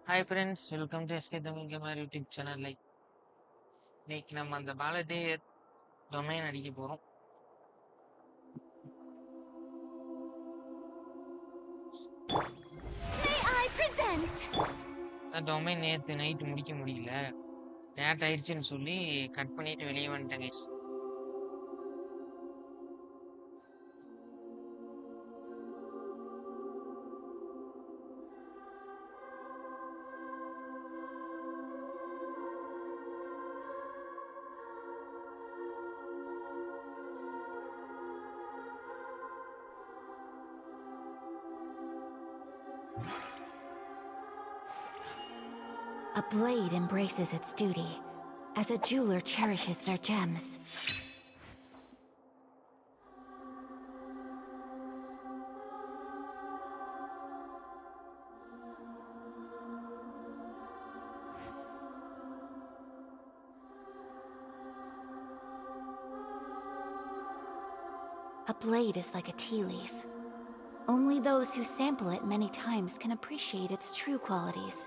Hi friends, welcome to SK Tamil Gamer YouTube channel. இன்னைக்கு நம்ம அந்த பாலடே டொமைன் அடிக்க போறோம். May I present? டொமைன் நேத்து நைட் முடிக்க முடியல. லேட் ஆயிடுச்சுன்னு சொல்லி கட் பண்ணிட்டு வெளியே வந்துட்டேன் guys. A blade embraces its duty, as a jeweler cherishes their gems. A blade is like a tea leaf. Only those who sample it many times can appreciate its true qualities.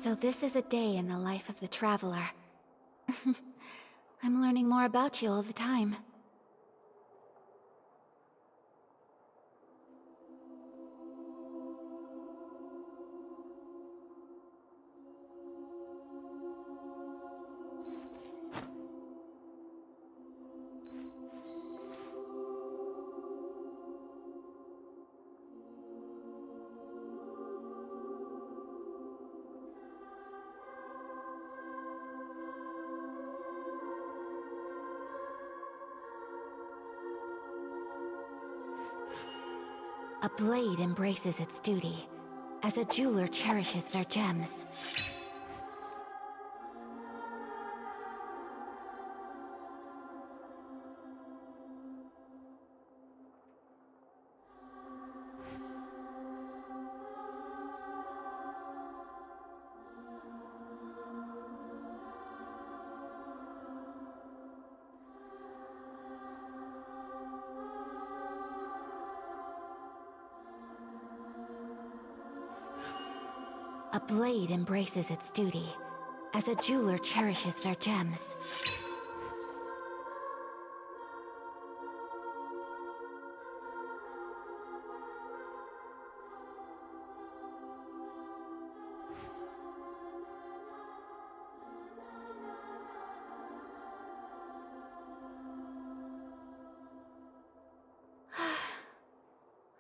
So this is a day in the life of the traveler. I'm learning more about you all the time. A blade embraces its duty, as a jeweler cherishes their gems. A blade embraces its duty, as a jeweler cherishes their gems.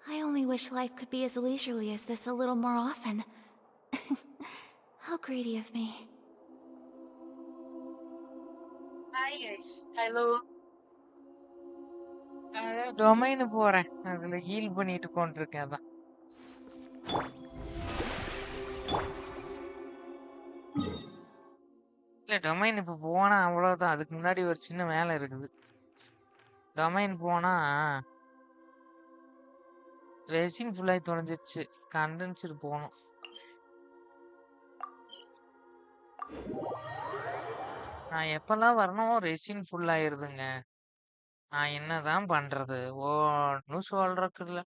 I only wish life could be as leisurely as this a little more often. How greedy of me. Hi guys. Hello. Domain போறேன். அதுல heel பண்ணிட்டு கொண்டிருக்கேன் அதான். இல்ல domain இப்ப போனா அவ்வளவுதான். அதுக்கு முன்னாடி ஒரு சின்ன வேலை இருக்குது. டொமைன் போனா ரெசின் ஃபுல்லாகி தொலைஞ்சிருச்சு. கண்டென்சர் போகணும். நான் எப்பெல்லாம் வரணும் ரெசின் ஃபுல் ஆயிருதுங்க. நான் என்னதான் பண்றது? ஒன்னும் சொல்றதுக்கு இல்ல.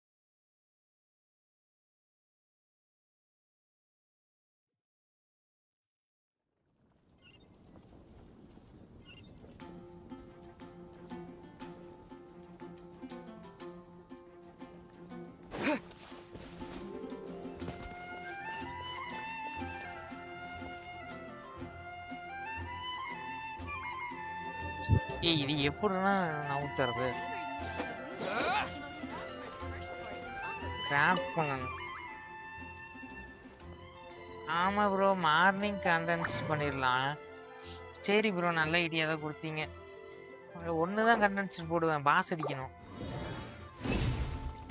ஏய் இது எப்படின்னா நவுத்துறது? கிராஃப்ட் பண்ணணும். ஆமா ப்ரோ, மார்னிங் கண்டென்ஸ் பண்ணிடலாம். சரி ப்ரோ, நல்ல ஐடியா தான் கொடுத்தீங்க. ஒண்ணுதான் கண்டென்ஸ் போடுவேன், பாஸ் அடிக்கணும்.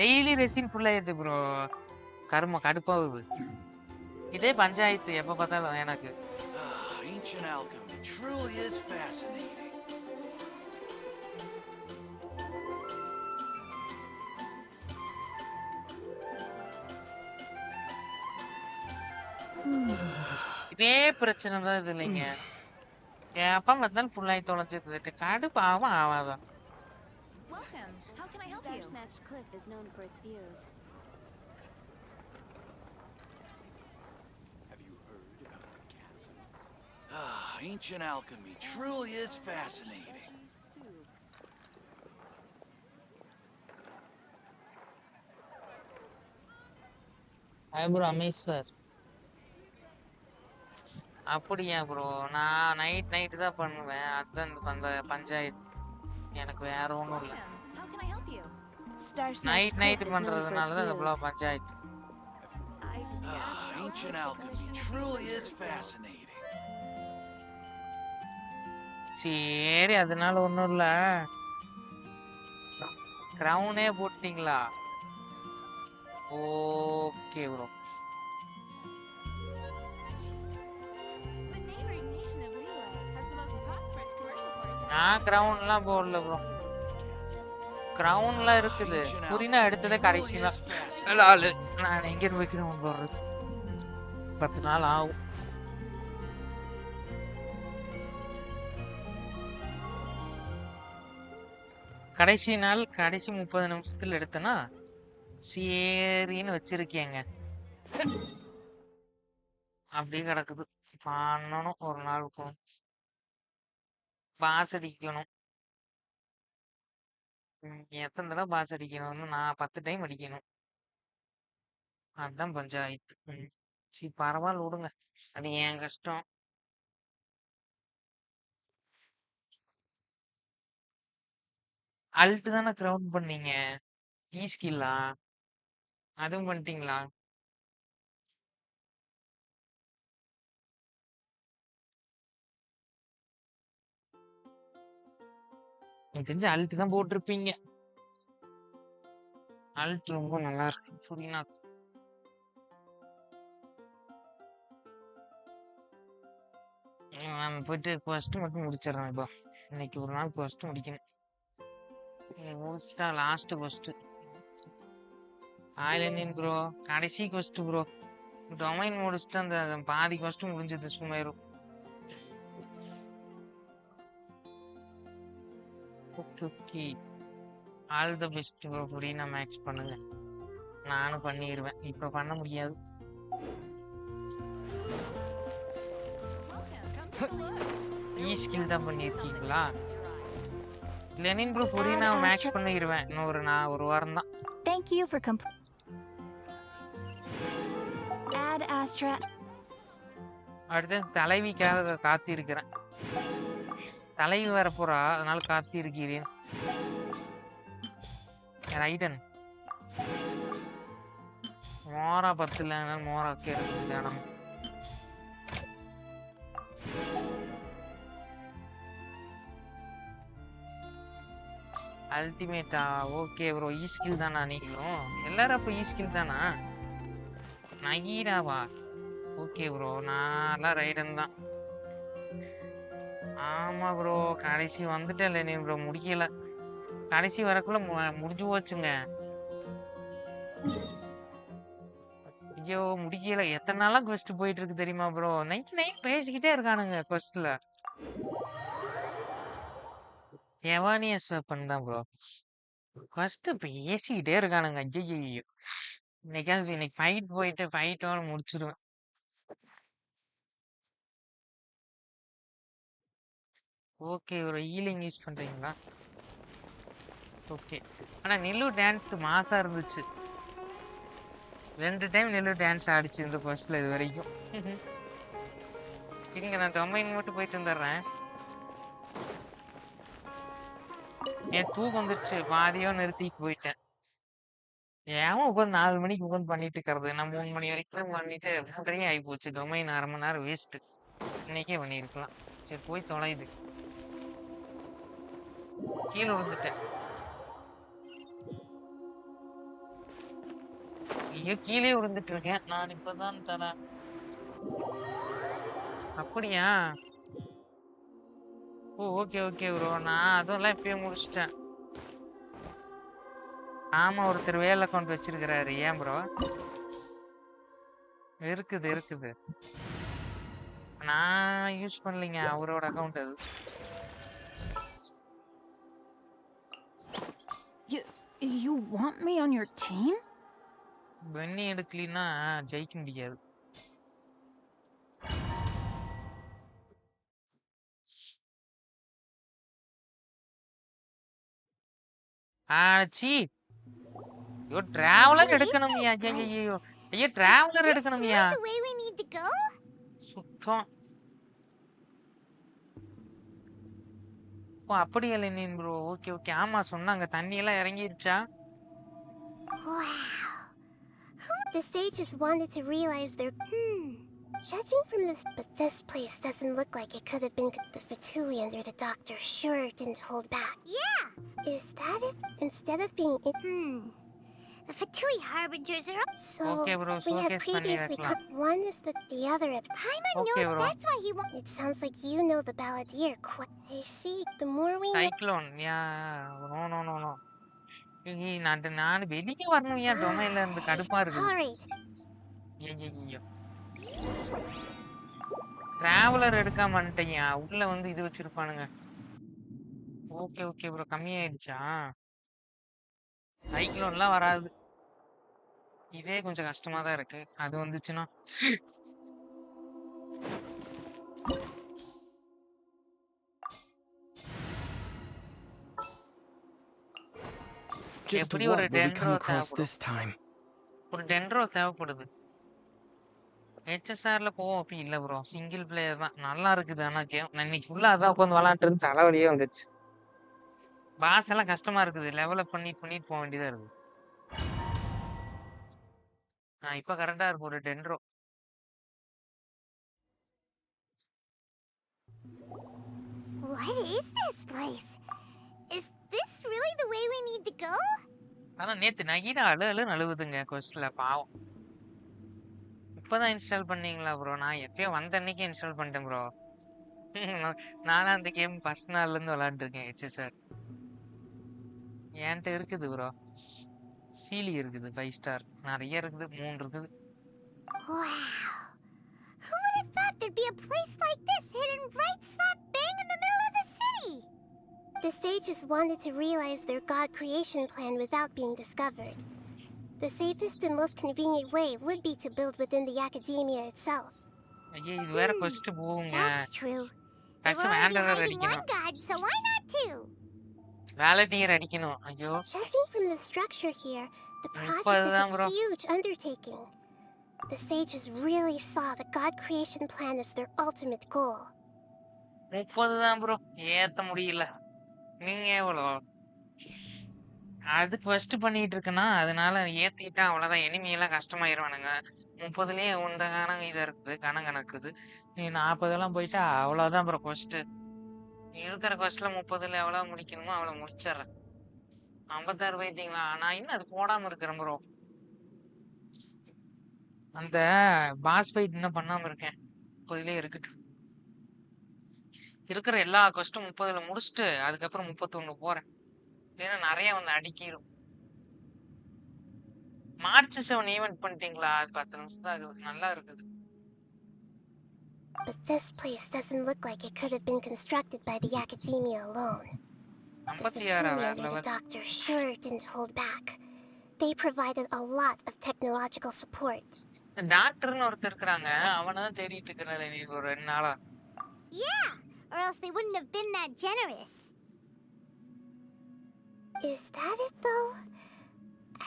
டெய்லி ரெசின் ஃபுல் ஆயிடுது ப்ரோ. கரும கடுப்பாகுது. இதே பஞ்சாயத்து எப்ப பார்த்தாலும் எனக்கு. Ancient alchemy truly is fascinating. இதே பிரச்சனை தான் இது இல்லைங்க. எப்ப பார்த்தாலும் ஃபுல் ஆகி தொலைஞ்சிருது. கடுப்பாவும் ஆவாதா? Welcome. How can I help you? Snatch Cliff is known for its views. Have you heard about the castle? Ancient alchemy truly is fascinating. Hi bro, Ameswar. அப்படியா bro? நான் நைட் தான் பண்ணுவேன். அதான் அந்த பஞ்சாயத்து. எனக்கு வேற ஒண்ணும் இல்ல. How can I help you? Snatch Cliff night is known for பண்றதுனால its தான் இந்த views. Panchayat. Ancient alchemy truly is fascinating. சரி, அதனால ஒண்ணும் இல்ல. கிரவுனே போட்டீங்களா? Okay bro. The neighboring nation of Liyue has the most prosperous commercial port. நான் கிரவுன்லாம் போடல ப்ரோ. கிரவுன்லாம் இருக்குது. புரினா எடுத்ததே கடைசியா. ஆளு நான் எங்க இருந்து வைக்கிறேன் போடுறது. 10 நாள் ஆகும். கடைசி நாள் கடைசி 30 நிமிஷத்துல எடுத்தனா சரின்னு வச்சிருக்கேங்க. அப்படியே கிடக்குது. பண்ணணும் ஒரு நாள் இருக்கும். பாஸ் அடிக்கணும். எத்தனை தடவை பாஸ் அடிக்கணும்னு நான் 10 டைம் அடிக்கணும். அதுதான் பஞ்சாயத்து. சரி பரவாயில்ல விடுங்க. அது என் கஷ்டம். அல்ட் தானே கிரவுண்ட் பண்ணீங்க. ஈ ஸ்கில்லா அதுவும் பண்ணிட்டீங்களா? எனக்கு தெரிஞ்சு அல்ட் தான் போட்டிருப்பீங்க. அல்ட் ரொம்ப நல்லா இருக்கு. புரியுனா நம்ம போயிட்டு ஃபர்ஸ்ட் மட்டும் முடிச்சிடறேன். இப்போ இன்னைக்கு ஒரு நாள் ஃபர்ஸ்ட் முடிக்கணும். முடிச்சிட்டா லாஸ்ட் ஃபர்ஸ்ட். ஆயிலனின் ப்ரோ கடைசி ஃபர்ஸ்ட் ப்ரோ. டொமைன் முடிச்சுட்டு அந்த பாதி ஃபர்ஸ்ட் முடிஞ்சது சுமைரும். Okay all the best bro. புரியுனா மேக்ஸ் பண்ணுங்க. நானும் பண்ணிடுவேன். இப்போ பண்ண முடியாது. ஈ ஸ்கில் தான் பண்ணியிருக்கீங்களா? லெனின் ப்ரோ புரியுனா மேக்ஸ் பண்ணிடுவேன். நான் ஒரு வாரம் தான். Thank you for Add Astra. அடுத்து தலைவிக்காக காத்திருக்கிறேன். தலைவி வரப்போறா, அதனால காத்திருக்கிறேன். ரைடன் மோரா 10 மோரா கேட்கணும். அல்டிமேட்டா ஓகே ப்ரோ. ஈ ஸ்கில் தானா நீங்களும்? எல்லாரும் அப்போ ஈ ஸ்கில் தானா? நகீராவா? Okay bro. நான்லாம் ரைடன் தான். ஆமா ப்ரோ கடைசி வந்துட்டேன் நீ ப்ரோ. முடிக்கல. கடைசி வரக்குள்ள முடிஞ்சு போச்சுங்க. ஐயோ முடிக்கல. எத்தனை நாளா குவெஸ்ட் போயிட்டு இருக்கு தெரியுமா ப்ரோ? 99 பேசிக்கிட்டே இருக்கானுங்க குவெஸ்ட்ல. எவானியஸ் வெப்பன் தான் ப்ரோ. ஃபர்ஸ்ட் பேசிக்கிட்டே இருக்கானுங்க. ஐயோ இன்னைக்கு ஃபைட் போயிட்டு ஃபைட்டோட முடிச்சிருவேன். ஓகே ஒரு ஹீலிங் யூஸ் பண்றீங்களா? ஓகே. ஆனா நில்லு டான்ஸ் மாசா இருந்துச்சு. 2 டைம் நில்லு டான்ஸ் ஆடிச்சு இந்த ஃபர்ஸ்ட்ல இது வரைக்கும். இங்க நான் டொமைன் மட்டும் போயிட்டு வந்துடுறேன். என் தூக்கம் வந்துருச்சு. பாதியோ நிறுத்திட்டு போயிட்டேன். ஏன் உட்காந்து 4 மணிக்கு உட்காந்து பண்ணிட்டு இருக்கிறது? நான் 3 மணி வரைக்கும் பண்ணிட்டு 3:30 ஆகி போச்சு. டொமைன் 1/2 மணி நேரம் வேஸ்ட். இன்னைக்கே பண்ணியிருக்கலாம். சரி போய் தொலையுது. கீழே விழுந்துட்டேன். ஐயோ கீழே விழுந்துட்டு இருக்கேன். நான் இப்பதான் தரேன். அப்படியா? ஓ ஓகே ஓகே ப்ரோ. நான் அதெல்லாம் இப்பயே முடிச்சிட்டேன். ஆமா ஒருத்தர் வேல் அக்கௌண்ட் வச்சிருக்கிறாரு. ஏன் ப்ரோ? இருக்குது. நான் யூஸ் பண்ணலைங்க, அவரோட அக்கவுண்ட் அது. You want me on your team? வெண்ணி எடுக்கலின்னா ஜெயிக்க முடியாது. ஆச்சி ஐயோ டிராவலர் எடுக்கணும்யா. ஐயோ ஐயோ traveller எடுக்கணும்யா. The way we need to go? சுத்தம். ஓ அப்படியா லெனின் ப்ரோ. Okay okay. ஆமா சொன்னாங்க தண்ணி எல்லாம் இறங்கிருச்சா. Wow. The sages wanted to realize their... Judging from this... But this place doesn't look like it could have been... The Fatui under the doctor sure didn't hold back. Yeah! Is that it? Instead of being... The Fatui harbingers are... So, Okay, bro. we had Showcase previously... பண்ணிரக்கலாம். One is the other... Paimon Okay, knows bro. that's why he wants... It sounds like you know the balladeer quite... I see. The more we... cyclone யா. No no no no. நான் வெளியே வரணும். ஏன் டொமைன்ல இருந்து கடுப்பா இருக்குது. Alright. ஐயோ traveller எடுக்காம வந்துட்டீங்க. உள்ள வந்து இது வச்சிருப்பானுங்க. Okay okay bro. கம்மியாயிடுச்சா. சைக்ளோன்லாம் வராது. இதே கொஞ்சம் கஷ்டமா தான் இருக்கு. அது வந்துச்சுன்னா Just எப்படி what ஒரு will we come டென்ட்ரோ across தேவைப்படும். this time? ஒரு டென்ட்ரோ தேவைப்படுது. ஹெச்எஸ்ஆர்ல போவோம். அப்படி இல்ல ப்ரோ. சிங்கிள் பிளேயர் தான் நல்லா இருக்குது. ஆனா கேம் நான் இன்னைக்கு ஃபுல்லா அதான் உட்காந்து விளாண்டுட்டு தலைவலியே வந்துச்சு. பாஸ் எல்லாம் கஷ்டமா இருக்குது. லெவலப் பண்ணிட்டு போக வேண்டியதா இருக்கு. இப்ப கரெக்டா இருக்கு ஒரு டென்ட்ரோ. What is this place? Is this really the way we need to go? ஆனா நேத்து நகீடா அழுன்னு அழுவுதுங்க கொஸ்ட்ல பாவம். இப்பதான் இன்ஸ்டால் பண்ணீங்களா ப்ரோ. நான் எப்பயோ வந்த அன்னைக்கு இன்ஸ்டால் பண்ணிட்டேன் ப்ரோ. நானும் அந்த கேம் ஃபர்ஸ்ட் நாள்ல இருந்து விளையாண்டு இருக்கேன். ஹெச்எஸ்ஆர் என்கிட்ட இருக்குது ப்ரோ. சீலி இருக்குது 5 ஸ்டார் நிறைய இருக்குது. 3 இருக்குது. Wow. Who would have thought there'd be a place like this hidden right slap bang in the middle of the city? The sages wanted to realize their god creation plan without being discovered. The safest and most convenient way would be to build within the academia itself. ஐயே இது வேற கொஸ்ட் போகுங்க. That's true. They're first already வேண்டவர் hiding அடிக்கணும். one god, so why not two? வேலட்டியர் அடிக்கணும். ஐயோ Judging from the structure here, the project is இப்பதான் a bro. huge undertaking. The sages really saw the god creation plan as their ultimate goal. 30 தான் bro. ஏத்த முடியல. நீங்க எவ்வளோ? அது first பண்ணிட்டு இருக்கேன்னா அதனால ஏத்திட்டா அவ்வளவுதான். எனிமி எல்லாம் கஷ்டமாயிருவானுங்க. 30லயே உந்த கணக்கு இதா இருக்குது. கணக்குது. நீ 40 எல்லாம் போயிட்டா அவ்வளவுதான் ப்ரோ. கொஸ்ட் இருக்கிற கொஸ்ட்ல 30ல எவ்வளவு முடிக்கணுமோ அவ்வளவு முடிச்சிடுறேன். 56 போயிட்டீங்களா? நான் இன்னும் அது போடாம இருக்கிறேன் ப்ரோ. அந்த பாஸ் ஃபைட் இன்னும் பண்ணாம இருக்கேன். 30லயே இருக்கட்டும். இருக்கிற எல்லா கொஸ்டும் 30ல முடிச்சுட்டு அதுக்கப்புறம் 31 போறேன். இல்லைன்னா நிறைய வந்து அடிக்கிரும். மார்ச் 7 ஈவென்ட் பண்ணிட்டீங்களா? அது 10 நிமிஷம் தான் ஆகுது. நல்லா இருக்குது. But this place doesn't look like it could have been constructed by the academia alone. The 56 Fatui வேற under the level. doctor sure didn't hold back. They provided a lot of technological support. டாக்டர்னு ஒருத்தர் இருக்கிறாங்க. அவனை தான் தேடிட்டு இருக்கிறேன் நீ ஒரு 2 நாளா. Yeah, or else they wouldn't have been that generous. Is that it though?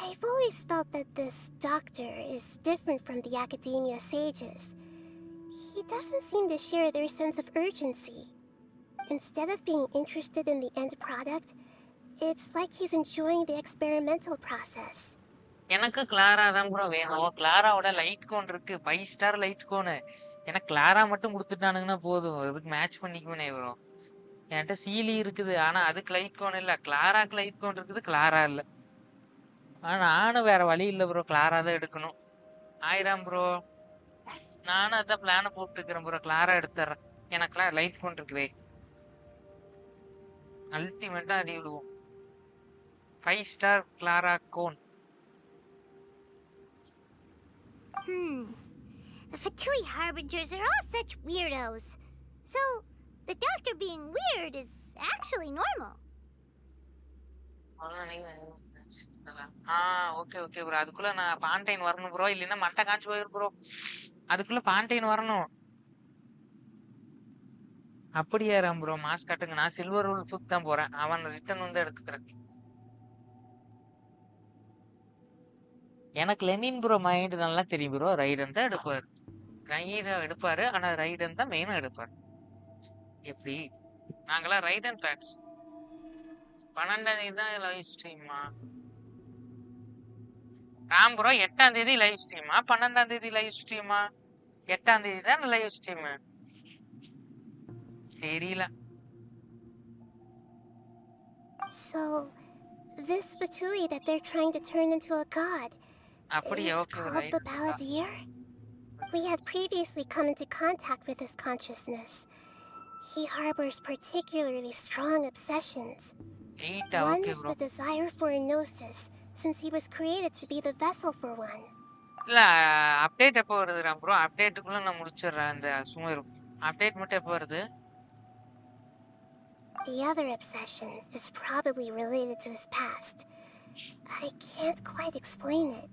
I've always thought that this doctor is different from the academia sages. He doesn't seem to share their sense of urgency. Instead of being interested in the end product, it's like he's enjoying the experimental process. எனக்கு Clara தான் bro வேணும். கிளாராவோட light cone இருக்கு. 5 star light கோனு. எனக்கு Clara மட்டும் கொடுத்துட்டானுங்கன்னா போதும். அதுக்கு match பண்ணிக்குவேனே bro. என்கிட்ட சீலி இருக்குது. ஆனா அதுக்கு லைட் கோன் இல்ல. கிளாராக்கு லைட் கோன் இருக்குது. கிளாரா இல்ல. ஆனா நானும் வேற வழி இல்ல ப்ரோ. கிளாரா தான் எடுக்கணும். ஆயிரம் ப்ரோ. நானும் அதான் பிளான போட்டு இருக்கிறேன் ப்ரோ. கிளாரா எடுத்துறேன். எனக்குலாம் லைட் கோன் இருக்குதே. அல்டிமேட்டா அடி விடுவோம். 5 ஸ்டார் கிளாரா கோன். The Fatui Harbingers are all such weirdos. So, the doctor being weird is actually normal. Okay okay bro. அதுக்குள்ள நான் பாண்டைன் வரணும் ப்ரோ, இல்லைன்னா மண்டை காய்ச்சி போயிரும் ப்ரோ. அதுக்குள்ள பாண்டைன் வரணும். அப்படியே ராம் ப்ரோ, மாஸ்க் கட்டுங்க. நான் சில்வர் உல்ஃபுக்கு தான் போறேன். அவன் ரிட்டர்ன் வந்து எடுத்துக்கிறேன். எனக்கு லெனின் ப்ரோ மைண்ட் நல்லா தெரியும் ப்ரோ. ரைடன் தான் எடுப்பாரு. ரைட எடுப்பாரு, ஆனா ரைடன் தான் மெயினா எடுப்பாரு. எப்படி நாங்களாம் ரைடன் ஃபேன்ஸ். 12ஆம் தேதி தான் லைவ் ஸ்ட்ரீமா? ராம் ப்ரோ 8ஆம் தேதி லைவ் ஸ்ட்ரீமா 12ஆம் தேதி லைவ் ஸ்ட்ரீமா? 8ஆம் தேதி தான் லைவ் ஸ்ட்ரீம். தெரியல. So, this Fatui that they're trying to turn into a god அப்படியே is okay called right. the Balladeer? We had previously come into contact with his consciousness. He harbors particularly strong obsessions. 8 One okay is bro. the desire for a gnosis, since he was created to be the vessel for one. இல்ல, update எப்போ வருது Ram bro? அப்டேட்டுக்குள்ள நான் முடிச்சிடுறேன். அந்த சும்மா இருக்கும். Update மட்டும் எப்போ வருது? The other obsession is probably related to his past. I can't quite explain it.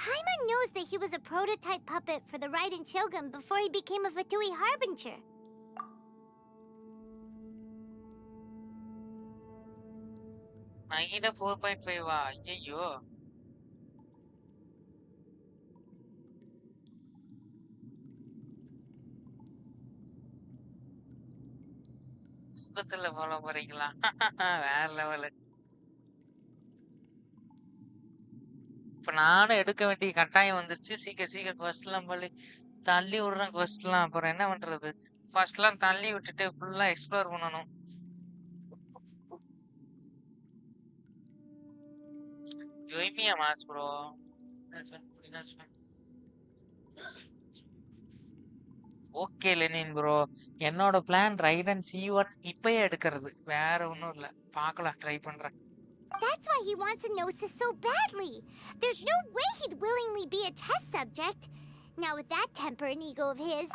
Paimon knows that he was a prototype puppet for the Raiden Shogun before he became a Fatui Harbinger. நைட 4.5 ஐயோ. தூக்கத்துல போல போறீங்களா? வேற level. இப்ப நானும் எடுக்க வேண்டிய கட்டாயம் வந்துருச்சு. சீக்கிரம் சீக்கிரம் quest எல்லாம் தள்ளி விடுறேன். quest எல்லாம் அப்புறம் என்ன பண்றது? ஃபர்ஸ்ட் எல்லாம் தள்ளி விட்டுட்டு ஃபுல்லா எக்ஸ்ப்ளோர் பண்ணணும். Yoimiya mass bro. Okay Lenin bro, என்னோட பிளான் ரைடன் C1 இப்பயே எடுக்கிறது. வேற ஒண்ணும் இல்ல. பார்க்கலாம், ட்ரை பண்றேன். That's why he wants a gnosis so badly. There's no way he'd willingly be a test subject. Now with that temper and ego of his.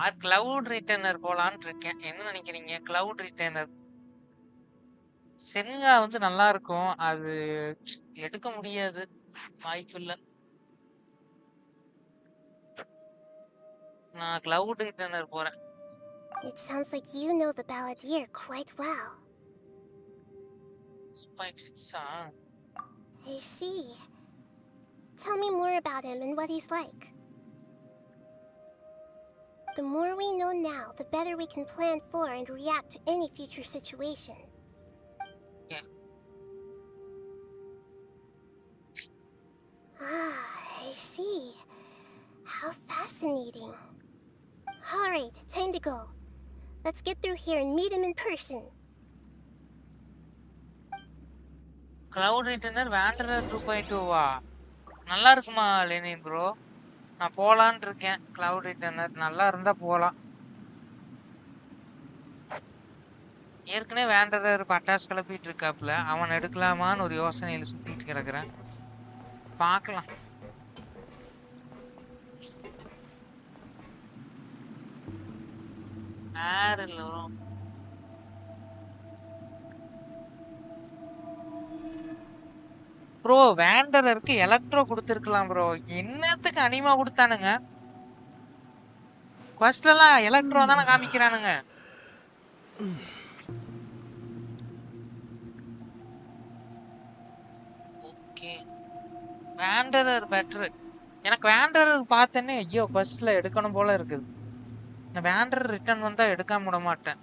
Or cloud retainer போலான்னு இருக்கேன். என்ன நினைக்கிறீங்க? கிளவுட் ரிட்டர்னர் சென்கா வந்து நல்லா இருக்கும். அது எடுக்க முடியாது, வாய்ப்பு இல்ல. நான் கிளவுட் ரிட்டர்னர் போறேன். It sounds like you know the Balladeer quite well. 6.6 I see. Tell me more about him and what he's like. The more we know now, the better we can plan for and react to any future situation. Yeah. I see. How fascinating. Alright, time to go. Let's get through here and meet him in person. Cloud retainer wanderer 2.2 நல்லா இருக்குமா Lenin bro? நான் போலான்னு இருக்கேன். Cloud ரிட்டர்னர் நல்லா இருந்தா போலாம். ஏற்கனவே வேண்டரர் பட்டாசு கிளப்பிட்டு இருக்காப்புல. அவன் எடுக்கலாமான்னு ஒரு யோசனையில சுத்திட்டு கிடக்குறேன். பார்க்கலாம். ப்ரோ வேண்டரருக்கு எலக்ட்ரோ கொடுத்துருக்கலாம் ப்ரோ. என்னத்துக்கு அனிமா கொடுத்தானுங்க? ஃபர்ஸ்ட்ல எல்லாம் எலக்ட்ரோ தானே காமிக்கிறானுங்க. Okay, வேண்டரர் better. எனக்கு வேண்டரர் பார்த்தேன்னே ஐயோ ஃபர்ஸ்ட்ல எடுக்கணும் போல இருக்குது. நான் வேண்டரர் ரிட்டர்ன் வந்தா எடுக்காம விட மாட்டேன்.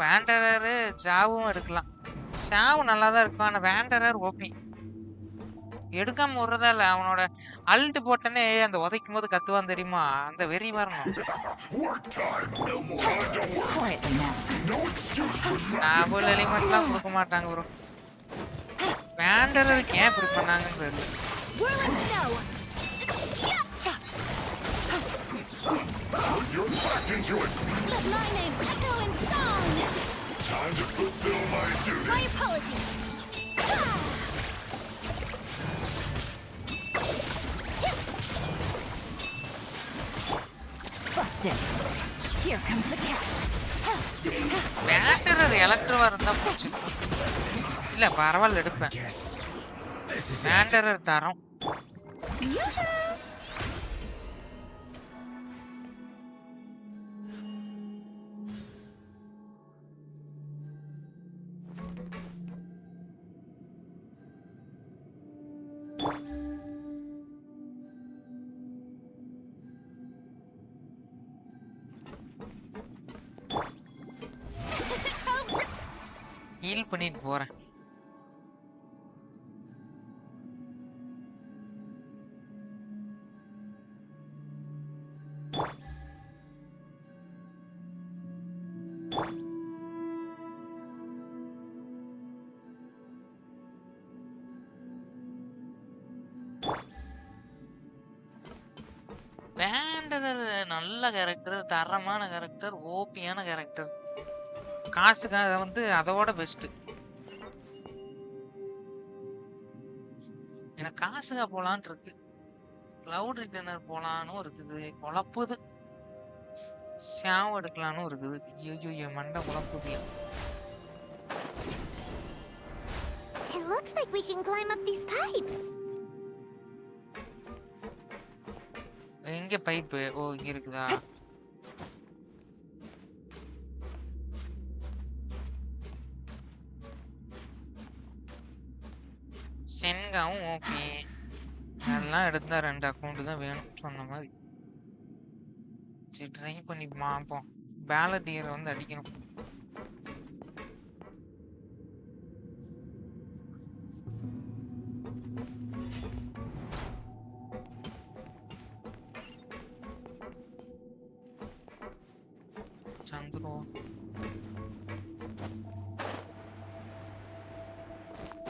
வேண்டரரு ஜாவும் எடுக்கலாம். ஷாவும் நல்லா தான் இருக்கும், ஆனா வேண்டரர் ஓபி எடுக்காம விடுறதா இல்ல. அவனோட அல்ட் போட்டனே அந்த உதைக்கும் போது கத்துவான் தெரியுமா? அந்த வெறி வரணும். நாவல் எலிமெண்ட்லாம் கொடுக்க மாட்டாங்க ப்ரோ. வேண்டரருக்கு ஏன் இப்படி பண்ணாங்கன்னு தெரியல. You're sucked into it. Let my name echo in song. Time to fulfill my duty. My apologies. Busted. Here comes the catch. Better எலக்ட்ரோவா இருந்தா போச்சு. இல்ல பரவாயில்ல எடுப்பேன். பேட்டர் தரம். ஹீல் பண்ணிட்டு போறேன். வேண்டதர் நல்ல கேரக்டர், தரமான கேரக்டர், ஓபியான கேரக்டர். காசுக்காக வந்து அதோட பெஸ்ட். எனக்கு காசுக்கா போலான் இருக்கு. கிளவுட் ரிட்டர்னர் போலான்னு இருக்குது. குழப்புது. ஷாவ் எடுக்கலான்னு இருக்குது. ஐயோ என் மண்டை குழப்புது. It looks like we can climb up these pipes. எங்க பைப்பு? ஓ இங்க இருக்குதா? சென்காவும் ஓகே. எல்லாம் எடுத்தா 2 அக்கௌண்ட் தான் வேணும் சொன்ன மாதிரி. சரி ட்ரை பண்ணி பார்ப்போம். பேலட்டியரை வந்து அடிக்கணும். Chandru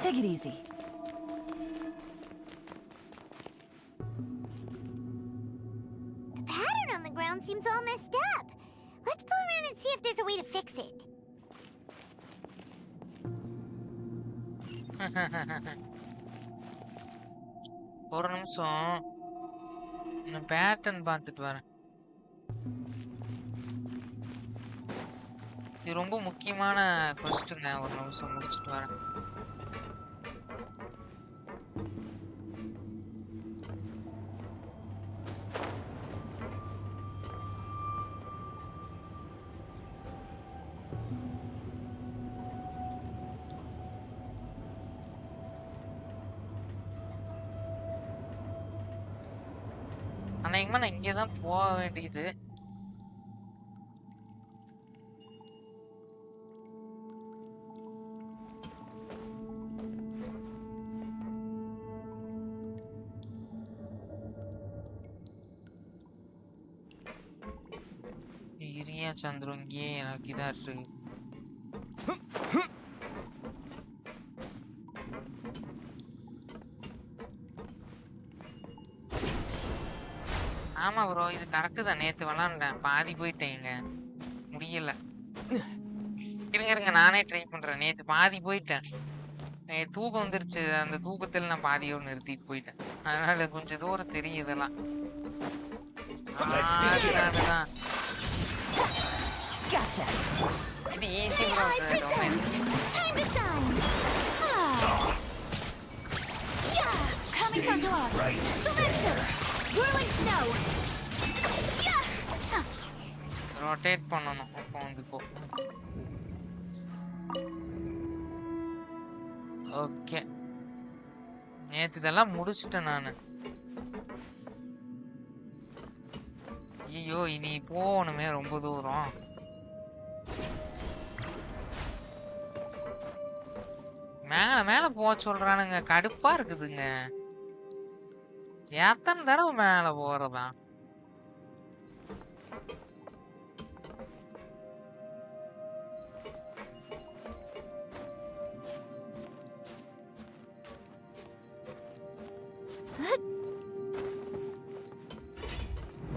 Take it easy. The pattern on the ground seems all messed up. Let's go around and see if there's a way to fix it. ஒரு நிமிஷம் நான் பேட்டர்ன் பார்த்துட்டு வரேன். இது ரொம்ப முக்கியமான கொஸ்டின். ஒரு நிமிஷம் முடிச்சுட்டு வரேன். அநேகமா நான் இங்கதான் போக வேண்டியது. இரியா சந்திரு இங்கே எனக்கு இதா இருக்கு. ஆமா ப்ரோ இது கரெக்டு தான். நேத்து விளாண்டேன் பாதி போயிட்டேங்க. முடியல. இருங்க நானே ட்ரை பண்றேன். நேத்து பாதி போயிட்டேன். தூக்கம் வந்துருச்சு. அந்த தூக்கத்தில் நான் பாதியோடு நிறுத்திட்டு போயிட்டேன். அதனால கொஞ்சம் தூரம் தெரியும் இதெல்லாம். Gotcha. இது easy bro. Time to shine. Coming from George. Surrender. Whirling snow. Rotate பண்ணணும். அப்போ வந்து போ. ஓகே நேத்து இதெல்லாம் முடிச்சிட்டேன் நானு. ஐயோ இனி போகணுமே ரொம்ப தூரம். மேல மேல போக சொல்றானுங்க. கடுப்பா இருக்குதுங்க. எத்தனை தடவை மேல போறதா?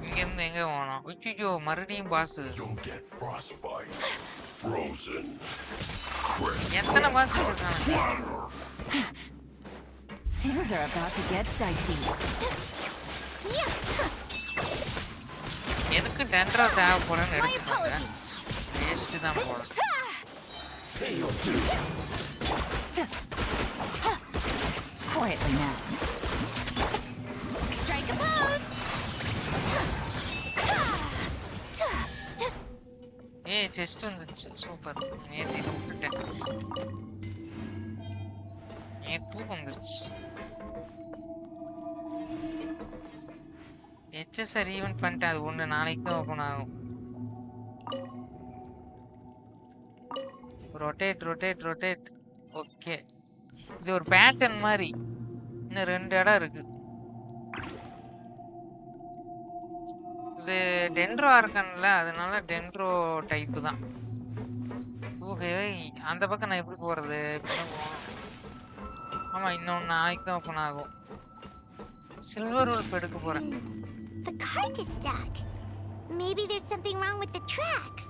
இங்க இருந்து எங்க போனோம்? ஐயோ மறுபடியும் boss. You'll get frostbite. Frozen. எத்தனை பாஸ் வச்சிருக்கானுங்க? Things are about to get dicey. எதுக்கு டென்ட்ரா தேவைப்படும்னு My எடுத்துக்கோங்க. apologies. வேஸ்ட் தான் போல. Quietly now. Strike a pose. ஏய் செஸ்ட் வந்துச்சு. சூப்பர். நேத்து இதை விட்டுட்டேன். தூக்கம் வந்துருச்சு. HSR ஈவென்ட் பண்ணிட்டேன். அது ஒன்று நாளைக்கு தான் ஓப்பன் ஆகும். Rotate rotate rotate. ஓகே, இது ஒரு பேட்டர்ன் மாதிரி. இன்னும் 2 இடம் இருக்கு. இது டென்ட்ரோ ஆர்கன்ல, அதனால டென்ட்ரோ டைப்பு தான். ஓகே, அந்த பக்கம் நான் எப்படி போறது? இப்படிதான் போகணும். ஆமா, இன்னொன்று நாளைக்கு தான் ஓப்பன் ஆகும். சில்வர் உல்ப் எடுக்க போறேன். The cart is stuck. Maybe there's something wrong with the tracks.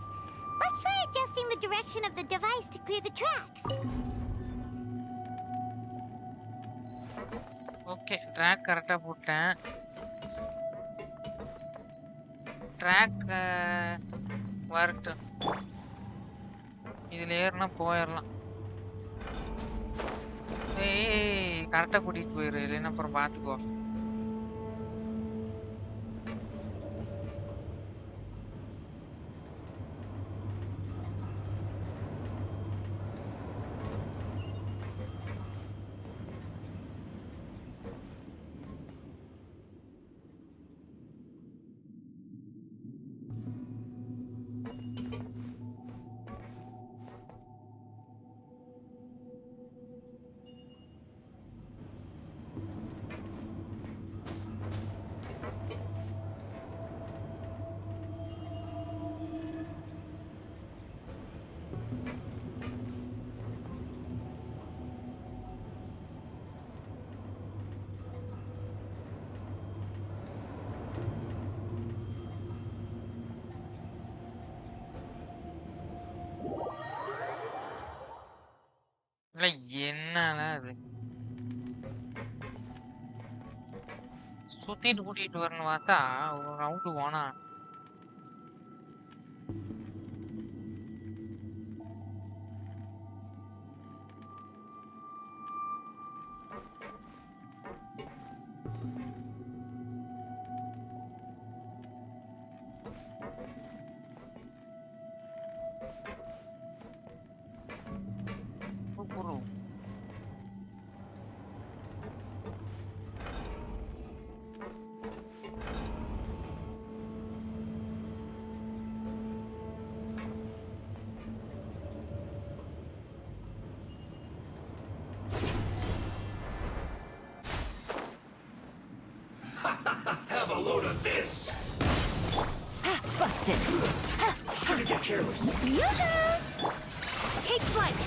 Let's try adjusting the direction of the device to clear the tracks. Okay, track கரெக்டாக போட்டேன். ட்ராக் வரட்டும். இதில் ஏறினா போயிடலாம். ஏய், கரெக்டாக கூட்டிகிட்டு போயிரு, இல்லைன்னா அப்புறம் பார்த்துக்கோ. இல்லை, என்னால அது சுத்திட்டு கூட்டிட்டு வரணும் பார்த்தா ஒரு ரவுண்டு போனா. குரு Have a load of this. Busted. Shouldn't get careless. Yoo-hoo! Take flight.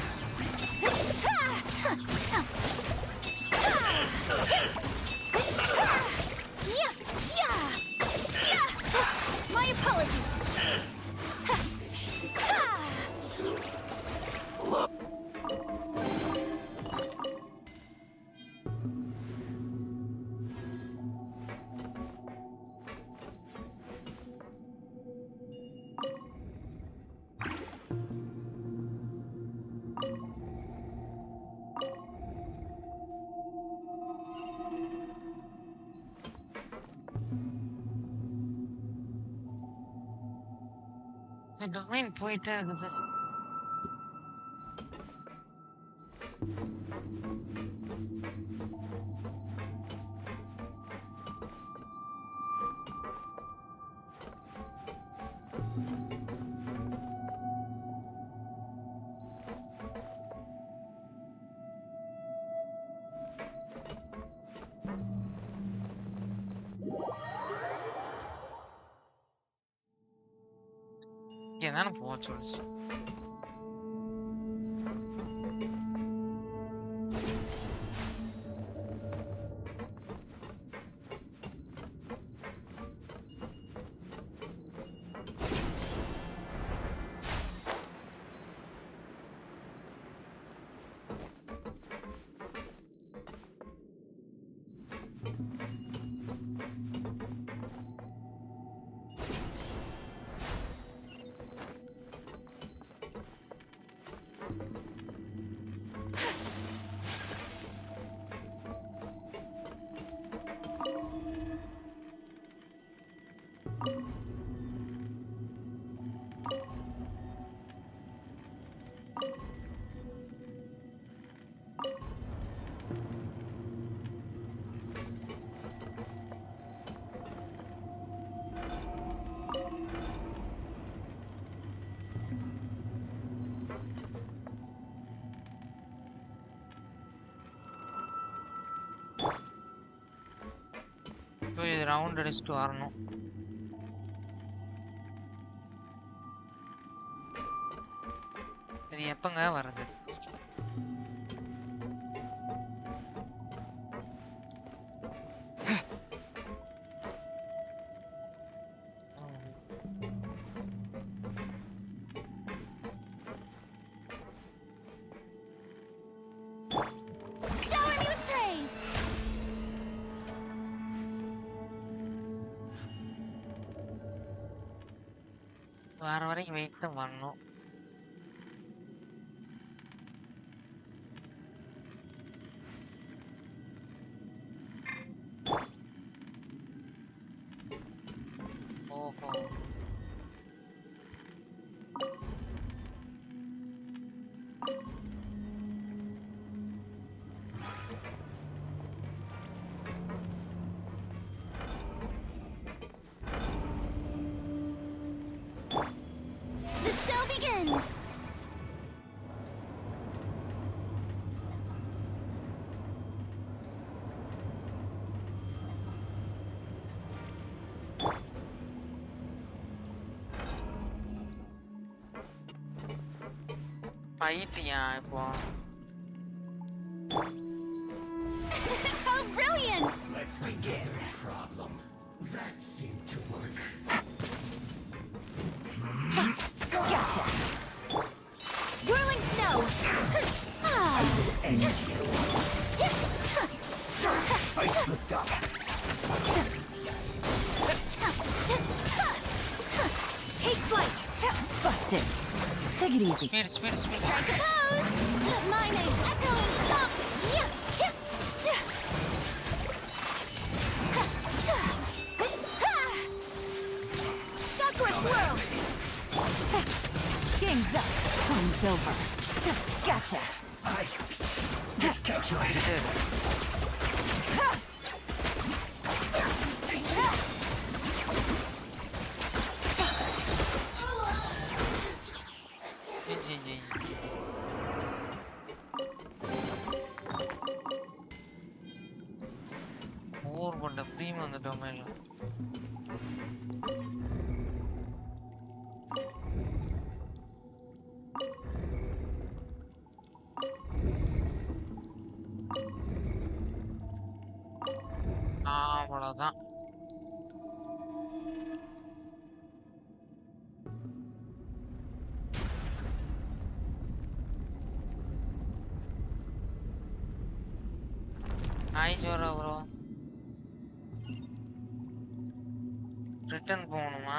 My apologies. Domain போயிட்டே இருக்குது. இங்கே தானே போக சொல்லிச்சு. இப்போ இது ரவுண்ட் அடிச்சுட்டு வரணும். இது எப்பங்க வருது? Shower me with praise. வர வரைக்கும் வெயிட் தான் பண்ணணும். ஓஹோ, The show begins. ஃபைட்டியா இப்போ? How brilliant! Let's begin. Problem. That seemed to work. Gotcha. Whirling snow. Ah. End you. I slipped up. Take flight. Busted. Take it easy. Speed speed speed. Strike a pose. Let my name echo in song. Sakura swirl. Game's up. Game's over. Gotcha. I miscalculated. Over பண்ண ப்ரீம் அந்த டொமைன்ல. அவ்வளவுதான். Hi ஜோரா bro. Return போகணுமா?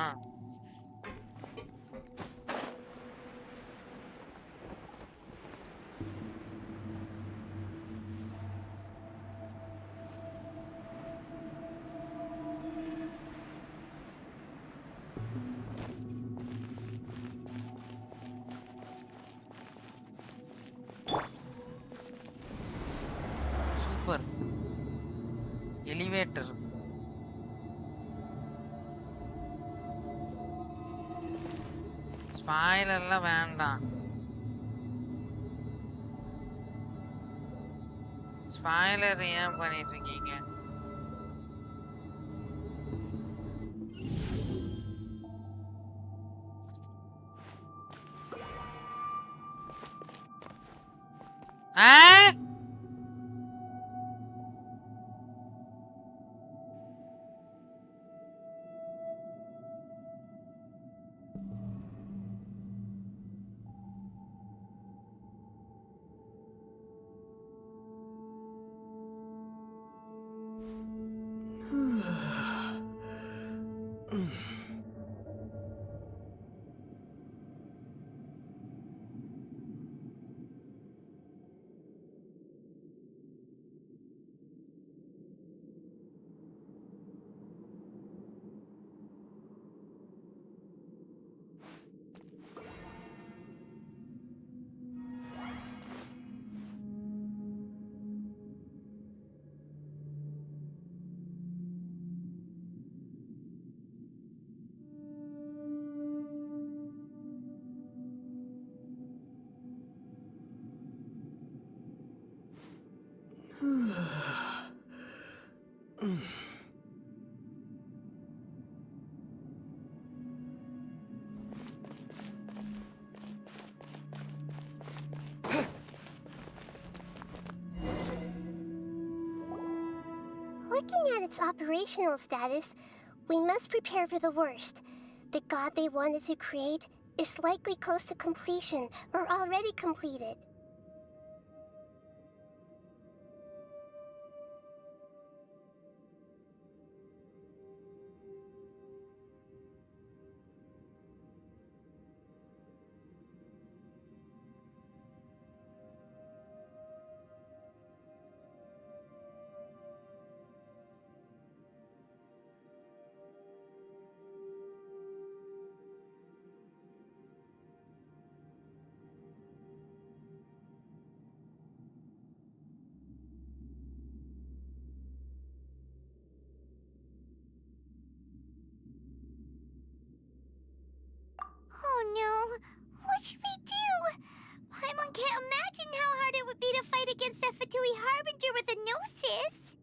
Super. Elevator. ஸ்பாயிலர்லாம் வேண்டாம். Spoiler ஏன் பண்ணிட்டு இருக்கீங்க? ஆ Looking at its operational status, we must prepare for the worst. The god they wanted to create is likely close to completion or already completed. Oh no! What should we do? Paimon can't imagine how hard it would be to fight against a Fatui Harbinger with a Gnosis!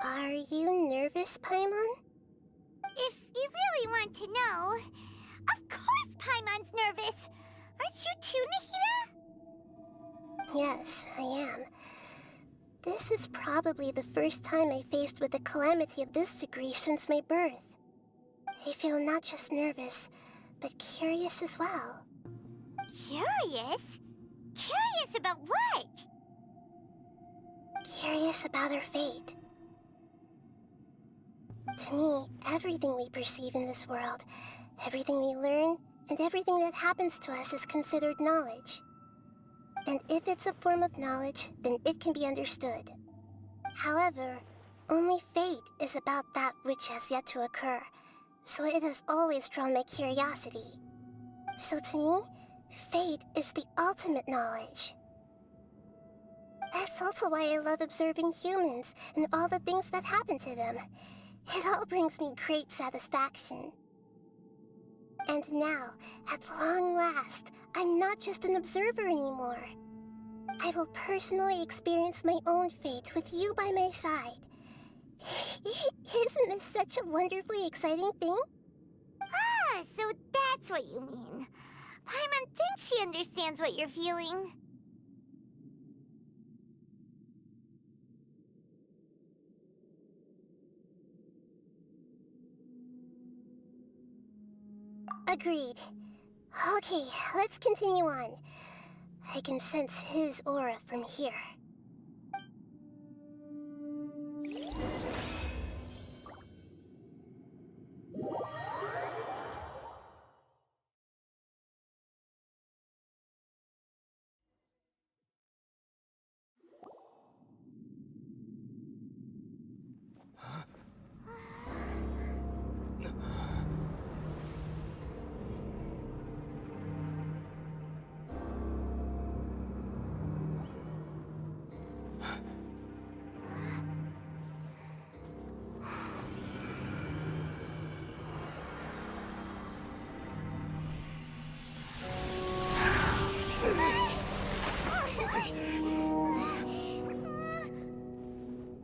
Are you nervous, Paimon? If you really want to know, of course Paimon's nervous! Aren't you too, Nahida? Yes, I am. This is probably the first time I faced with a calamity of this degree since my birth. I feel not just nervous, but curious as well. Curious? Curious about what? Curious about our fate. To me, everything we perceive in this world, everything we learn, and everything that happens to us is considered knowledge. And if it's a form of knowledge, then it can be understood. However, only fate is about that which has yet to occur, so it has always drawn my curiosity. So to me, fate is the ultimate knowledge. That's also why I love observing humans and all the things that happen to them. It all brings me great satisfaction. And now, at long last, I'm not just an observer anymore. I will personally experience my own fate with you by my side. Isn't this such a wonderfully exciting thing? Ah, so that's what you mean. Paimon thinks she understands what you're feeling. Agreed. Okay, let's continue on. I can sense his aura from here.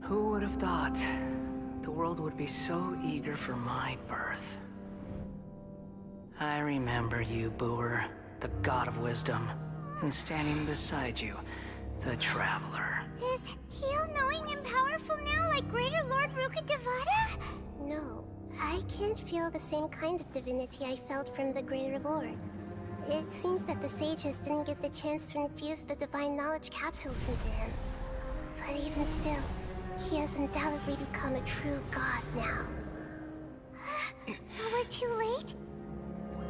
Who would have thought the world would be so eager for my birth? I remember you, Booer, the god of wisdom, and standing beside you, the traveler. Is he all-knowing and powerful now like Greater Lord Rukkhadevata? No, I can't feel the same kind of divinity I felt from the Greater Lord. It seems that the sages didn't get the chance to infuse the divine knowledge capsules into him. But even still, he has undoubtedly become a true god now. So we're too late?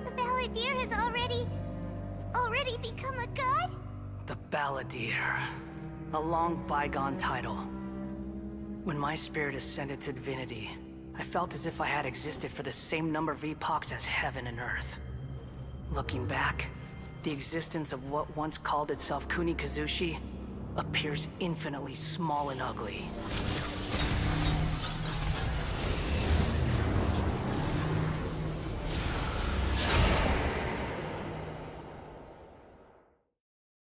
The Balladeer has already become a god? The Balladeer. A long bygone title. When my spirit ascended to divinity, I felt as if I had existed for the same number of epochs as heaven and earth. Looking back, the existence of what once called itself Kuni Kazushi appears infinitely small and ugly.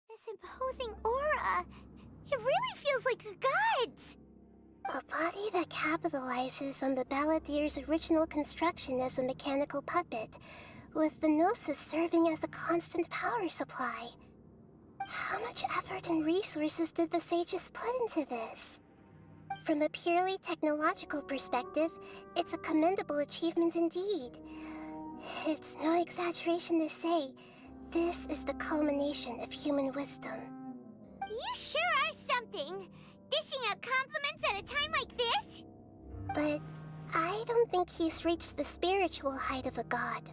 This imposing aura, it really feels like a god's. A body that capitalizes on the Balladeer's original construction as a mechanical puppet, with the Gnosis serving as a constant power supply. How much effort and resources did the sages put into this? From a purely technological perspective, it's a commendable achievement indeed. It's no exaggeration to say, this is the culmination of human wisdom. You sure are something! Dishing out compliments at a time like this? But I don't think he's reached the spiritual height of a god.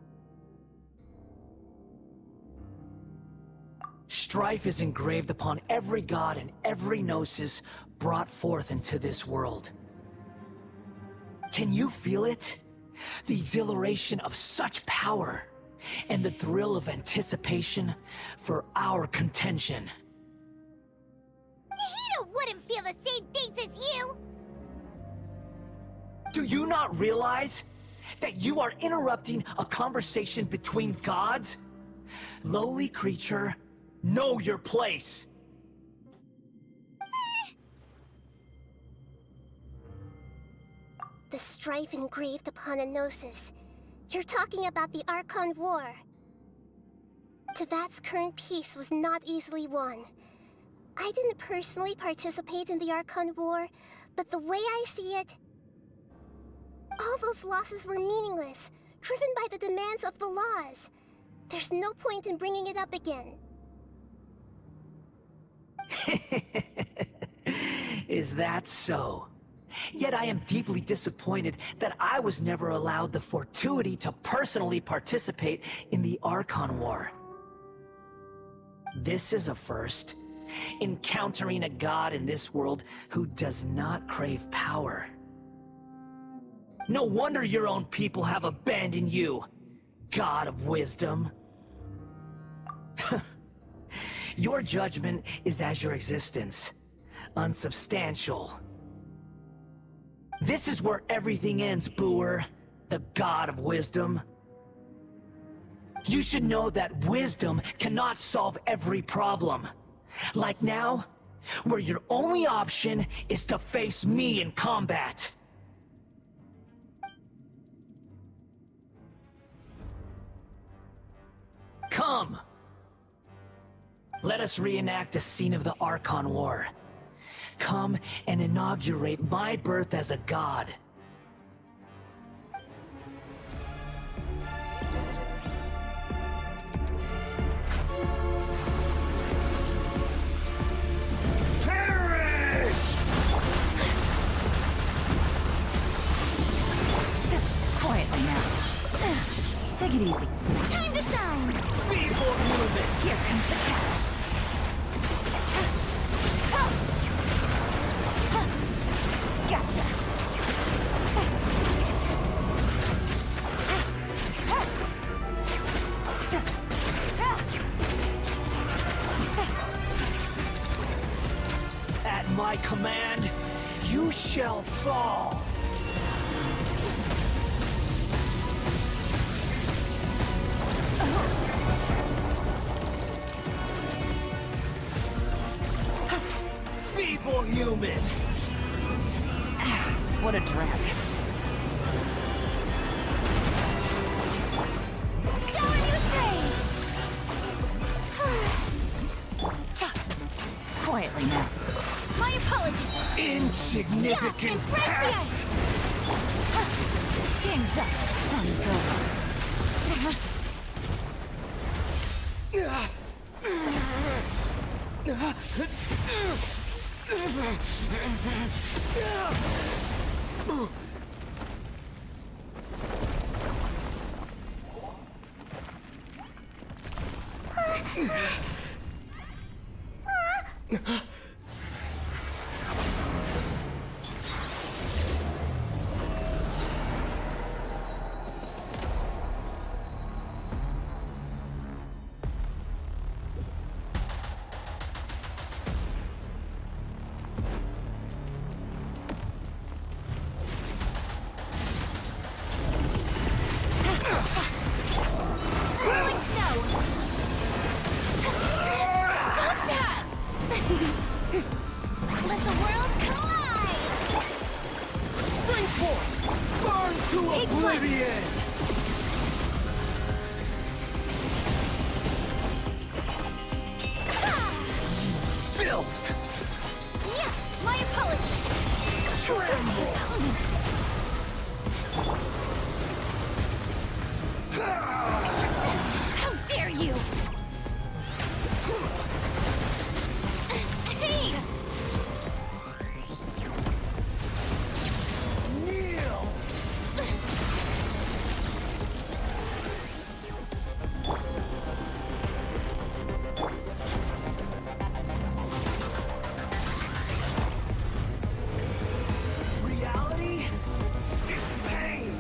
Strife is engraved upon every god and every gnosis brought forth into this world. Can you feel it? The exhilaration of such power, and the thrill of anticipation for our contention. Nahida wouldn't feel the same things as you! Do you not realize that you are interrupting a conversation between gods? Lowly creature, know your place! The strife engraved upon a Gnosis. You're talking about the Archon War. Tevat's current peace was not easily won. I didn't personally participate in the Archon War, but the way I see it, all those losses were meaningless, driven by the demands of the laws. There's no point in bringing it up again. Is that so? Yet I am deeply disappointed that I was never allowed the fortuity to personally participate in the Archon War. This is a first. Encountering a god in this world who does not crave power. No wonder your own people have abandoned you, God of Wisdom. Your judgment is as your existence, unsubstantial. This is where everything ends, Booer, the God of Wisdom. You should know that wisdom cannot solve every problem. Like now, where your only option is to face me in combat. Come! Let us reenact a scene of the Archon War. Come and inaugurate my birth as a god. Perish! Quietly now. Take it easy. Time to shine! Feeble human! Here comes the catch. Gotcha. At my command, you shall fall. Feeble human! What a drag. Showing you praise! Quietly now. My apologies! Insignificant Yeah, embrace the pest! Game's up. Fun's over. Rolling snow! Stop that! Let the world collide! Spring forth! Burn to Take flight. oblivion! filth. Yeah, my apologies. How dare you! Hey! Reality is pain.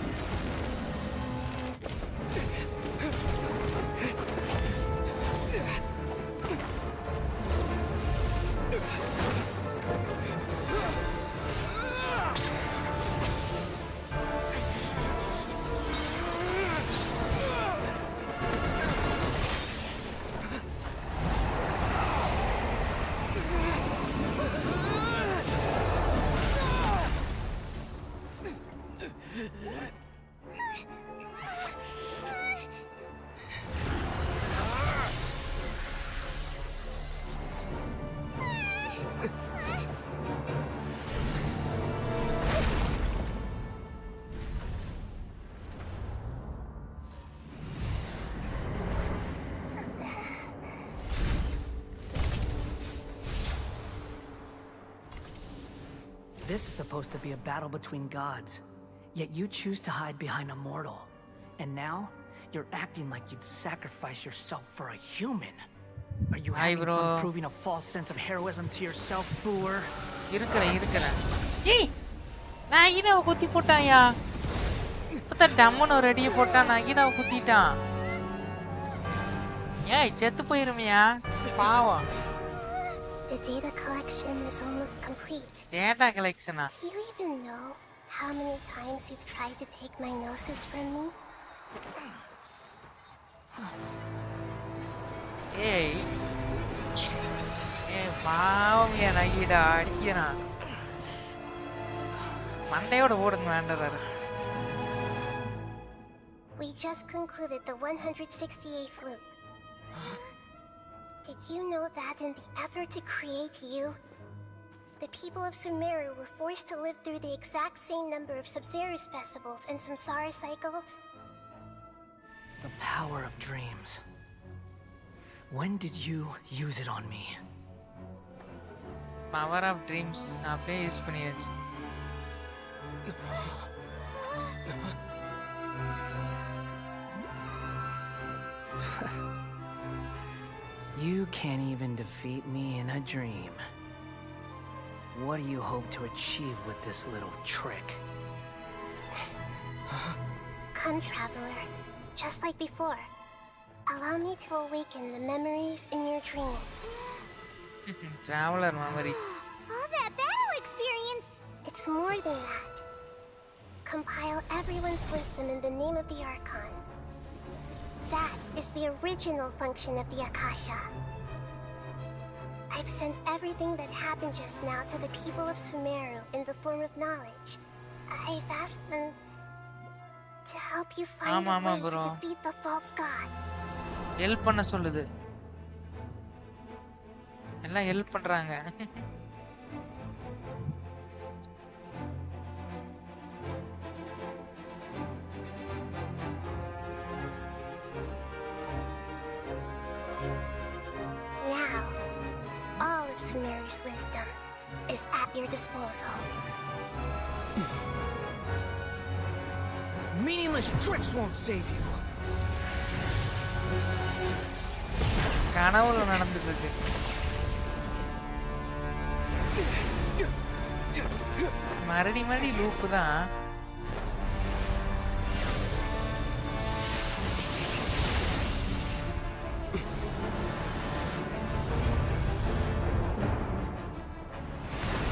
This is supposed to be a battle between gods, yet you choose to hide behind a mortal. And now, you're acting like you'd sacrifice yourself for a human. Are you Hi, having bro. fun proving a false sense of heroism to yourself, Booer? இருக்கிறேன் ஏய் நகினாவை குத்தி போட்டான்யா இப்பதான் டம்முன்னு ஒரு அடியை போட்டான் நகினாவை குத்திட்டான் ஏய் செத்து போயிருமியா பாவம் The data collection is almost complete. Data கலெக்ஷனா Do you even know how many times you've tried to take my gnosis from me? ஏய் பாவம் ஏன் நகிடா அடிக்கிறான் மண்டையோட ஓடுங்க வேண்டாரு We just concluded the 168th loop. Did you know that in the effort to create you, the people of Sumeru were forced to live through the exact same number of Sub-Zerus festivals and Samsara cycles? The power of dreams. When did you use it on me? Power of dreams அப்படியே use பண்ணியாச்சு You can't even defeat me in a dream. What do you hope to achieve with this little trick? Come, traveler. Just like before. Allow me to awaken the memories in your dreams. Traveler memories. All that battle experience! It's more than that. Compile everyone's wisdom in the name of the Archon. That is the original function of the Akasha. I've sent everything that happened just now to the people of Sumeru in the form of knowledge. I've asked them to help you find a way to defeat the false god. Help பண்ண சொல்லுது எல்லாம் help பண்றாங்க Now, all of Sumeru's wisdom is at your disposal. Meaningless tricks won't save you. கனவுல நடந்துட்டு இருக்கு மறுபடி loop தான்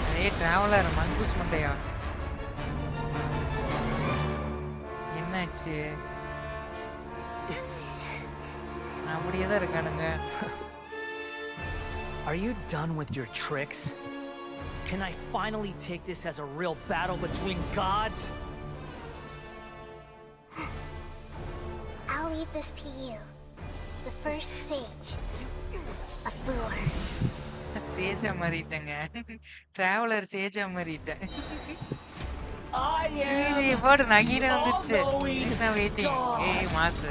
அதே டிராவலர் மங்கூஸ் மண்டையா என்னாச்சு அப்படியே தான் இருக்கானுங்க Are you done with your tricks? Can I finally take this as a real battle between gods? I'll leave this to you, the first sage of Boor. சேஜா மாறிட்டேங்க. டிராவலர் சேஜா மாறிட்டேன். I ஈஸி am போடு the நகீர வந்துருச்சு. all-knowing இதுதான் waiting. ஏய் God. மாசு.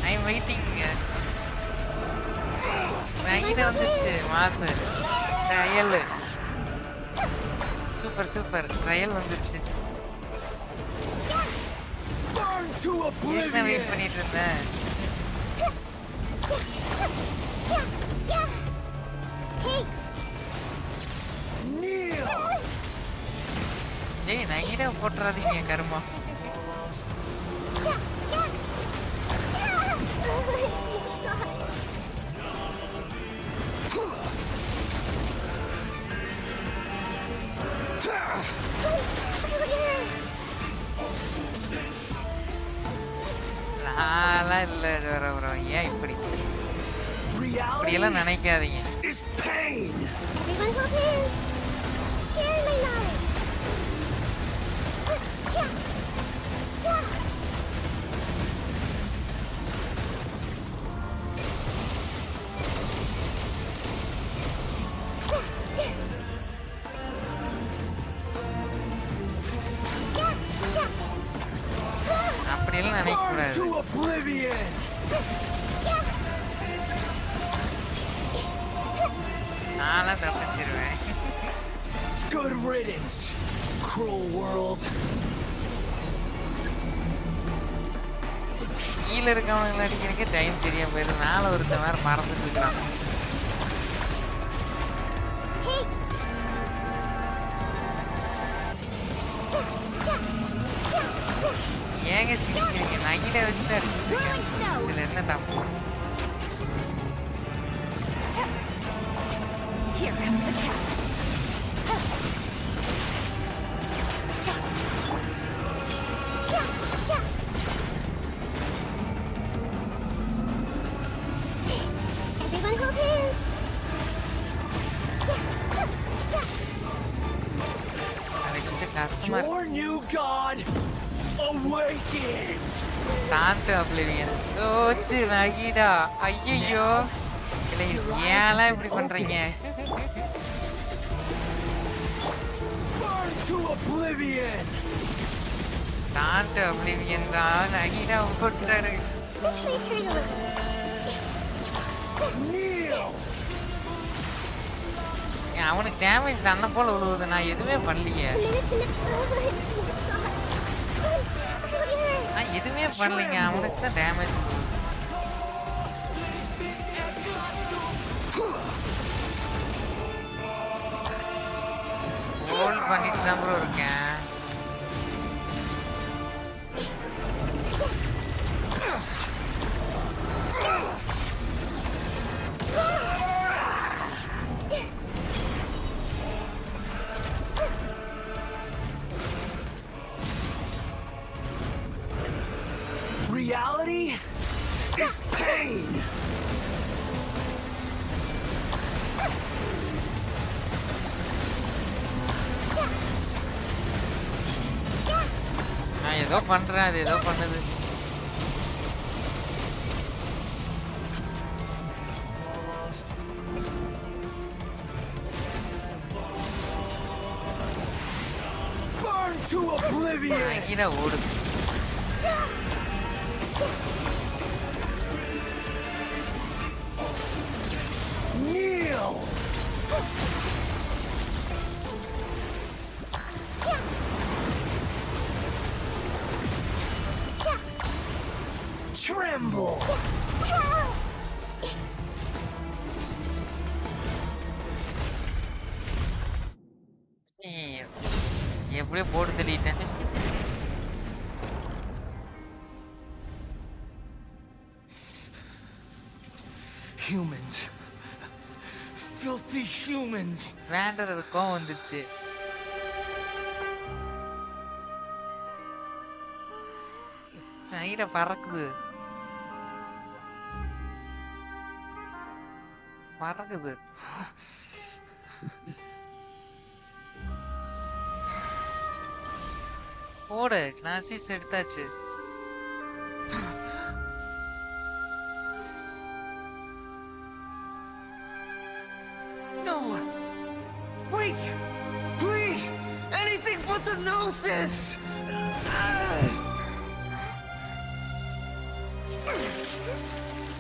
I am வெயிட்டிங்க. நகீர வந்துருச்சு மாசு. ட்ரையல். Super super. ட்ரையல் வந்துருச்சு. Burn to இதுதான் வெயிட் oblivion. பண்ணிட்டு இருந்தேன். Hey, Kneel. ஏய் நகீர போட்டுறாதீங்க கருமா. நான்லாம் இல்ல bro. ஏன் இப்படி Reality இப்படியெல்லாம் நினைக்காதீங்க. is pain. Everyone hold hands. Share my knowledge. அப்படியெல்லாம் நினைக்க Burn கூடாது. to oblivion. நான்லாம் தப்பிச்சிருவேன். Good riddance, cruel world. கீழ இருக்கவங்களை அடிக்கிறதுக்கே டைம் சரியா போயிடும். மேல ஒருத்தன் வேற மறந்துட்டு இருக்கான். ஏங்க சிரிக்கிறீங்க? நகிட வச்சுட்டு அடிச்சிட்டு இருக்கேன். இதுல என்ன தப்பு? Here comes the catch. Everyone hold hands. அது கொஞ்சம் கஷ்டமா இருக்கு. Your new god awakens. தாண்டு அப்ளிவியன் ஓச்சு நகிடா. ஐயோ இல்லை ஏன்லாம் இப்படி பண்றீங்க? Burn to oblivion. தாண்டு அப்ளிவியன் தான் நகிடா போட்டாரு. Which way turn a little? Kneel. அவனுக்கு டேமேஜ் தன்னை போல விழுவுது. நான் எதுவுமே பண்ணலையே. A minute to stop. நான் எதுவுமே பண்ணலைங்க. அவனுக்கு தான் டேமேஜ் விழுவுது. ஹோல்ட் பண்ணிட்டு தான் ப்ரோ இருக்கேன். Reality is pain. நான் ஏதோ பண்றேன், அது ஏதோ பண்ணுது. Burn to oblivion. நகிட ஓடுது. Kneel. Tremble. ஐயோ, எப்படியோ போட்டு தள்ளிட்டேன். Humans. Filthy humans. வேண்டர் கோவம் வந்துச்சு. நகிட பறக்குது. பறக்குது. போடு, கிளாசிஸ் எடுத்தாச்சு. No. Gnosis!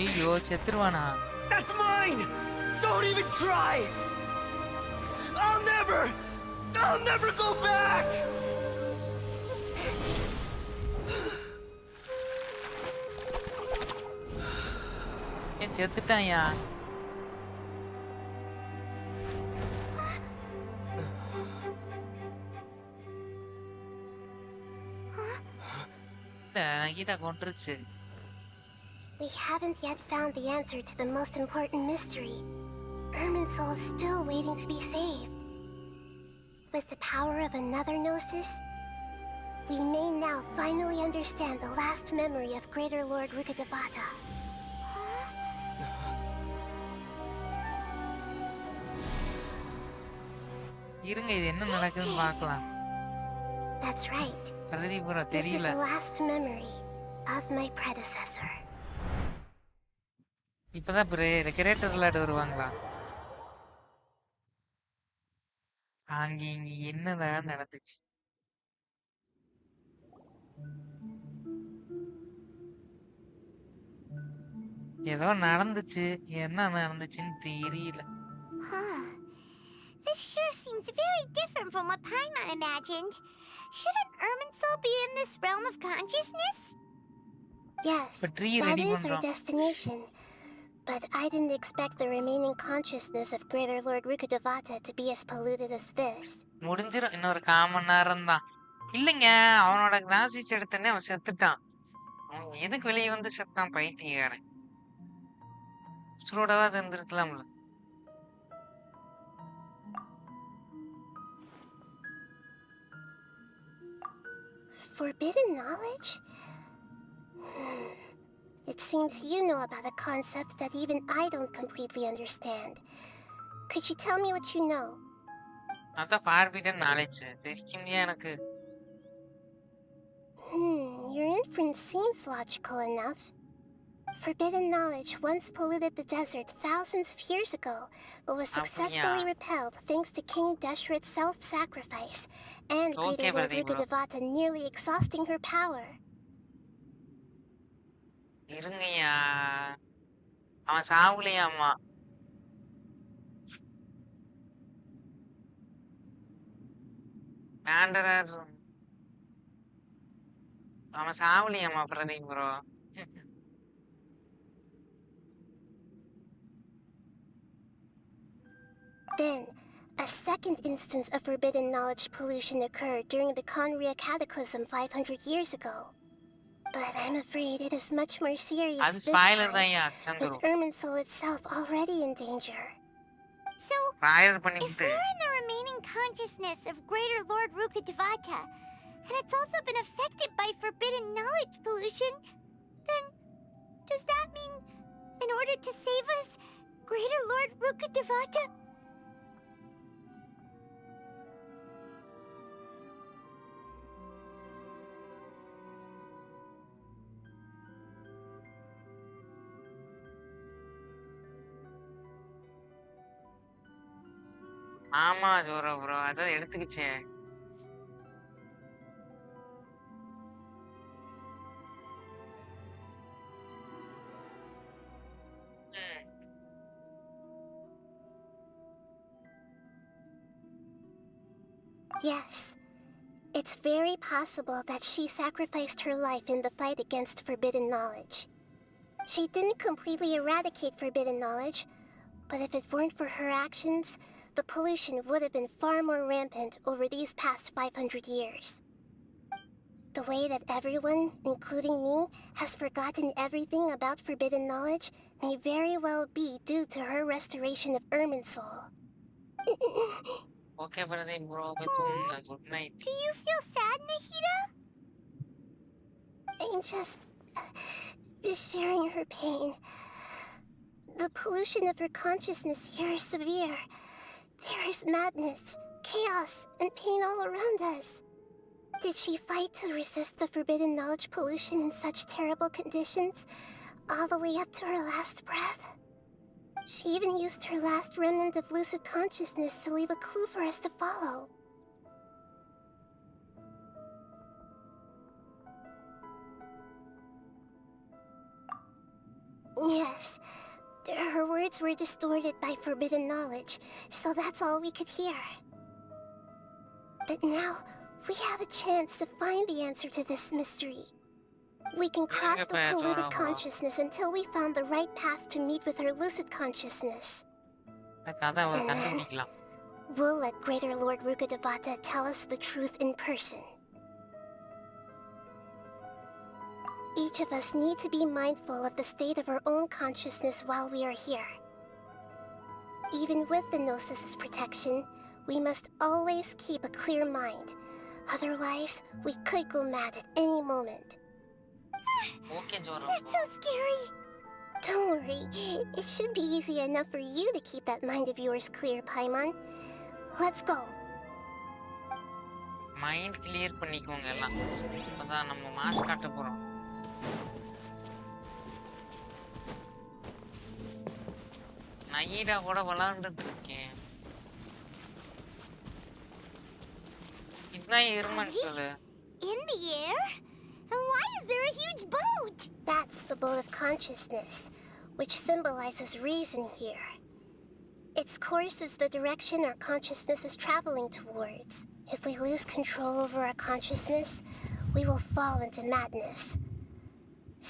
ஐயோ செத்துருவானா? That's mine! Don't even try! I'll never go back! ஏன் செத்துட்டான்யா? Geetha கொன்றுச்சு. We haven't yet found the answer to the most important mystery. Irminsul is still waiting to be saved. With the power of another Gnosis, we may now finally understand the last memory of Greater Lord Rukkhadevata. இருங்க, இது என்ன நடக்குதுன்னு பார்க்கலாம். That's right. பிரதிபுரம் This is தெரியல. the last memory of my predecessor. இப்பதான் greater விளையாட வருவாங்களா? அங்க இங்க என்னதான் நடந்துச்சு? ஏதோ நடந்துச்சு, என்ன நடந்துச்சுன்னு தெரியல. Huh. This sure seems very different from what Paimon imagined. Shouldn't Irminsul be in this realm of consciousness? Yes, இப்ப tree that ready is our பண்றோம். destination. But I didn't expect the remaining consciousness of Greater Lord Rukkhadevata to be as polluted as this. முடிஞ்சிரும், இன்னொரு 1/4 மணி நேரம் தான். இல்லைங்க, அவனோட கிளாசிஸ் எடுத்தனே அவன் செத்துட்டான். அவன் எதுக்கு வெளியே வந்து செத்தான் பைத்தியக்காரன்? உசுரோடவா இருந்திருக்கலாம்ல. Forbidden knowledge? It seems you know about a concept that even I don't completely understand. Could you tell me what you know? அதான் ஃபார்பிடன் நாலேஜ் தெரியுமையா எனக்கு. Your inference seems logical enough. Forbidden knowledge once polluted the desert thousands of years ago, but was successfully repelled thanks to King Deshret's self-sacrifice and Greater Lord Rukkhadevata nearly exhausting her power. இருங்கய்யா, அவன் சாவுலையாமா. Wanderer அவன் சாவுலையாமா Pradeep bro. Then, a second instance of forbidden knowledge pollution occurred during the Conria Cataclysm 500 years ago. But I'm afraid it is much more serious அது this spoiler time, Tanya with Chandru. Irminsul itself already in danger. So, spoiler if பண்ணிட்டு we're in the remaining consciousness of Greater Lord Rukkhadevata, and it's also been affected by forbidden knowledge pollution, then does that mean, in order to save us, Greater Lord Rukkhadevata? ஆமா ஜோரோ bro, அதான் எடுத்துக்கிச்சே. Yes, it's very possible that she sacrificed her life in the fight against forbidden knowledge. She didn't completely eradicate forbidden knowledge, but if it weren't for her actions, the pollution would have been far more rampant over these past 500 years. The way that everyone, including me, has forgotten everything about forbidden knowledge may very well be due to her restoration of Irminsul. Okay Pradeep bro, போய் தூங்குங்க. Good night. Do you feel sad, Nahida? I'm just sharing her pain. The pollution of her consciousness here is severe. There is madness, chaos, and pain all around us. Did she fight to resist the forbidden knowledge pollution in such terrible conditions, all the way up to her last breath? She even used her last remnant of lucid consciousness to leave a clue for us to follow. Yes. Her words were distorted by forbidden knowledge, so that's all we could hear. But now, we have a chance to find the answer to this mystery. We can cross the polluted consciousness until we found the right path to meet with her lucid consciousness. And then, we'll let Greater Lord Rukkhadevata tell us the truth in person. Each of us need to be mindful of the state of our own consciousness while we are here. Even with the Gnosis' protection, we must always keep a clear mind. Otherwise, we could go mad at any moment. That's so scary. Don't worry, it should be easy enough for you to keep that mind of yours clear, Paimon. Let's go. Mind clear பண்ணிக்கோங்க எல்லாம். அப்பதான் நம்ம mass காட்ட போறோம். நைடா கூட விளையாண்டுட்டு இருக்கேன். இதுதான் இருமன் சொல்லு. In the air? And why is there a huge boat? That's the boat of consciousness, which symbolizes reason here. Its course is the direction our consciousness is traveling towards. If we lose control over our consciousness, we will fall into madness.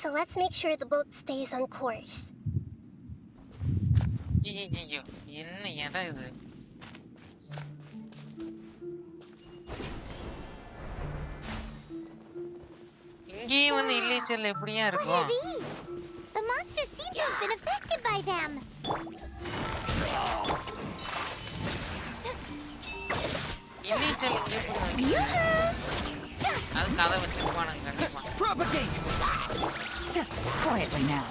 So let's make sure the boat stays on course. என்ன இடம் இது? இங்கேயும் வந்து இல்லீச்சல் எப்படியா இருக்கும்? The monsters seem to have been affected by them. இல்லீச்சல் இங்க எப்படி வந்துச்சு? அது கதை வச்சிருப்பானுங்க கண்டிப்பா. Propagate! Quietly now.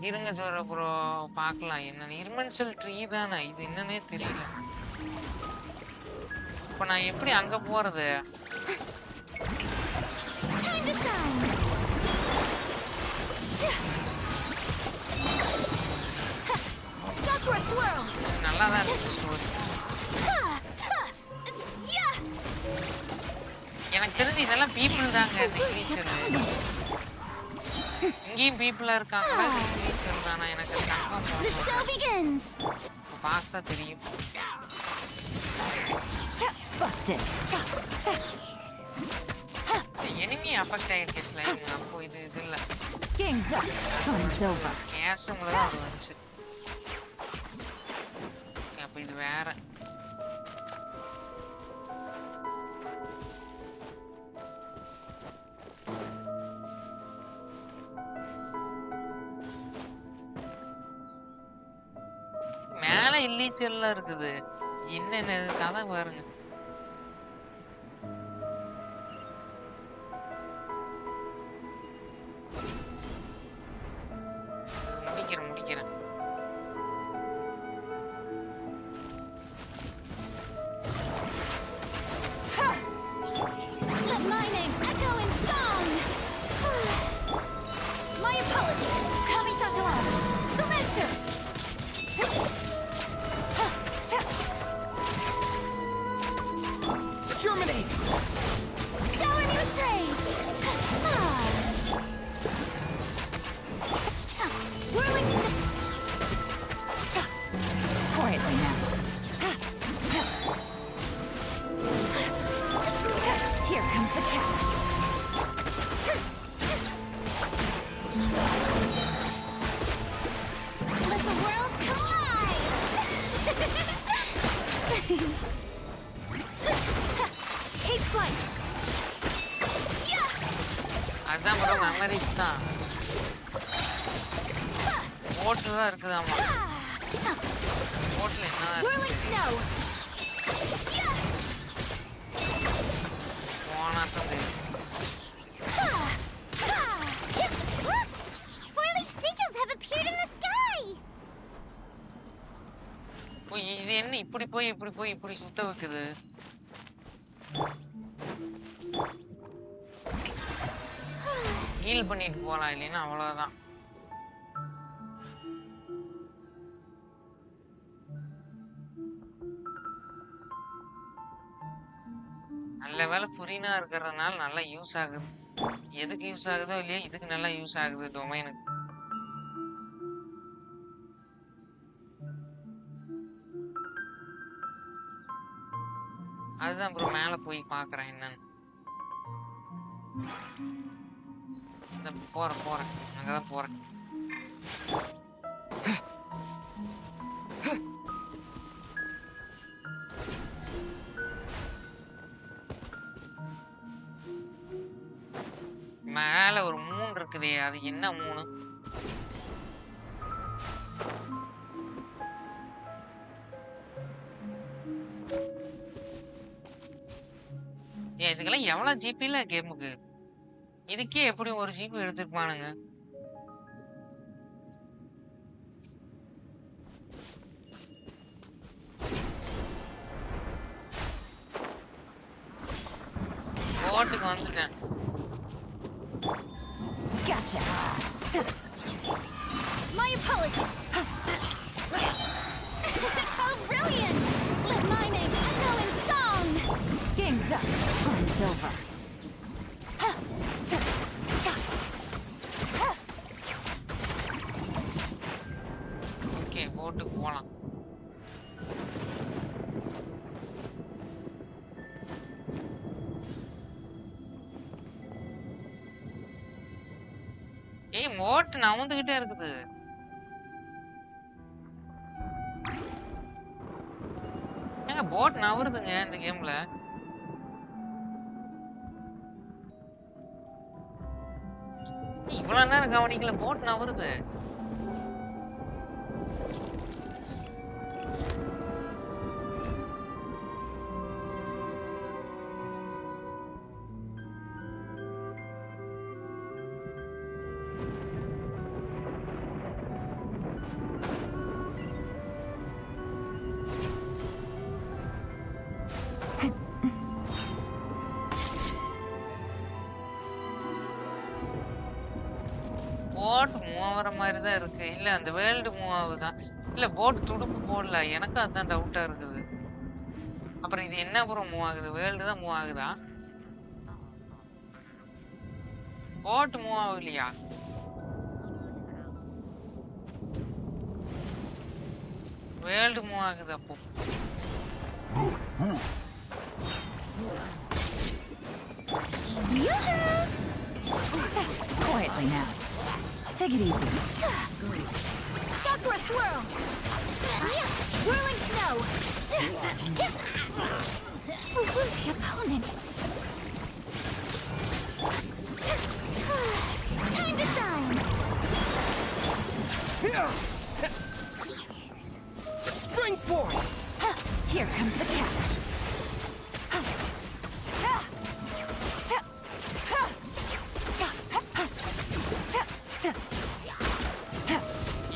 இருங்க சார் அப்புறம் பார்க்கலாம். என்ன இர்மன்சல் ட்ரீ தானே இது? என்னன்னே தெரியல. இப்போ நான் எப்படி அங்க போறது? நல்லா தான் இருக்கு ஸ்டோரி. எனக்கு தெரிஞ்சு இதெல்லாம் பீப்புள் தாங்க இந்த கிரீச்சர். இங்கேயும் பீப்புளா இருக்காங்களா? கிரீச்சர் தானா? எனக்கு கன்ஃபார்ம் பார்த்தா தெரியும். எனிமி அஃபெக்ட் ஆயிருக்கு ஸ்லைம். அப்போ இது இல்ல கேஷம்ல தான் அது வந்துச்சு. அப்போ இது வேற. மேல இல்லீச்சல்லாம் இருக்குது. என்னென்ன கதை பாருங்க. முடிக்கிறேன். Let my name echo in song. My apologies. Kamisato out. Surrender. Germinate! Shower me with praise. Whirling Quietly now. Here comes the catch. Let the world come alive. Take flight. அதான் ப்ரோ மெமரிஸ் தான். போட்ல தான் இருக்குதாமா. போட்ல என்ன போனா தான் தெரியும். Four-leaf sigils have appeared in the sky. இது என்ன இப்படி போய் இப்படி சுத்த வைக்குது? ஹீல் பண்ணிட்டு போலாம், இல்லைன்னா அவ்வளவுதான். நல்ல வேலை புரினா இருக்கிறதுனால நல்லா யூஸ் ஆகுது. எதுக்கு யூஸ் ஆகுதோ இல்லையோ இதுக்கு நல்லா யூஸ் ஆகுது டொமைனுக்கு. அதுதான் ப்ரோ மேல போய் பார்க்கறேன் என்னன்னு. இந்த போறேன். அங்கதான் போறேன். மேல ஒரு 3 இருக்குதே, அது என்ன 3? இதுக்கெல்லாம் எவ்வளவு ஜிபில கேமுக்கு? இதுக்கே எப்படி 1 ஜிபி எடுத்துருப்பானுங்க? போட்டுக்கு வந்துட்டேன். Gotcha. My apologies. How brilliant! Let my name echo in song! Game's up. Fun's over. Okay, போட்டுக்கு போலாம். போட் நவுந்துகிட்டே இருக்குது. ஏங்க போட் நவருதுங்க இந்த கேம்ல. இவ்வளவு நேரம் கவனிக்கல, போட் நவருது. போட் மூவ் ஆகுற மாதிரி தான் இருக்கு. இல்ல அந்த வேர்ல்டு மூவ் ஆகுதான். இல்ல போட் துடுப்பு போடல, எனக்கு அதுதான் டவுட்டா இருக்குது. அப்புறம் இது என்ன ப்ரோ மூவ் ஆகுது? வேர்ல்டு தான் மூவ் ஆகுதா? போட் மூவ் ஆகலையா? வேர்ல்டு மூவ் ஆகுது அப்போ. Quietly now. Take it easy. Sakura swirl! Whirling snow! The opponent. Time to shine! Spring forth! Here comes the catch.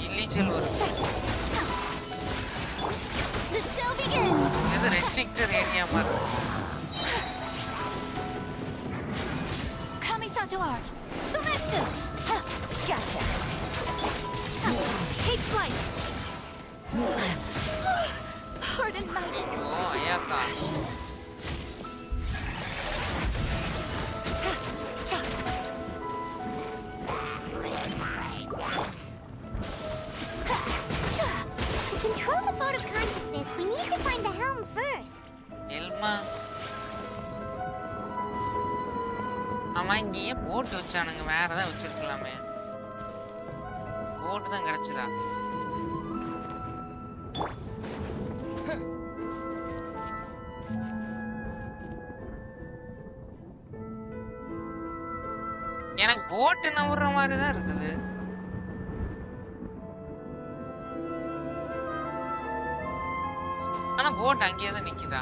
இல்லீச்சல் வருது. The show begins! இது restricted area மாதிரி. Kamisato art! Sumetsu! Gotcha. Take flight! Pardon my... ஐயோ ஐயாக்கா. To control the boat of consciousness, we need to find the helm first. Elma. ஆமா இங்கேயே போட்டு வச்சானுங்க, வேற ஏதாவது வச்சிருக்கலாமே. போட்டு தான் கிடைச்சதா? எனக்கு போட்டு நவுற மாதிரி தான் இருக்குது. ஆனா போட் அங்கேயே தான் நிக்குதா?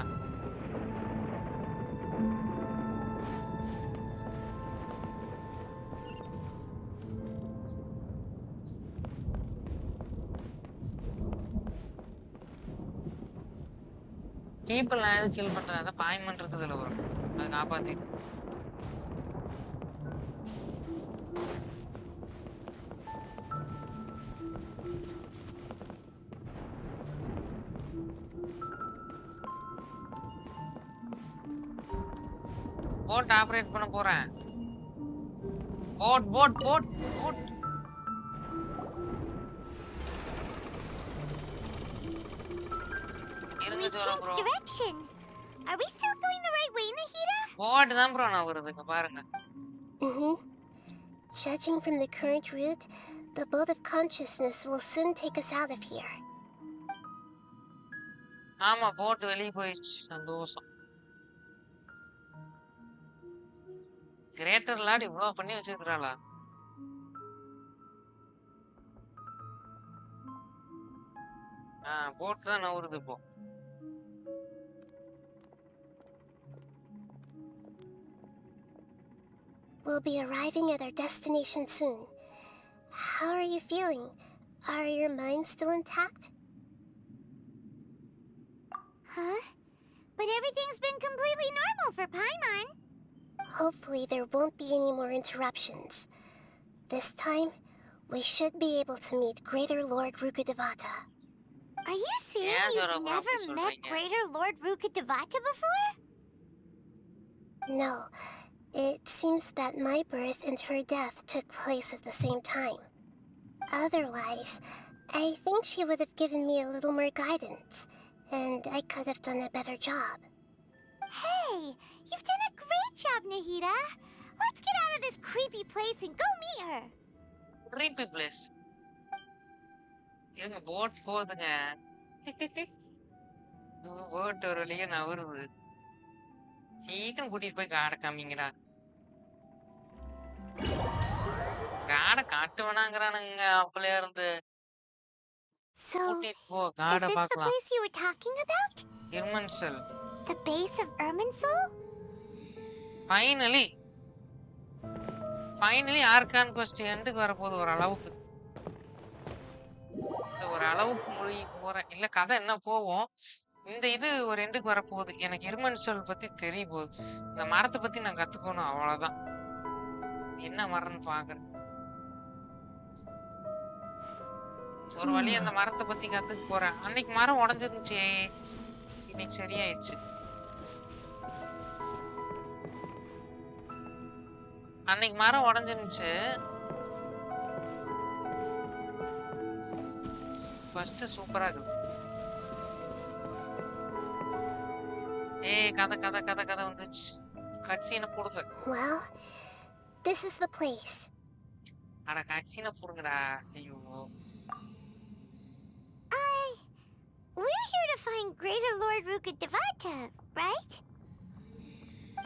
கீப்பர் நான் எதுவும் கில் பண்றேன், அதான் பாயின்மெண்ட் இருக்குதுல வரும், அதை காப்பாத்தி. போட் ஆபரேட் பண்ண போறேன். Boat boat boat boat. We இருங்க ஜோரா changed bro. direction. Are we still going the right way, Nahida? Boat தான் ப்ரோ நான் வருதுங்க பாருங்க. Mm-hmm. Judging from the current route, the boat of consciousness will soon take us out of here. ஆமா boat வெளிய போயிடுச்சு. சந்தோஷம். Greater Lord இவ்ளோ பண்ணி வச்சிருக்காளா? போட் தான் நவுறுது இப்போ. We'll be arriving at our destination soon. How are you feeling? Are your minds still intact? Huh? But everything's been completely normal for Paimon. Hopefully there won't be any more interruptions. This time, we should be able to meet Greater Lord Rukkhadevata. Are you saying Yeah, you've Zoro, never what is met it? Greater Lord Rukkhadevata before? No, it seems that my birth and her death took place at the same time. Otherwise, I think she would have given me a little more guidance, and I could have done a better job. Hey, you've done a great job, Nahida. Let's get out of this creepy place and go meet her. creepy place. இருங்க boat போகுதுங்க. Boat ஒரு வழியா நவுறுது. சீக்கிரம் கூட்டிட்டு போய் காடை காமிங்கடா. காடை காட்டு வேணாங்கிறானுங்க அப்பல இருந்து. So, கூட்டிட்டு போ is காடை this the பார்க்கலாம். place you were talking about? இருமன்சல். The base of Irminsul? Finally argon quest எண்டுக்கு வரப்போகுது ஒரு அளவுக்கு. ஒரு அளவுக்கு மொழி போறேன். இல்ல கதை என்ன போவோம். இந்த இது ஒரு எண்டுக்கு வரப்போகுது. எனக்கு இருமன்சல் பத்தி தெரிய போகுது. இந்த மரத்தை பத்தி நான் கத்துக்கணும் அவ்வளவுதான். என்ன மரம்னு பாக்குறேன். ஒரு வழி அந்த மரத்தை பத்தி கத்துக்க போறேன். அன்னைக்கு மரம் உடஞ்சிருந்துச்சு. இன்னைக்கு சரியாயிடுச்சு. அன்னைக்கு மரம் உடஞ்சிருந்துச்சு. ஃபர்ஸ்ட் சூப்பரா இருக்குது. கதை வந்துச்சு. கட்சீனை போடுங்க. Well, this is the place. அட கட்சீனை போடுங்கடா. ஐயோ. We're here to find Greater Lord Rukkhadevata, right?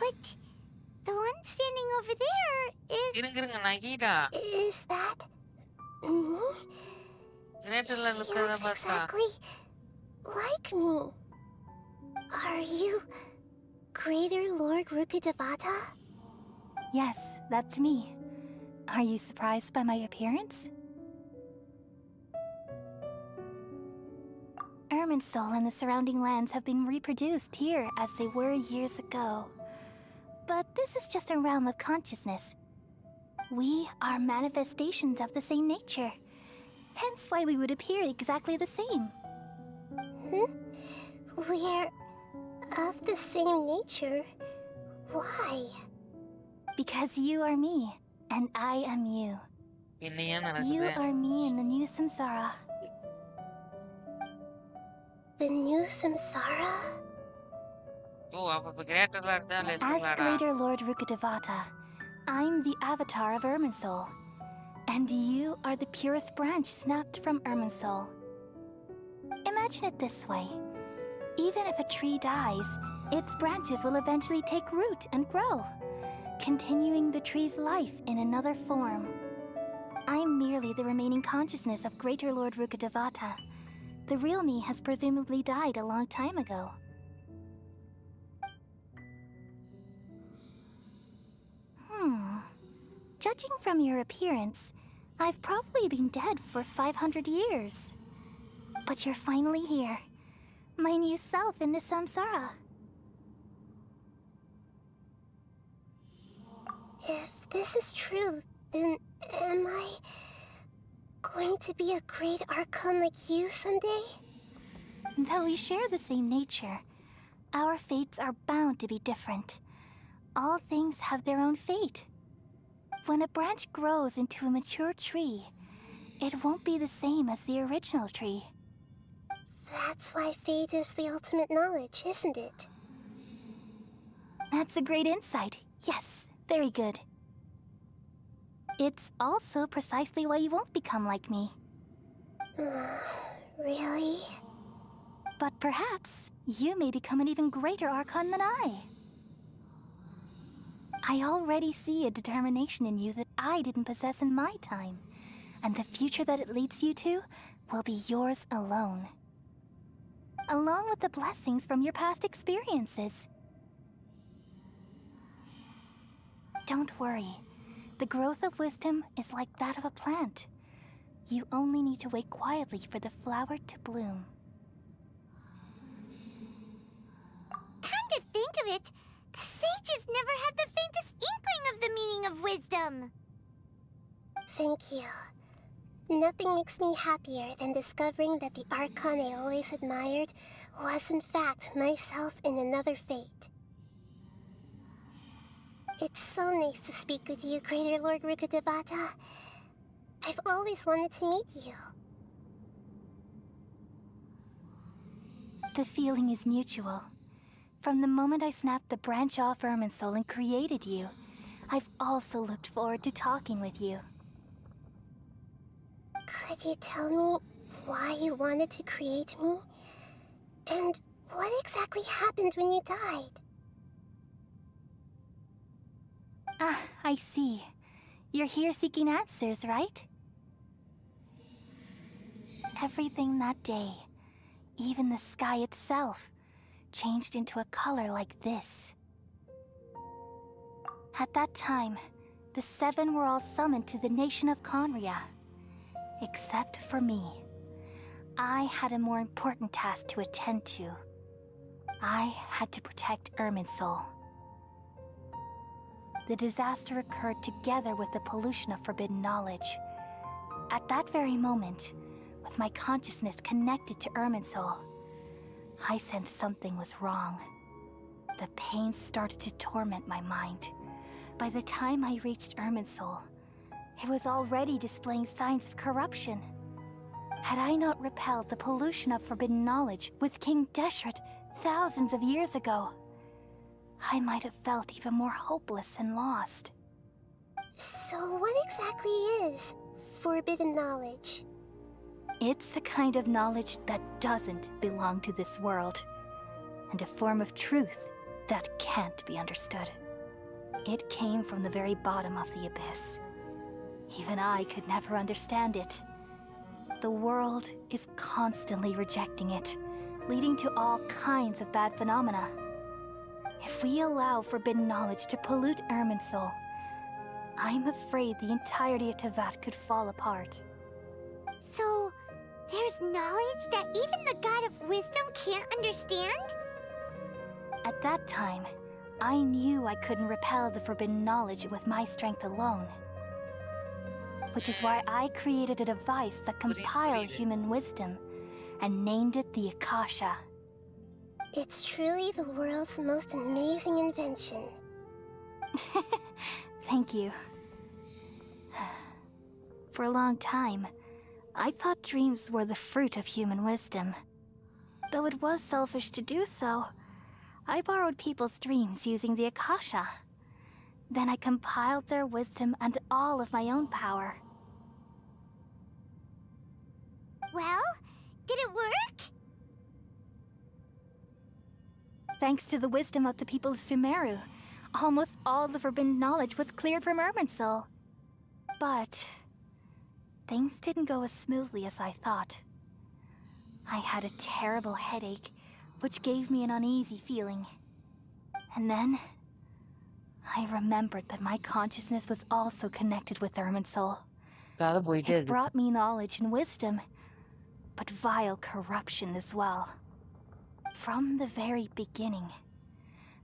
But the one standing over there is... இருங்க நகீடா. Is that me? கிரேட்டர்ல She இருக்கிறத looks பார்த்தா exactly like me. Are you Greater Lord Rukkhadevata? Yes, that's me. Are you surprised by my appearance? Irminsul and the surrounding lands have been reproduced here as they were years ago. But this is just a realm of consciousness. We are manifestations of the same nature. Hence why we would appear exactly the same. We're of the same nature. Why? Because you are me, and I am you. என்ன ஏன் You நடக்குது? are me in the new samsara. The new samsara? ஓ அப்ப கிரேட்டர்ல இருந்தா As லெஸ்ஸுங்களாடா. Greater Lord Rukkhadevata, I'm the avatar of Irminsul. And you are the purest branch snapped from Irminsul. Imagine it this way. Even if a tree dies, its branches will eventually take root and grow, continuing the tree's life in another form. I'm merely the remaining consciousness of Greater Lord Rukkhadevata. The real me has presumably died a long time ago. Judging from your appearance, I've probably been dead for 500 years. But you're finally here. My new self in the samsara. If this is true, then am I going to be a great Archon like you someday? Though we share the same nature, our fates are bound to be different. All things have their own fate. When a branch grows into a mature tree, it won't be the same as the original tree. That's why fate is the ultimate knowledge, isn't it? That's a great insight. Yes, very good. It's also precisely why you won't become like me. Really? But perhaps you may become an even greater Archon than I. I already see a determination in you that I didn't possess in my time, and the future that it leads you to will be yours alone. Along with the blessings from your past experiences. Don't worry. The growth of wisdom is like that of a plant. You only need to wait quietly for the flower to bloom. Come to think of it, the sages never had the faintest inkling of the meaning of wisdom. Thank you. Nothing makes me happier than discovering that the Archon I always admired was in fact myself in another fate. It's so nice to speak with you, Greater Lord Rukkhadevata. I've always wanted to meet you. The feeling is mutual. From the moment I snapped the branch off Irminsul and created you, I've also looked forward to talking with you. Could you tell me why you wanted to create me? And what exactly happened when you died? Ah, I see. You're here seeking answers, right? Everything that day, even the sky itself, changed into a color like this. At that time, the Seven were all summoned to the nation of Conria. Except for me. I had a more important task to attend to. I had to protect Irminsul. The disaster occurred together with the pollution of forbidden knowledge. At that very moment, with my consciousness connected to Irminsul, I sensed something was wrong. The pain started to torment my mind. By the time I reached Irminsul, it was already displaying signs of corruption. Had I not repelled the pollution of forbidden knowledge with King Deshret thousands of years ago, I might have felt even more hopeless and lost. So what exactly is forbidden knowledge? It's a kind of knowledge that doesn't belong to this world, and a form of truth that can't be understood. It came from the very bottom of the abyss. Even I could never understand it. The world is constantly rejecting it, leading to all kinds of bad phenomena. If we allow forbidden knowledge to pollute Irminsul, I'm afraid the entirety of Teyvat could fall apart. So, there's knowledge that even the God of Wisdom can't understand? At that time, I knew I couldn't repel the forbidden knowledge with my strength alone. Which is why I created a device that compiled human wisdom and named it the Akasha. It's truly the world's most amazing invention. Thank you. For a long time, I thought dreams were the fruit of human wisdom. Though it was selfish to do so, I borrowed people's dreams using the Akasha. Then I compiled their wisdom and all of my own power. Well, did it work? Thanks to the wisdom of the people of Sumeru, almost all the forbidden knowledge was cleared from Irminsul. But things didn't go as smoothly as I thought. I had a terrible headache, which gave me an uneasy feeling. And then I remembered that my consciousness was also connected with Irminsul. It brought me knowledge and wisdom, but vile corruption as well. From the very beginning,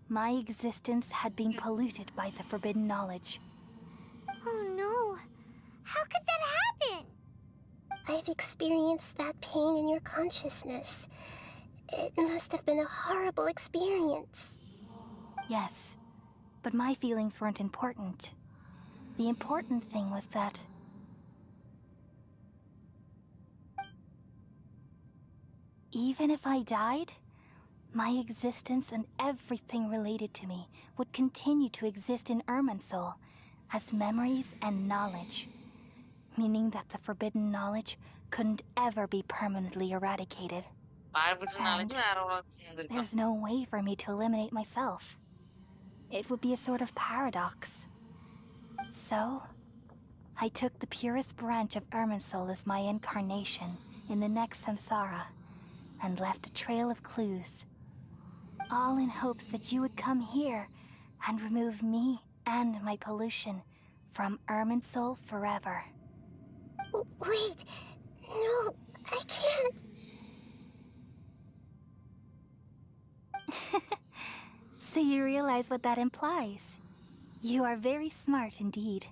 my existence had been polluted by the forbidden knowledge. Oh no. How could that happen? I've experienced that pain in your consciousness. It must have been a horrible experience. Yes, But my feelings weren't important. The important thing was that even if I died, my existence and everything related to me would continue to exist in Irminsul as memories and knowledge, meaning that the forbidden knowledge couldn't ever be permanently eradicated. பார்பிட்டு And knowledge வேற உலகத்துக்கு வந்திருக்கான். there's no way for me to eliminate myself. It would be a sort of paradox. So, I took the purest branch of Irminsul as my incarnation in the next samsara, and left a trail of clues, all in hopes that you would come here and remove me and my pollution from Irminsul forever. Wait. No, I can't. So you realize what that implies. You are very smart indeed.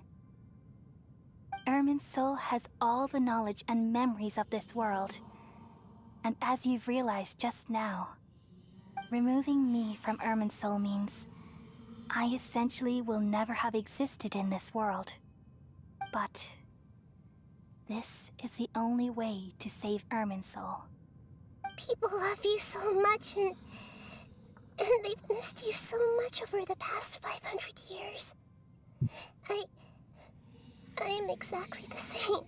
Irminsul has all the knowledge and memories of this world. And as you've realized just now, removing me from Irminsul means I essentially will never have existed in this world. But this is the only way to save Irminsul. People love you so much, and they've missed you so much over the past 500 years. I am exactly the same.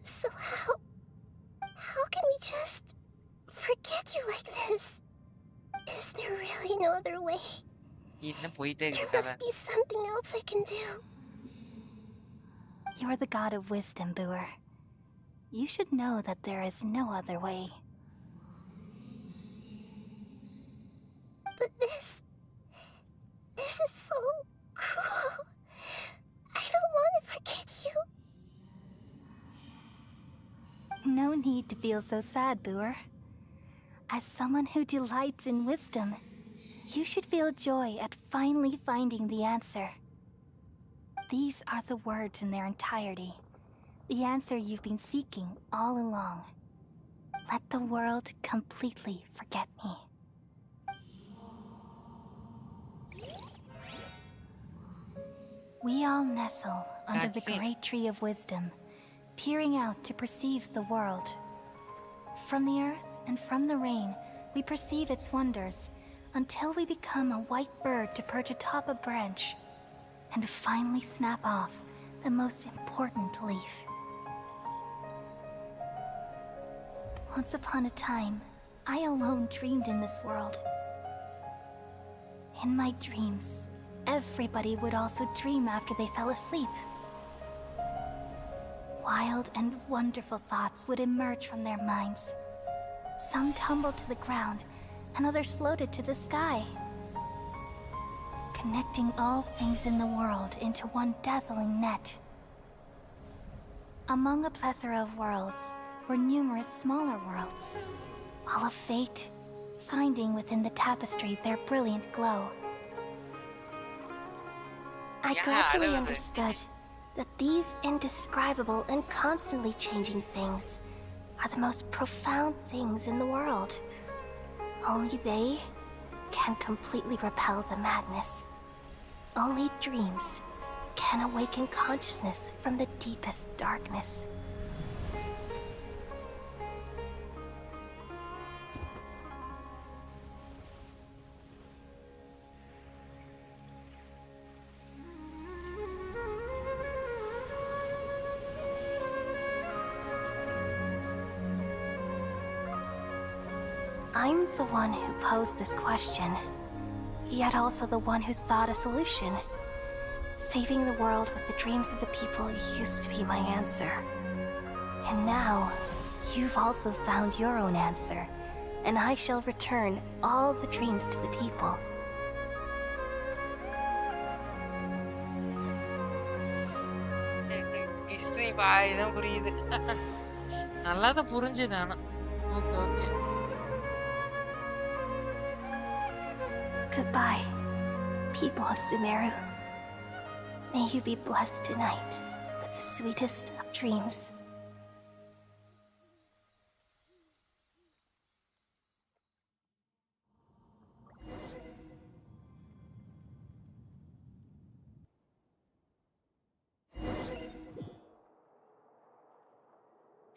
So how can we just forget you like this? Is there really no other way? இன்னும் போயிட்டே There இருக்கு கதை. must be something else I can do. You're the god of wisdom, Booer. You should know that there is no other way. But this is so cruel. I don't want to forget you. No need to feel so sad, Booer. As someone who delights in wisdom, you should feel joy at finally finding the answer. These are the words in their entirety. The answer you've been seeking all along. Let the world completely forget me. We all nestle under the That's it. great tree of wisdom, peering out to perceive the world. From the earth and from the rain, we perceive its wonders, until we become a white bird to perch atop a branch, and finally snap off the most important leaf. Once upon a time, I alone dreamed in this world. In my dreams, everybody would also dream after they fell asleep. Wild and wonderful thoughts would emerge from their minds. Some tumbled to the ground, and others floated to the sky, connecting all things in the world into one dazzling net. Among a plethora of worlds were numerous smaller worlds, all of fate, finding within the tapestry their brilliant glow. I Yeah, gradually I love it. understood that these indescribable and constantly changing things are the most profound things in the world. Only they can completely repel the madness. Only dreams can awaken consciousness from the deepest darkness. I'm the one who posed this question, yet also the one who sought a solution. Saving the world with the dreams of the people used to be my answer. And now, you've also found your own answer, and I shall return all the dreams to the people. History பாதி தான் புரியுது. நல்லா தான் புரிஞ்சுது ஆனா. Okay okay. Goodbye, people of Sumeru. May you be blessed tonight with the sweetest of dreams.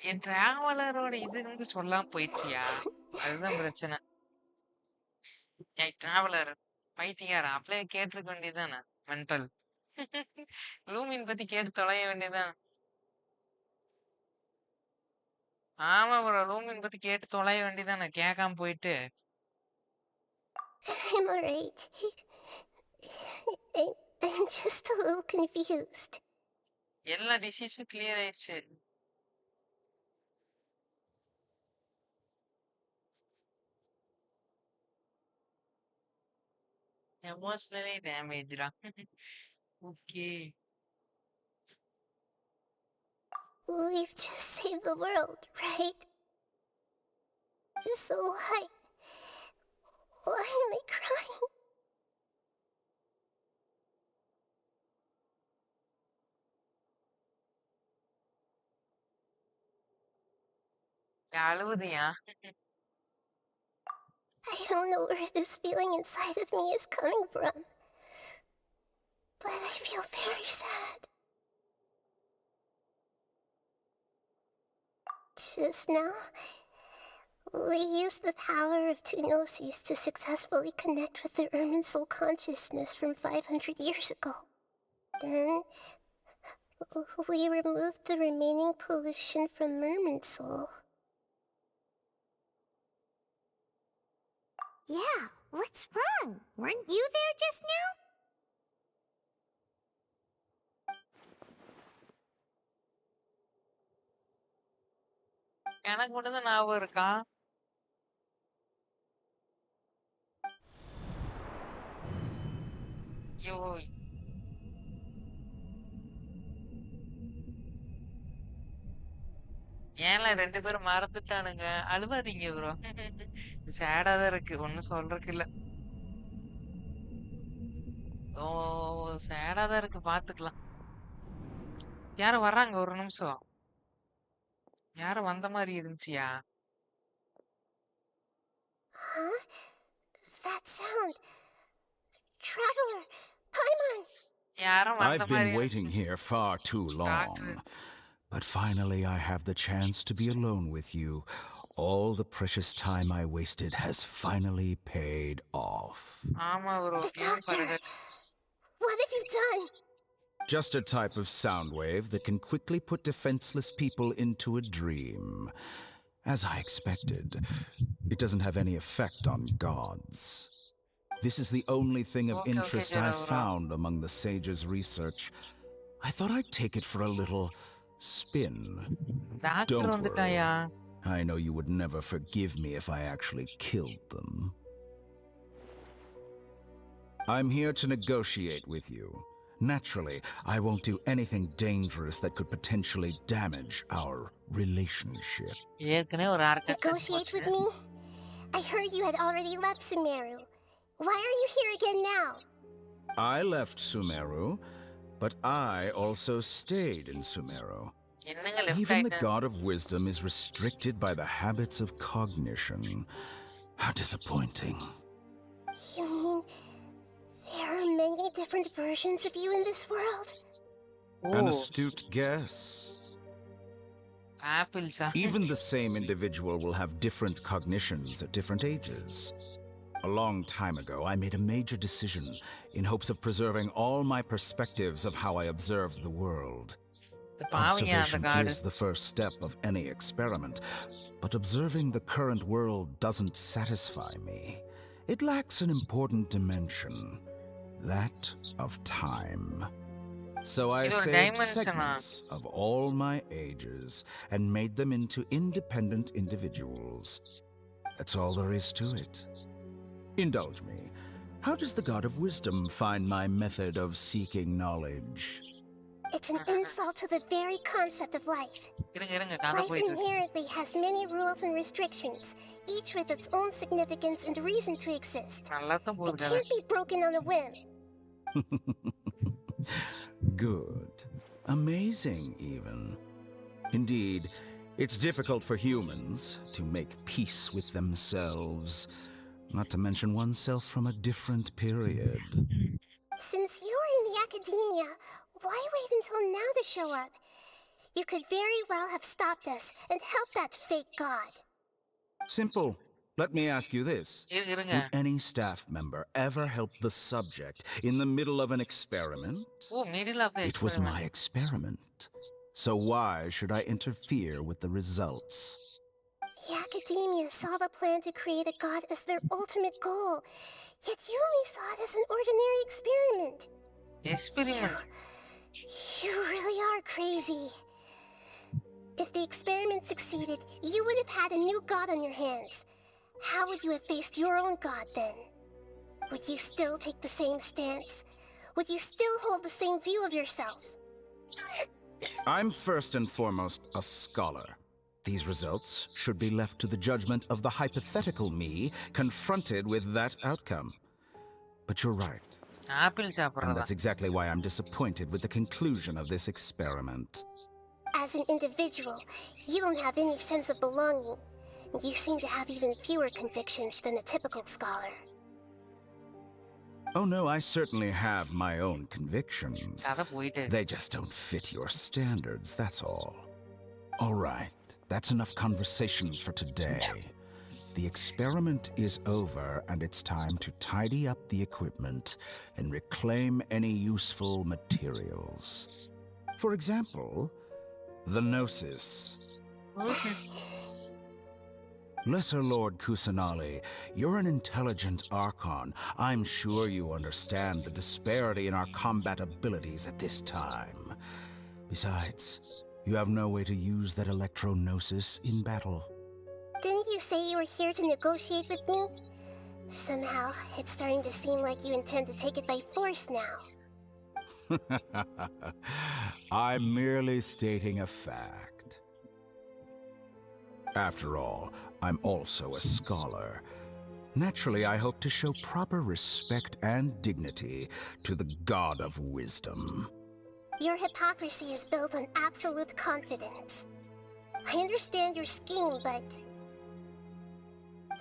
என் டிராவலரோட இது வந்து சொல்லாம போயிடுச்சியா? அதுதான் பிரச்சனை. ஏய் டிராவலர் பைத்தியாரா அப்படியே கேட்டிருக்க வேண்டியதுதானே? மென்டல். லூமின் பத்தி கேட்டு தொலைய வேண்டியதுதான். ஆமா ப்ரோ, லூமின் பத்தி கேட்டு தொலைய வேண்டியதுதானே கேட்காம போயிட்டு. I'm alright. I'm just a little confused. எல்லா டிசீஸும் கிளியர் ஆயிடுச்சு. எமோஷனலி டேமேஜ்டா. Okay. We've just saved the world, right? So why am I crying? அழுவுதியா? I don't know where this feeling inside of me is coming from, but I feel very sad. Just now, we used the power of two gnosis to successfully connect with the Irminsul consciousness from 500 years ago. Then, we removed the remaining pollution from Irminsul. Yeah, what's wrong? Weren't you there just now? எனக்கு மட்டும் தான் ஞாபகம் இருக்கா? ஐயோ ஏன்ல 2 பேரும் மறந்துட்டானுங்க. அழுவாதீங்க bro. சேடா தான் இருக்கு. ஒண்ணும் சொல்றதுக்கு இல்ல. ஓ சேடா தான் இருக்கு. பாத்துக்கலாம். யாரும் வர்றாங்க, ஒரு நிமிஷம். யாரும் வந்த மாதிரி இருந்துச்சியா? Huh? That sound. Traveler, Paimon! யாரும் வந்த I've மாதிரி been waiting இருந்துச்சு. here far too long. But finally I have the chance to be alone with you. All the precious time I wasted has finally paid off. ஆமா bro. The doctor! What have you done? Just a type of sound wave that can quickly put defenseless people into a dream. As I expected, it doesn't have any effect on gods. This is the only thing of interest I've found among the sage's research. I thought I'd take it for a little spin. Doctor Don't வந்துட்டாயா? worry. I know you would never forgive me if I actually killed them. I'm here to negotiate with you. Naturally, I won't do anything dangerous that could potentially damage our relationship. ஏற்கனவே ஒரு அரக்கன் செத்து Negotiate with போச்சு. me? I heard you had already left Sumeru. Why are you here again now? I left Sumeru, but I also stayed in Sumeru. என்னங்க left Even the ஆயிட்டேன். god of wisdom is restricted by the habits of cognition. How disappointing. You mean there are many different versions of you in this world? An oh astute guess. ஆப்பிள்ஸா? Even the same individual will have different cognitions at different ages. A long time ago, I made a major decision in hopes of preserving all my perspectives of how I observed the world. இந்த பாவிங்க அந்த Observation காடு. is the first step of any experiment, but observing the current world doesn't satisfy me. It lacks an important dimension, that of time. So I இது ஒரு saved டைமென்ஷனா? segments of all my ages and made them into independent individuals. That's all there is to it. Indulge me. How does the God of Wisdom find my method of seeking knowledge? It's an insult to the very concept of life. இருங்க இருங்க கதை Life போயிட்டு இருக்கு. inherently has many rules and restrictions, each with its own significance and reason to exist. நல்லா தான் It போகுது கதை. can't be broken on a whim. Good. Amazing, even. Indeed, it's difficult for humans to make peace with themselves, not to mention oneself from a different period. Since you're in the academia, why wait until now to show up? You could very well have stopped us and helped that fake god. Simple. Let me ask you this. இருங்க. Would any staff member ever help the subject in the middle of an experiment? Oh middle of the It was my experiment. So why should I interfere with the results? The Academia saw the plan to create a god as their ultimate goal, yet you only saw it as an ordinary experiment. Experiment. You really are crazy. If the experiment succeeded, you would have had a new god on your hands. How would you have faced your own god then? Would you still take the same stance? Would you still hold the same view of yourself? I'm first and foremost a scholar. These results should be left to the judgment of the hypothetical me confronted with that outcome. But you're right. Apple And சாப்பிட்றதா? that's exactly why I'm disappointed with the conclusion of this experiment. As an individual, you don't have any sense of belonging. You seem to have even fewer convictions than a typical scholar. Oh no, I certainly have my own convictions. கதை போயிட்டு. They just don't fit your standards, that's all. All right, that's enough conversation for today. The experiment is over, and it's time to tidy up the equipment and reclaim any useful materials. For example, the Gnosis. Lesser Lord Kusanali, you're an intelligent Archon. I'm sure you understand the disparity in our combat abilities at this time. Besides, you have no way to use that electro-gnosis in battle. Didn't you say you were here to negotiate with me? Somehow, it's starting to seem like you intend to take it by force now. I'm merely stating a fact. After all, I'm also a scholar. Naturally, I hope to show proper respect and dignity to the God of Wisdom. Your hypocrisy is built on absolute confidence. I understand your scheme, but...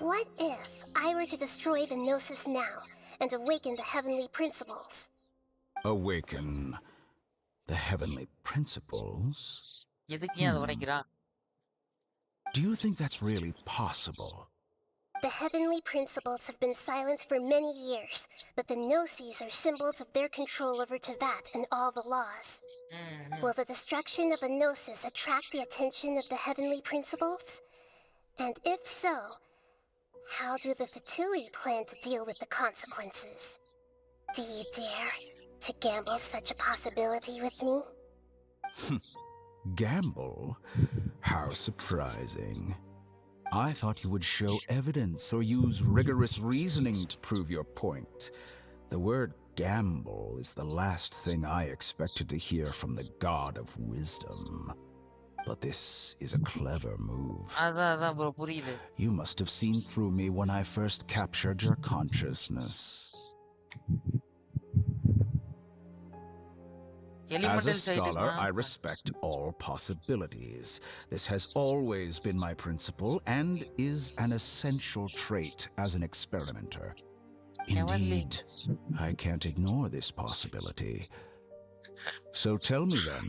what if I were to destroy the Gnosis now and awaken the heavenly principles? Awaken the heavenly principles? எதுக்கு ஏன் அதை உடைக்கிறா? Do you think that's really possible? The heavenly principles have been silent for many years, but the Gnosis are symbols of their control over Tevat and all the laws. Will the destruction of a Gnosis attract the attention of the heavenly principles? And if so, how do the Fatui plan to deal with the consequences? Do you dare to gamble such a possibility with me? Gamble? How surprising. I thought you would show evidence or use rigorous reasoning to prove your point. The word gamble is the last thing I expected to hear from the God of Wisdom. But this is a clever move. அதான் bro புரியுது. You must have seen through me when I first captured your consciousness. As a scholar, I respect all possibilities. This has always been my principle and is an essential trait as an experimenter. Indeed, I can't ignore this possibility. So tell me then,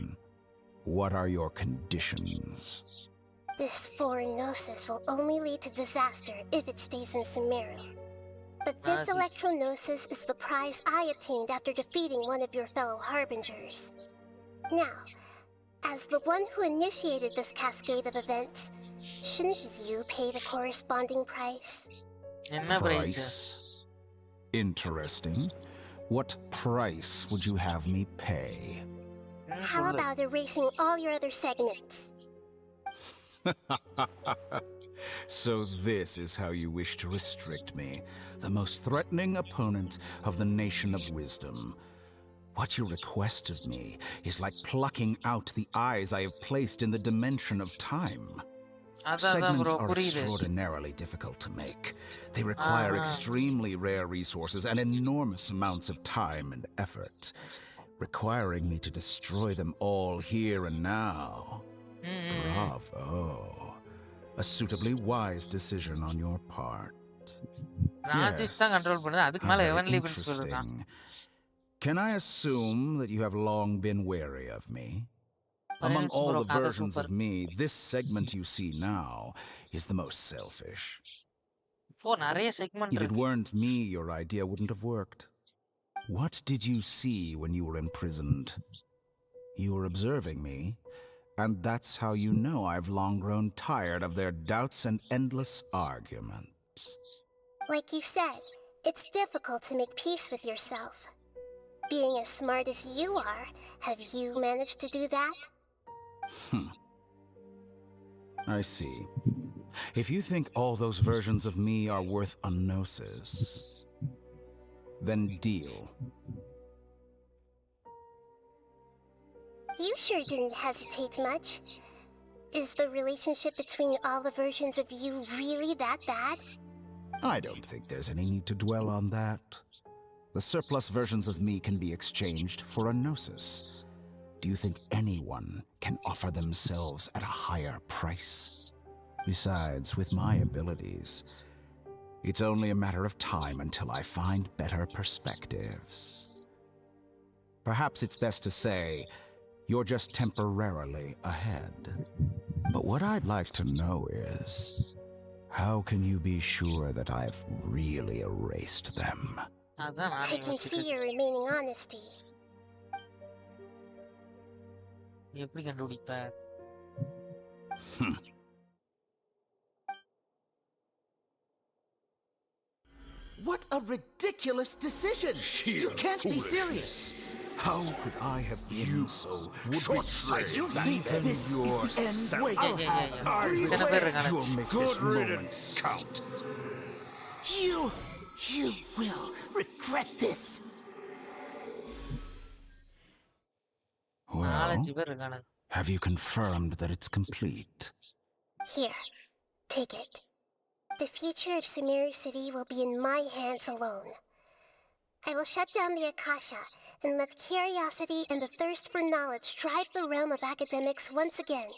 what are your conditions? This foreign Gnosis will only lead to disaster if it stays in Sumeru. But this electro-gnosis is the prize I obtained after defeating one of your fellow Harbingers. Now, as the one who initiated this cascade of events, shouldn't you pay the corresponding price? என்ன price? Price? Interesting. What price would you have me pay? How about erasing all your other segments? So this is how you wish to restrict me, the most threatening opponent of the Nation of Wisdom. What you request of me is like plucking out the eyes I have placed in the dimension of time. Segments bro are புரியுது. extraordinarily difficult to make. They require extremely rare resources and enormous amounts of time and effort, requiring me to destroy them all here and now. Bravo. A suitably wise decision on your part. Rajesh தான் control பண்ணுது. அதுக்கு How மேல very heavenly principal இருக்கான். interesting. Can I assume that you have long been wary of me? Among Parinuchu all bro the kata versions super. of me, this segment you see now is the most selfish. ஓ நிறைய segment If it இருக்கு. weren't me, your idea wouldn't have worked. What did you see when you were imprisoned? You were observing me, and that's how you know I've long grown tired of their doubts and endless arguments. Like you said, it's difficult to make peace with yourself. Being as smart as you are, have you managed to do that? I see. If you think all those versions of me are worth a gnosis, then deal. You sure didn't hesitate much. Is the relationship between all the versions of you really that bad? I don't think there's any need to dwell on that. The surplus versions of me can be exchanged for a gnosis. Do you think anyone can offer themselves at a higher price? Besides, with my abilities, it's only a matter of time until I find better perspectives. Perhaps it's best to say you're just temporarily ahead. But what I'd like to know is, how can you be sure that I've really erased them? அதான் I நானே can see யோசிச்சுட்டு your remaining honesty. எப்படி கண்டுபிடிப்ப? What a ridiculous decision! You can't be serious! How could I have been so short-sighted? You think this is the end? Wait, இத்தனை பேர் இருக்கானே. You'll make this moment count. You will regret this! Well, 4-5 பேர் இருக்கானுங்க. have you confirmed that it's complete? Here, take it. The future of Sumeru City will be in my hands alone. I will shut down the Akasha and let curiosity and the thirst for knowledge drive the realm of academics once again.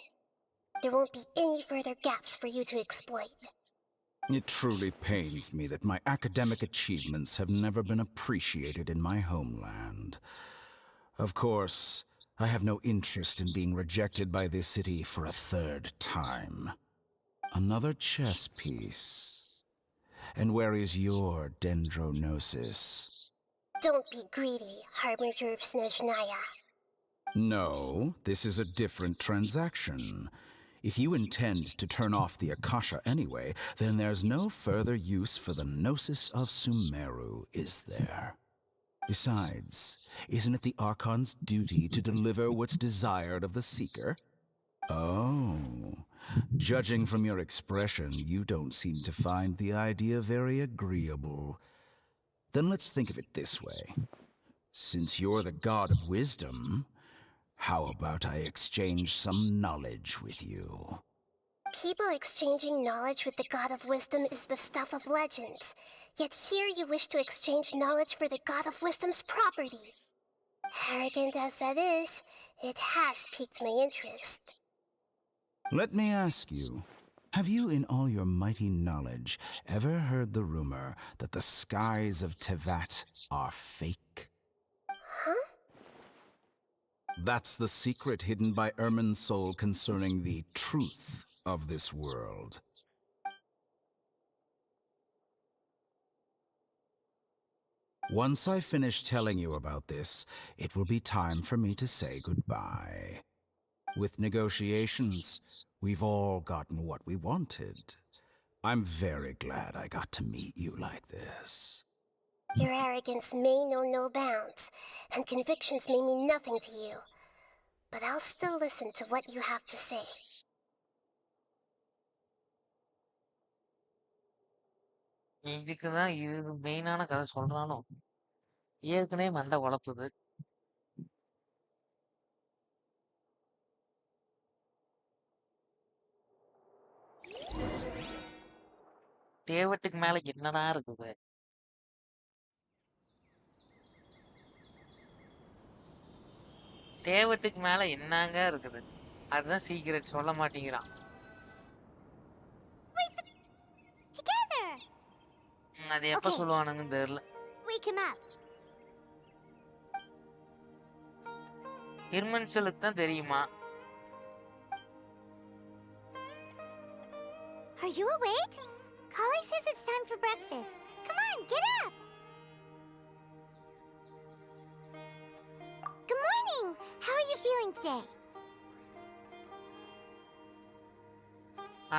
There won't be any further gaps for you to exploit. It truly pains me that my academic achievements have never been appreciated in my homeland. Of course, I have no interest in being rejected by this city for a third time. Another chess piece. And where is your dendronosis? Don't be greedy, Harbinger of Snezhnaya. No, this is a different transaction. If you intend to turn off the Akasha anyway, then there's no further use for the Gnosis of Sumeru, is there? Besides, isn't it the Archon's duty to deliver what's desired of the Seeker? Oh, judging from your expression, you don't seem to find the idea very agreeable. Then let's think of it this way. Since you're the god of wisdom, how about I exchange some knowledge with you? People exchanging knowledge with the God of Wisdom is the stuff of legends. Yet here you wish to exchange knowledge for the God of Wisdom's property. Arrogant as that is, it has piqued my interest. Let me ask you, have you in all your mighty knowledge ever heard the rumor that the skies of Tevat are fake? Huh? That's the secret hidden by Ermin's soul concerning the truth of this world. Once I finish telling you about this, it will be time for me to say goodbye. With negotiations, we've all gotten what we wanted. I'm very glad I got to meet you like this. Your arrogance may know no bounds, and convictions may mean nothing to you. But I'll still listen to what you have to say. இதுக்குதான் இது மெயினான கதை சொல்றானோ. ஏற்கனவே மண்டை குழப்புது. தேவட்டுக்கு மேல என்னடா இருக்குது? தேவட்டுக்கு மேல என்னங்க இருக்குது? அதுதான் சீக்கிரம் சொல்ல மாட்டேங்கிறான். Together! அது எப்ப Okay. சொல்லுவானுங்கன்னு தெரியல. Wake him up. ஹிர்மன்சலுக்கு தான் தெரியுமா? Are you awake? Kali says it's time for breakfast. Come on, get up! Good morning! How are you feeling today?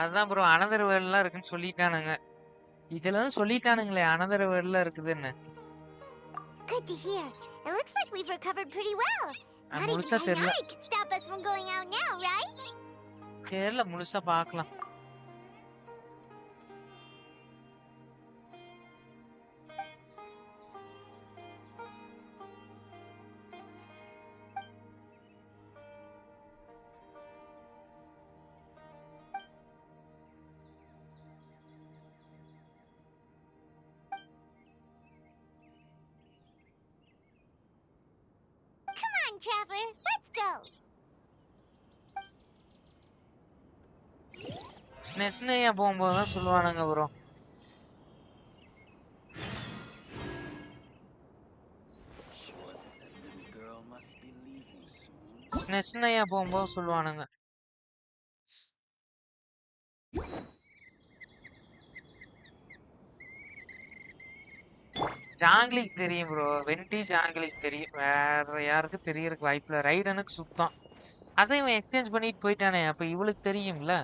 அதான் ப்ரோ அனதர் வேர்ல்ட்லாம் இருக்குன்னு சொல்லிட்டானுங்க. இதெல்லாம் சொல்லிட்டானுங்களே அனதர் வேர்ல்ட்லாம் இருக்குதுன்னு. Good to hear. It looks like we've recovered pretty well. Not even முழுசா தெரியல. Kainari could stop us from going out now, right? தெரியல முழுசா பார்க்கலாம். Come on, Traveler, let's go. ஸ்னெஸ்னையா போகும்போது தான் சொல்லுவானுங்க bro. Sure, that little girl must be leaving soon. ஸ்னெஸ்னையா போகும்போது சொல்லுவானுங்க. ஜாங்கிலிக்கு தெரியும் ப்ரோ. வெண்டி ஜாங்கிலிக்கு தெரியும். வேற யாருக்கும் தெரியறதுக்கு வாய்ப்பில்ல. ரைடனுக்கு சுத்தம். அதை இவன் எக்ஸ்சேஞ்ச் பண்ணிட்டு போயிட்டானே. அப்ப இவளுக்கு தெரியும்ல.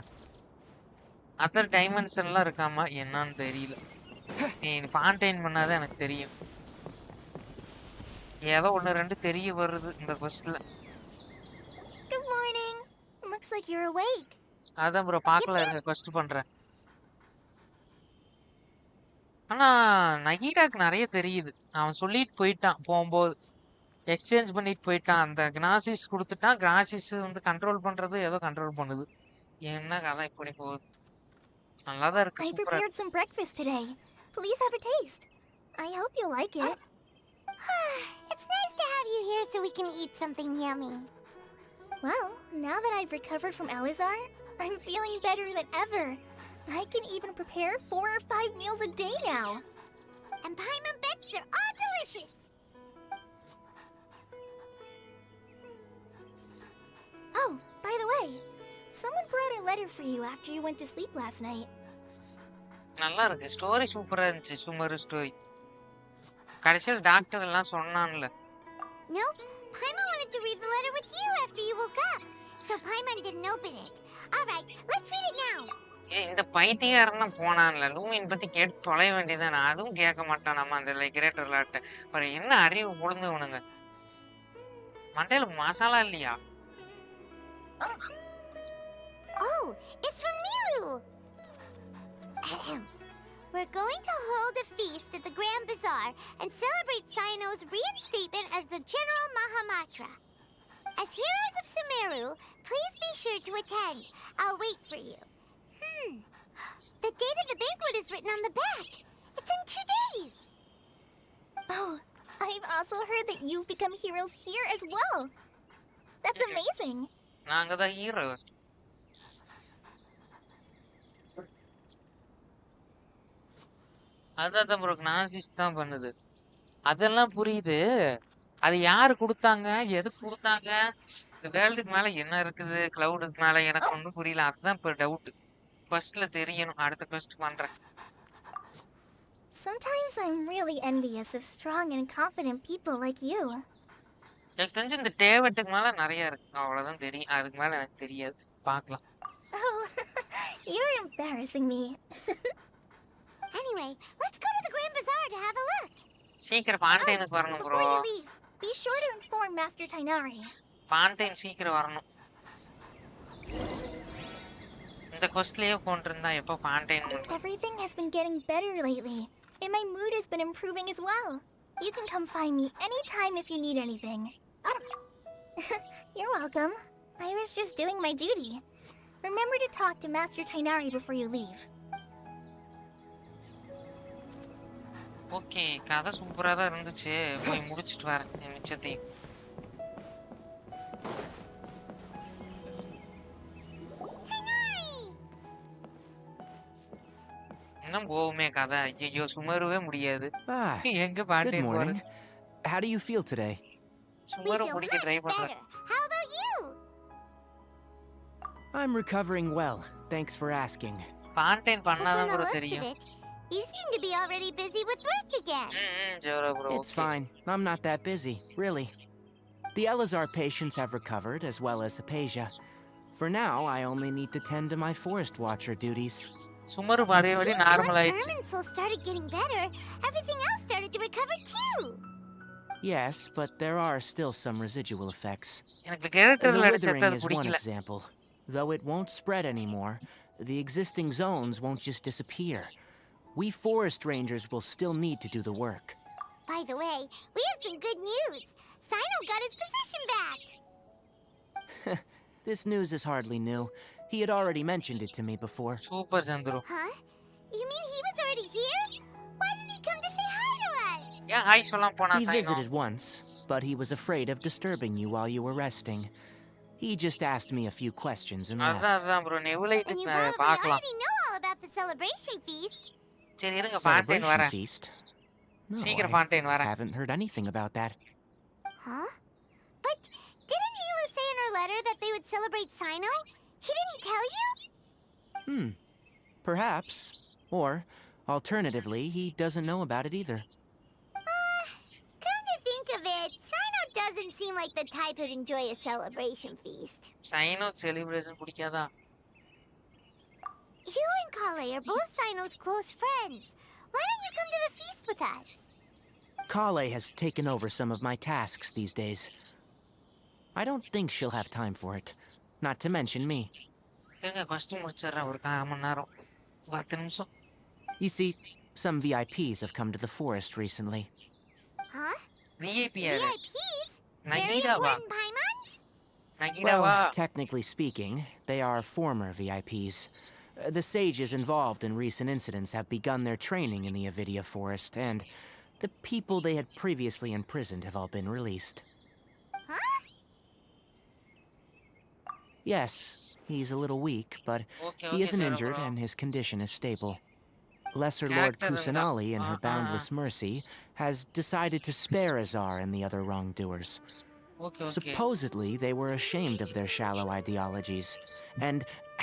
அதர் டைமென்ஷன்லாம் இருக்காமா என்னன்னு தெரியல. நீ பாண்டைன் பண்ணாதான் எனக்கு தெரியும். ஏதோ ஒன்று ரெண்டு தெரிய வருது இந்த கொஸ்ட்ல. Good morning. Looks like you're awake. அதான் ப்ரோ பார்க்கல இருங்க கொஸ்ட் பண்றேன். ஆனா நகீடாக்கு நிறைய தெரியுது. அவன் சொல்லிட்டு போயிட்டான் போகும்போது. எக்ஸ்சேஞ்ச் பண்ணிட்டு போயிட்டான். அந்த கினாசிஸ் கொடுத்துட்டான். கிராசிஸ் வந்து கண்ட்ரோல் பண்றது ஏதோ கண்ட்ரோல் பண்ணுது. என்ன கதை இப்படி போகுது? நல்லா தான் இருக்கு. I சூப்பரா prepared some breakfast today. Please have a taste. I hope you like it. It's nice to have you here so we can eat something yummy. Well, now that I've recovered from Elazar, I'm feeling better than ever. I can even prepare 4 or 5 meals a day now. And Paimon bets they're all delicious. Oh, by the way, someone brought a letter for you after you went to sleep last night. நல்லா இருக்கு. Story சூப்பரா இருந்துச்சு. சுமரு story. கடைசியில் doctor எல்லாம் சொன்னான்ல. Nope. Paimon wanted to read the letter with you after you woke up. So Paimon didn't open it. Alright, let's read it now. இந்த பைத்தியாரம் தான் போனான்ல. லூமின் பத்தி கேட்டு தொலைய வேண்டியதானே. அதுவும் கேட்க மாட்டான் நம்ம அந்த கிரேட்டர்லாட்ட. ஒரு என்ன அறிவு பொழுந்தவனுங்க. மண்டையில மசாலா இல்லையா? Oh, it's from Milu. Ahem. We're going to hold a feast at the Grand Bazaar and celebrate Sino's reinstatement as the General Mahamatra. As heroes of Sumeru, please be sure to attend. I'll wait for you. The date of the banquet is written on the back. It's in 2 days. Oh, I've also heard that you've become heroes here as well. That's amazing. நாங்க தான் hero. அதான் bro Nazis தான் பண்ணுது. அதெல்லாம் புரியுது. அது யாரு கொடுத்தாங்க? எதுக்கு கொடுத்தாங்க? இந்த வேர்ல்டுக்கு மேல என்ன இருக்குது? கிளவுடுக்கு மேல எனக்கு ஒன்றும் புரியல. அதுதான் இப்ப டவுட். ஃபர்ஸ்ட்ல தெரியணும். அடுத்த கொஸ்ட் பண்றேன். Sometimes I'm really envious of strong and confident people like you. எனக்கு தெரிஞ்சு இந்த டேவட்டுக்கு மேல நிறைய இருக்கு. அவ்வளவுதான் தெரியும். அதுக்கு மேல எனக்கு தெரியாது. பார்க்கலாம். Oh, you're embarrassing me. Anyway, let's go to the Grand Bazaar to have a look. சீக்கிரம் பாண்டைனுக்கு வரணும் bro. Before you leave, be sure to inform Master Tainari. Pontine சீக்கிரம் வரணும். இந்த கொஸ்ட்லயே கொண்டிருந்தா எப்போ பாண்டைன் பண்றது? Everything has been getting better lately, and my mood has been improving as well. You can come find me anytime if you need anything. You're welcome. I was just doing my duty. Remember to talk to Master Tainari before you leave. Okay, கதை சூப்பரா தான் இருந்துச்சு. போய் முடிச்சிட்டு வரேன் மிச்சத்தையும். இன்னும் போகுமே கதை. ஐயோ சுமருவே முடியாது. எங்க Good பாண்டைன் morning. போறது? How do you feel today? We சுமரு feel முடிக்க ட்ரை much பண்றேன். better. How about you? I'm recovering well. Thanks for asking. Fontaine But from பண்ணாதான் the ப்ரோ looks of தெரியும். it, you seem to be already busy with work again. Zohra bro It's okay. fine. I'm not that busy, really. The Elazar patients have recovered, as well as Hypatia. For now, I only need to tend to my Forest Watcher duties. சுமரு பழையபடி Since normal once ஆயிடுச்சு. Irminsul started getting better, everything else started to recover too. Yes, but there are still some residual effects. எனக்கு The கேரக்டர்ல அடிச்சது withering அது is one பிடிக்கல. example. Though it won't spread anymore, the existing zones won't just disappear. We forest rangers will still need to do the work. By the way, we have some good news. Sino got his position back. This news is hardly new. He had already mentioned it to me before. Super Chandru. Huh? You mean he was already here? Why didn't he come to say hi to us? ஏன் hi சொல்லாம போனா He cyano? visited once, but he was afraid of disturbing you while you were resting. He just asked me a few questions and left. அதான் bro நெவுலைட் And you probably பார்க்கலாம். already know all about the celebration feast. சரி இருங்க ஃபான்டைன் Celebration வரேன். feast? No, சீக்கிரம் I ஃபான்டைன் வரேன். haven't heard anything about that. Huh? But didn't Mila say in her letter that they would celebrate Sino? He didn't tell you? Perhaps. Or, alternatively, he doesn't know about it either. Come to think of it, Sino doesn't seem like the type who'd enjoy a celebration feast. Cyano celebration பிடிக்காதா? You and Kale are both Sino's close friends. Why don't you come to the feast with us? Kale has taken over some of my tasks these days. I don't think she'll have time for it. Not to mention me. இருங்க first முடிச்சிடுறேன் ஒரு 1/4 மணி நேரம் 10 நிமிஷம். You see, some VIPs have come to the forest recently. Huh? VIP யாரு? VIPs? Very நகிடாவா? important Paimons? நகிடாவா? Well, technically speaking, they are former VIPs. The sages involved in recent incidents have begun their training in the Avidia Forest, and the people they had previously imprisoned have all been released. Huh? Yes, he's a little weak, but Okay, he okay, isn't Zara, injured bro. and his condition is stable. Lesser Lord Character and Kusanali, in her boundless mercy, has decided to spare Azar and the other wrongdoers. Okay, okay. Supposedly, they were ashamed of their shallow ideologies, and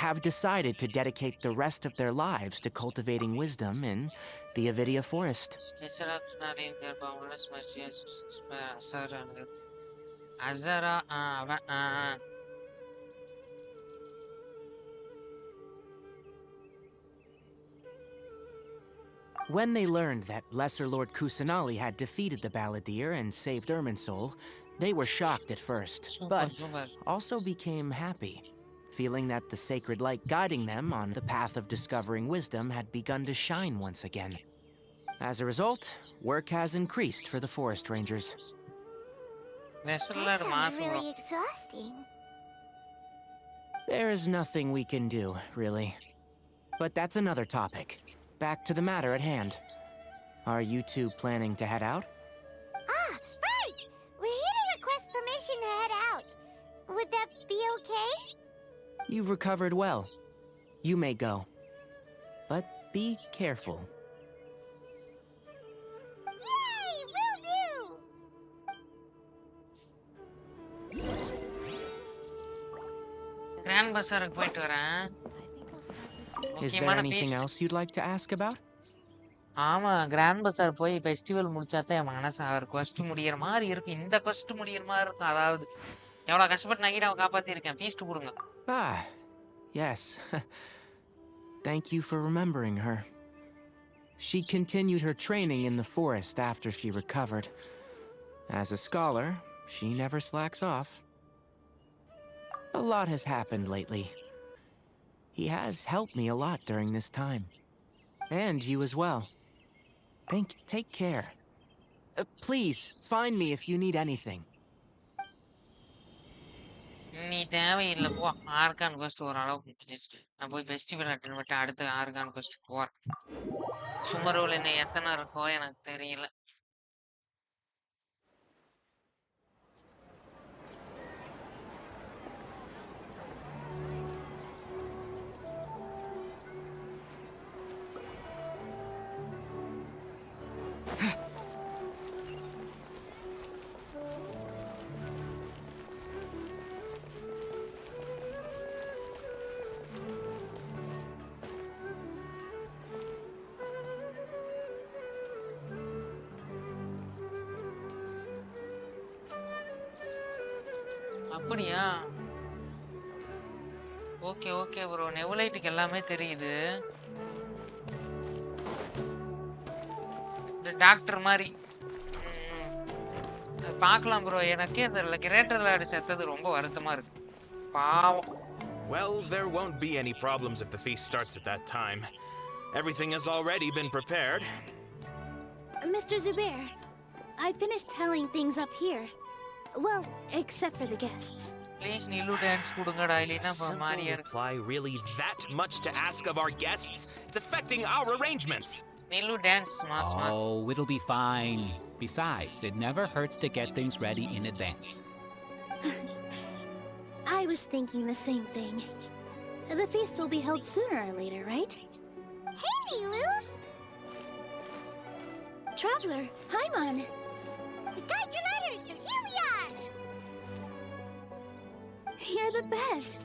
have decided to dedicate the rest of their lives to cultivating wisdom in the Avidia Forest. Lesser of Kusanali in boundless mercy has spared Azar and Azara அவன் When they learned that Lesser Lord Kusanali had defeated the Balladeer and saved Irminsul, they were shocked at first, but super. also became happy, feeling that the sacred light guiding them on the path of discovering wisdom had begun to shine once again. As a result, work has increased for the forest rangers. Lesser That sounds மாசு bro. really exhausting. There is nothing we can do, really. But that's another topic. Back to the matter at hand. Are you two planning to head out? Ah, right! We're here to request permission to head out. Would that be okay? You've recovered well. You may go. But be careful. Yay! Will do! Grand பஸாருக்கு போயிட்டு வரேன். Is there முக்கியமான anything feast. else you'd like to ask about? ஆமா grand பஸார் போய் festival முடிச்சாதான் என் மனசு அவர் quest முடியிற மாதிரி இருக்கு. இந்த quest முடியிற மாதிரி இருக்கும். அதாவது எவ்வளவு கஷ்டப்பட்டு நகிடாவை காப்பாத்திருக்கேன். ஃபீஸ்ட் கொடுங்க. Ah, yes. Thank you for remembering her. She continued her training in the forest after she recovered. As a scholar, she never slacks off. A lot has happened lately. He has helped me a lot during this time. And you as well. Take care. Please, find me if you need anything. நீ தேவையில்லை போ. Argon quest ஓரளவுக்கு முடிஞ்சிச்சு. நான் போய் festival attend பண்ணிட்டு அடுத்து argon quest போறேன். சுமரோல என்ன எத்தனை இருக்கோ எனக்கு தெரியல. அப்படியா? Okay okay bro. நெவுலைட்டுக்கு எல்லாமே தெரியுது. இந்த டாக்டர் மாதிரி. பார்க்கலாம் ப்ரோ. எனக்கே அந்த கிரேட்டர் லார்டு செத்தது ரொம்ப வருத்தமா இருக்கு. பாவம். Well, there won't be any problems if the feast starts at that time. Everything has already been prepared. Mr. Zubair, I finished telling things up here. Well, except for the guests. Please, Nilu dance kudungada illina Maria. Reply really that much to ask of our guests? It's affecting our arrangements. Nilu dance, mas. Oh, it'll be fine. Besides, it never hurts to get things ready in advance. I was thinking the same thing. The feast will be held sooner or later, right? Hey, Nilu! Traveler, Paimon! We got your letters, so here we are! You're the best!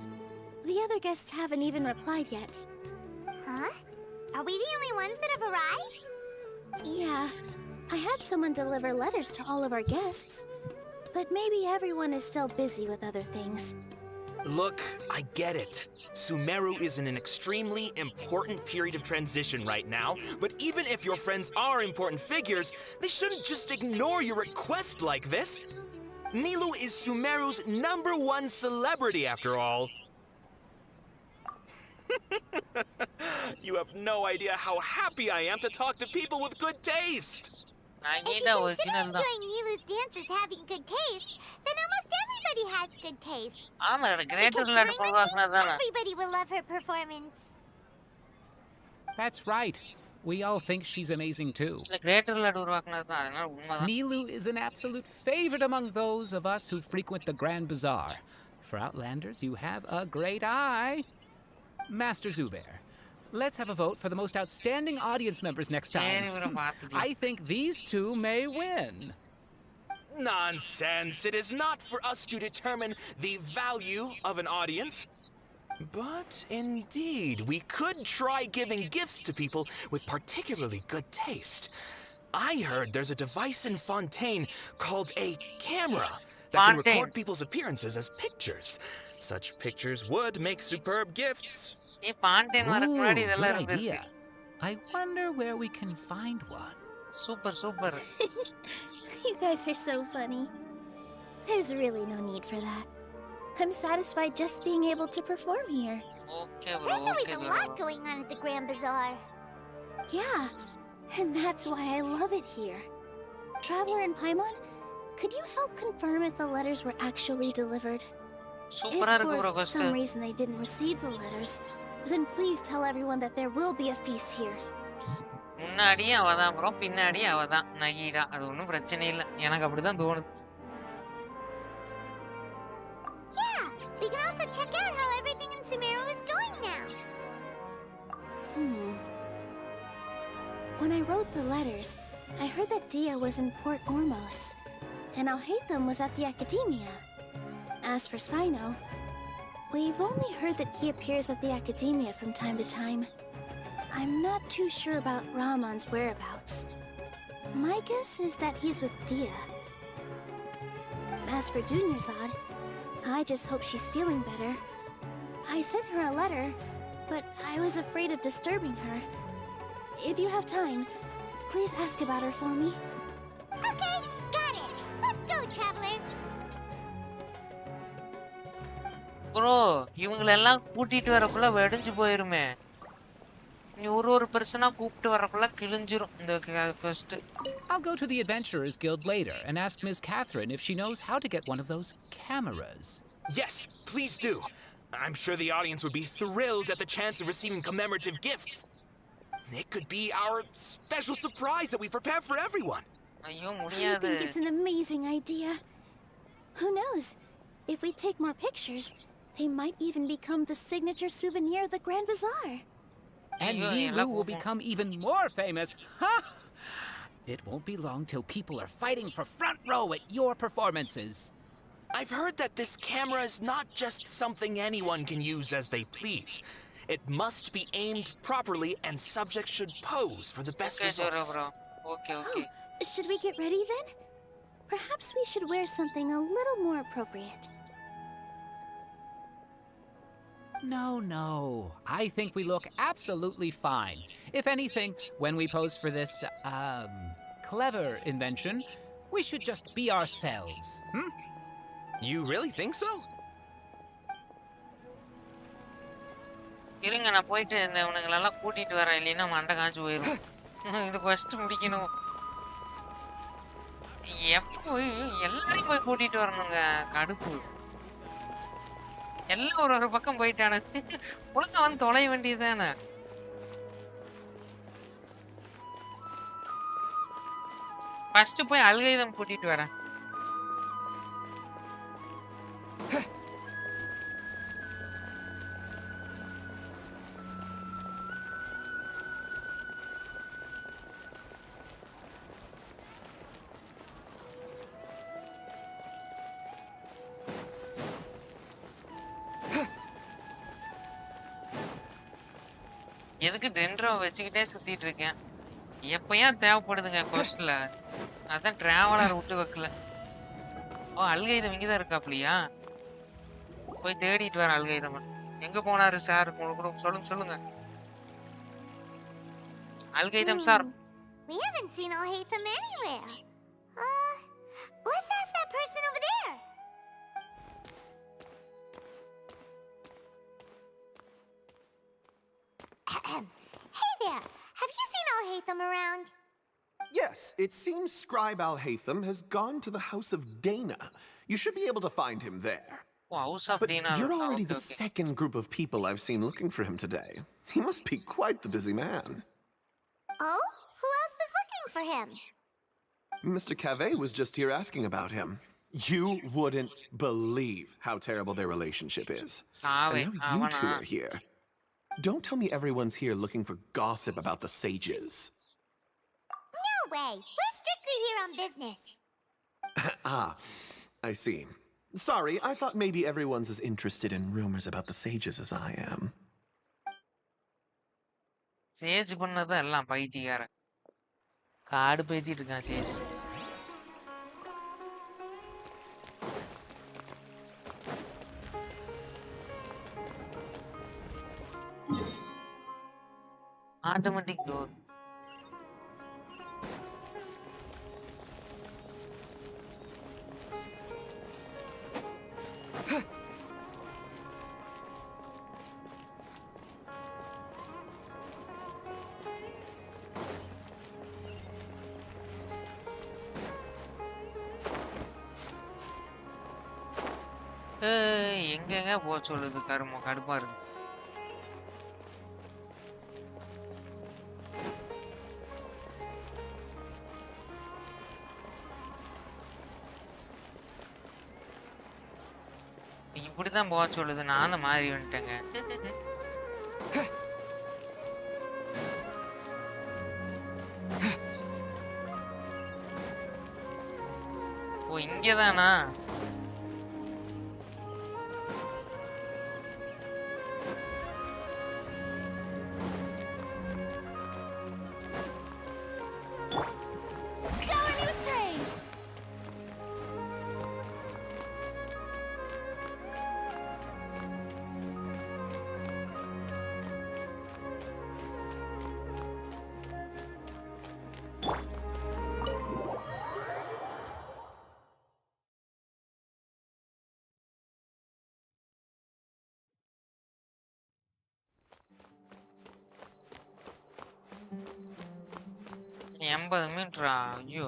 The other guests haven't even replied yet. Huh? Are we the only ones that have arrived? Yeah. I had someone deliver letters to all of our guests. But maybe everyone is still busy with other things. Look, I get it. Sumeru is in an extremely important period of transition right now, but even if your friends are important figures, they shouldn't just ignore your request like this. Nilu is Sumeru's #1 celebrity after all. You have no idea how happy I am to talk to people with good taste. If you consider enjoying Nilu's dances having good taste, then almost everybody has good taste. Greater ladder Everybody will love her performance. That's right. We all think she's amazing too. Greater ladder Nilu is an absolute favorite among those of us who frequent the Grand Bazaar. For Outlanders, you have a great eye. Master Zubair, let's have a vote for the most outstanding audience members next time. I think these two may win. Nonsense! It is not for us to determine the value of an audience. But indeed, we could try giving gifts to people with particularly good taste. I heard there's a device in Fontaine called a camera that can record people's appearances as pictures. Such pictures would make superb gifts. Ooh, good idea. I wonder where we can find one. Super. You guys are so funny. There's really no need for that. I'm satisfied just being able to perform here. Okay, bro. There's always a lot going on at the Grand Bazaar. Yeah, and that's why I love it here. Traveler and Paimon, could you help confirm if the letters were actually delivered? If for some reason they didn't receive the letters, then please tell everyone that there will be a feast here. முன்னாடியே அவதான் bro, பின்னாடியே அவதான் நகீடா. அது ஒன்றும் பிரச்சனை இல்லை, எனக்கு அப்படிதான் தோணுது. Yeah, we can also check out how everything in Sumeru is going now. When I wrote the letters, I heard that Dia was in Port Ormos, and Alhaitham was at the Academia. As for Sino, we've only heard that he appears at the Academia from time to time. I'm not too sure about Rahman's whereabouts. My guess is that he's with Dia. As for Dunyarzad, I just hope she's feeling better. I sent her a letter, but I was afraid of disturbing her. If you have time, please ask about her for me. Okay, got it. Let's go, Traveler. Bro, இவங்களெல்லாம் கூட்டிட்டு வரக்குள்ள வெடிஞ்சு போயிருமே. நீ ஒரு பர்சனா கூப்பிட்டு வரக்குள்ள கிழிஞ்சிரும் இந்த quest. I'll go to the Adventurers Guild later and ask Ms. Catherine if she knows how to get one of those cameras. Yes, please do. I'm sure the audience would be thrilled at the chance of receiving commemorative gifts. It could be our special surprise that we prepare for everyone. I think it's an amazing idea. Who knows? If we take more pictures, they might even become the signature souvenir of the Grand Bazaar. And Nilu will become even more famous. Ha! It won't be long till people are fighting for front row at your performances. I've heard that this camera is not just something anyone can use as they please. It must be aimed properly and subjects should pose for the best results. Okay. Should we get ready then? Perhaps we should wear something a little more appropriate. No. I think we look absolutely fine. If anything, when we pose for this, clever invention, we should just be ourselves. You really think so? இருங்க நான் போயிட்டு இந்த இவனுங்களெல்லாம் கூட்டிட்டு வரேன், இல்லைன்னா மண்டை காஞ்சு போயிரும். இது ஃபர்ஸ்ட் முடிக்கணும். எப்போ எல்லாரையும் போய் கூட்டிட்டு வரணுங்க, கடுப்பு. எல்லாம் ஒரு பக்கம் போயிட்டானு. ஒழுங்கா வந்து தொலைய வேண்டியதுதானே. ஃபர்ஸ்ட் போய் அல்கைதம் கூட்டிட்டு வரேன். எதுக்கு டென்ட்ரோ வச்சுக்கிட்டே சுத்திட்டு இருக்கேன்? எப்பயும் தேவைப்படுதுங்க கொஸ்ட்ல. அதான் டிராவலர் விட்டு வைக்கல. ஓ, அல்கைதம் இங்கதான் இருக்காப்லையா? போய் தேடிட்டு வர அல்கைதம். எங்க போனாரு சார்? சொல்லுங்க. அல்கைதம் sir. We haven't seen Alhaitham anywhere. Let's ask that person over there. Hey there, have you seen Alhaitham around? Yes, it seems Scribe Alhaitham has gone to the House of Dana. You should be able to find him there. Oh, House of But Dana. you're already Okay, the second group of people I've seen looking for him today. He must be quite the busy man. Oh? Who else was looking for him? Mr. Cave was just here asking about him. You wouldn't believe how terrible their relationship is. And now you two are here. Don't tell me everyone's here looking for gossip about the sages. No way! We're strictly here on business. Ah, I see. Sorry, I thought maybe everyone's as interested in rumors about the sages as I am. Sage பண்ணது எல்லாம் பைத்தியக்காரன். காடு பேத்திட்டு இருக்கான் Sage. Automatic door. எங்கெங்க போக சொல்லுது கருமம், கடுப்பா இருக்கு. இப்படிதான் போக சொல்லுது, நான் அந்த மாதிரி வந்துட்டேங்க. ஓ, இங்கதானா? $80 ஐயோ.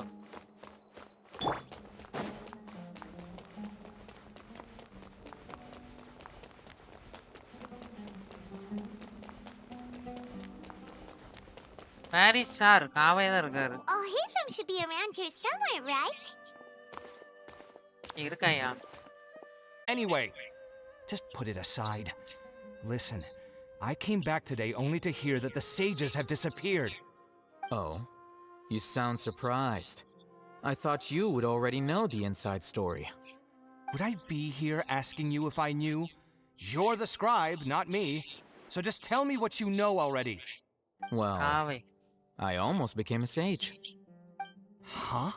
பாரிஸ் சார் காவே தான் இருக்காரு. Alhaitham should be around here somewhere, right? இருக்காயா? Anyway, just put it aside. Listen, I came back today only to hear that the sages have disappeared. Oh, you sound surprised. I thought you would already know the inside story. Would I be here asking you if I knew? You're the scribe, not me. So just tell me what you know already. Well, I almost became a sage. Huh?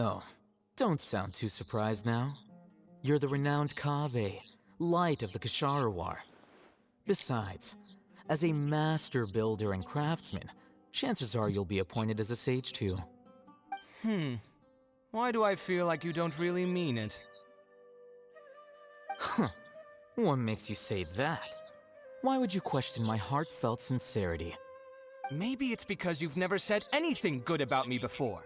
Oh, don't sound too surprised now. You're the renowned Kaveh, light of the Ksharawar. Besides, as a master builder and craftsman, chances are you'll be appointed as a sage too. Why do I feel like you don't really mean it? Huh. What makes you say that? Why would you question my heartfelt sincerity? Maybe it's because you've never said anything good about me before.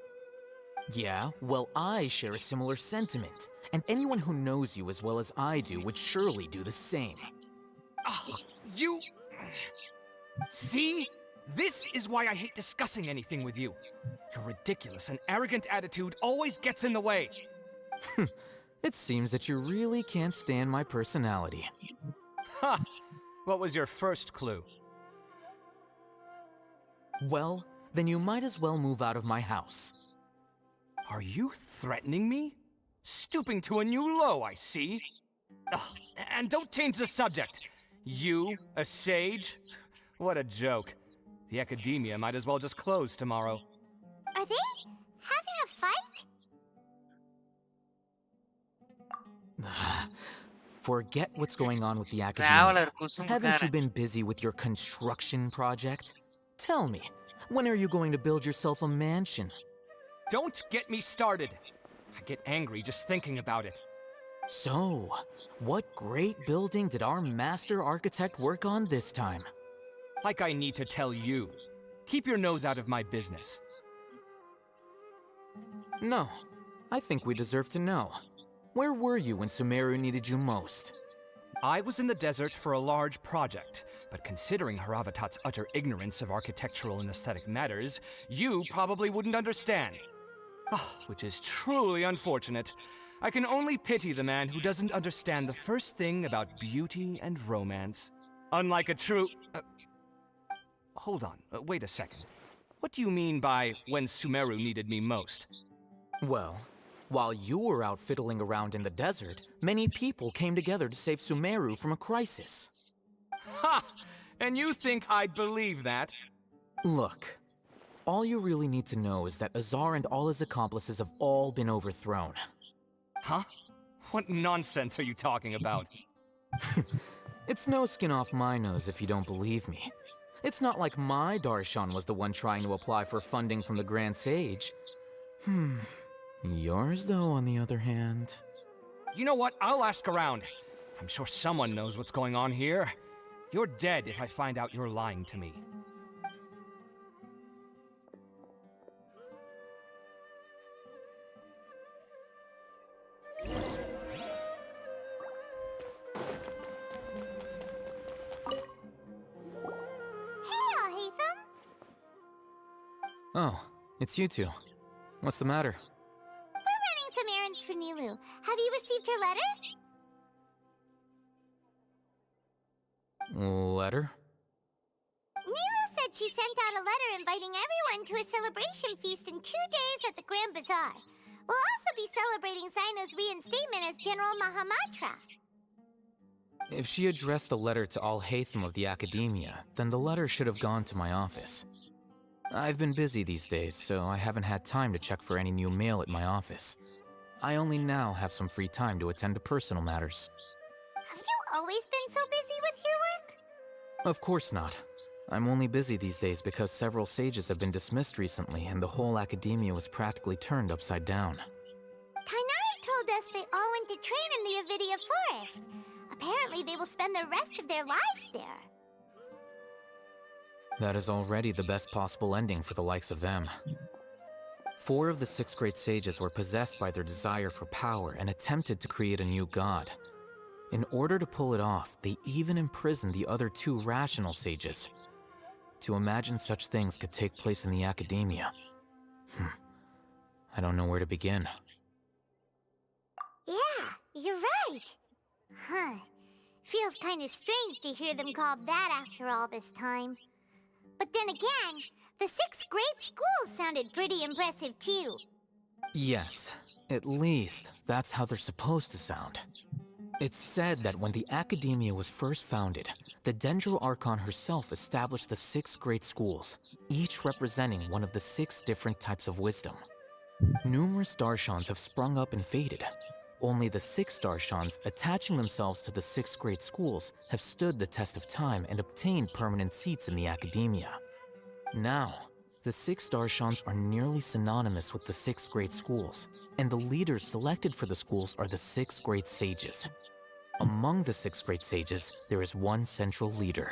Yeah, well, I share a similar sentiment, and anyone who knows you as well as I do would surely do the same. Oh, you... See? This is why I hate discussing anything with you. Your ridiculous and arrogant attitude always gets in the way. It seems that you really can't stand my personality. Ha! What was your first clue? Well, then you might as well move out of my house. Are you threatening me? Stooping to a new low, I see. Ugh, and don't change the subject. You, a sage? What a joke. The academia might as well just close tomorrow. Are they having a fight? Forget what's going on with the academia. Haven't you been busy with your construction project? Tell me, when are you going to build yourself a mansion? Don't get me started. I get angry just thinking about it. So, what great building did our master architect work on this time? Like I need to tell you. Keep your nose out of my business. No, I think we deserve to know. Where were you when Sumeru needed you most? I was in the desert for a large project, but considering Haravatat's utter ignorance of architectural and aesthetic matters, you probably wouldn't understand. Which is truly unfortunate. I can only pity the man who doesn't understand the first thing about beauty and romance. Unlike a true... Hold on, wait a second. What do you mean by when Sumeru needed me most? Well, while you were out fiddling around in the desert, many people came together to save Sumeru from a crisis. Ha! And you think I'd believe that? Look, all you really need to know is that Azar and all his accomplices have all been overthrown. Huh? What nonsense are you talking about? It's no skin off my nose if you don't believe me. It's not like my Darshan was the one trying to apply for funding from the Grand Sage. Yours, though, on the other hand... You know what? I'll ask around. I'm sure someone knows what's going on here. You're dead if I find out you're lying to me. Oh, it's you two. What's the matter? We're running some errands for Nilou. Have you received her letter? Letter? Nilou said she sent out a letter inviting everyone to a celebration feast in 2 days at the Grand Bazaar. We'll also be celebrating Zaino's reinstatement as General Mahamatra. If she addressed the letter to all Hatham of the Academia, then the letter should have gone to my office. I've been busy these days, so I haven't had time to check for any new mail at my office. I only now have some free time to attend to personal matters. Have you always been so busy with your work? Of course not. I'm only busy these days because several sages have been dismissed recently and the whole academia was practically turned upside down. Tainari told us they all went to train in the Avidia Forest. Apparently they will spend the rest of their lives there. That is already the best possible ending for the likes of them. 4 of the 6 great sages were possessed by their desire for power and attempted to create a new god. In order to pull it off, they even imprisoned the other 2 rational sages. To imagine such things could take place in the academia. I don't know where to begin. Yeah, you're right. Feels kind of strange to hear them called that after all this time. But then again, the 6 great schools sounded pretty impressive too. Yes, at least that's how they're supposed to sound. It's said that when the Academia was first founded, the Dendro Archon herself established the 6 great schools, each representing one of the 6 different types of wisdom. Numerous Darshans have sprung up and faded, Only the 6-star Shans attaching themselves to the 6th grade schools have stood the test of time and obtained permanent seats in the academia. Now, the 6-star Shans are nearly synonymous with the 6th grade schools, and the leaders selected for the schools are the 6th grade sages. Among the 6th grade sages, there is one central leader,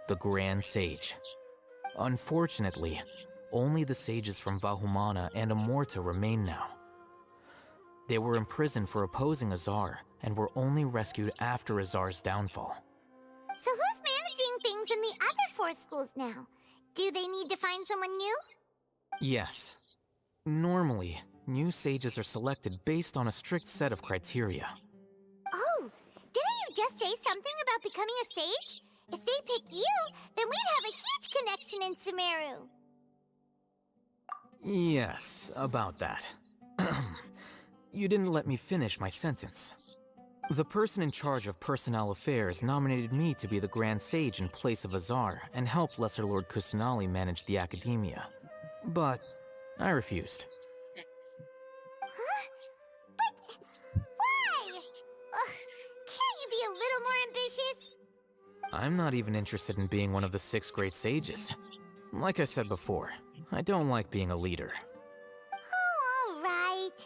the Grand Sage. Unfortunately, only the sages from Vahumana and Amorta remain now. They were imprisoned for opposing Azar and were only rescued after Azar's downfall. So who's managing things in the other 4 schools now? Do they need to find someone new? Yes. Normally, new sages are selected based on a strict set of criteria. Oh, didn't you just say something about becoming a sage? If they pick you, then we'd have a huge connection in Sumeru. Yes, about that. You didn't let me finish my sentence. The person in charge of personnel affairs nominated me to be the Grand Sage in place of Azar and help Lesser Lord Kusanali manage the academia. But I refused. Huh? But why? Can't you be a little more ambitious? I'm not even interested in being one of the 6th grade sages. Like I said before, I don't like being a leader. Oh, all right.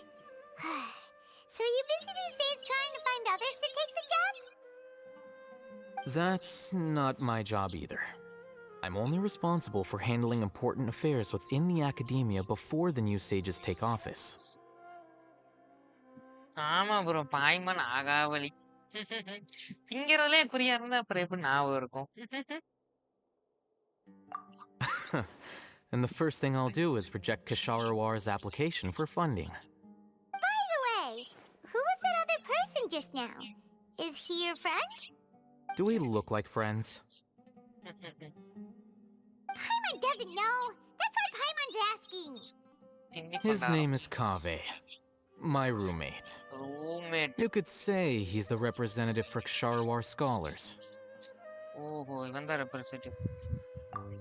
So are you busy these days trying to find others to take the job? That's not my job either. I'm only responsible for handling important affairs within the academia before the new sages take office. ஆமா bro பாய்மன் ஆகாவலி திங்கிறதுலே குறியா இருந்தா அப்புறம் எப்படி ஞாபகம் இருக்கும் And the first thing I'll do is reject Kisharawar's application for funding. By the way, who was that other person just now? Is he your friend? Do we look like friends? Paimon doesn't know. That's why Paimon's asking. His name is Kaveh, my roommate. You could say he's the representative for Ksharawar scholars. Oh, even the representative.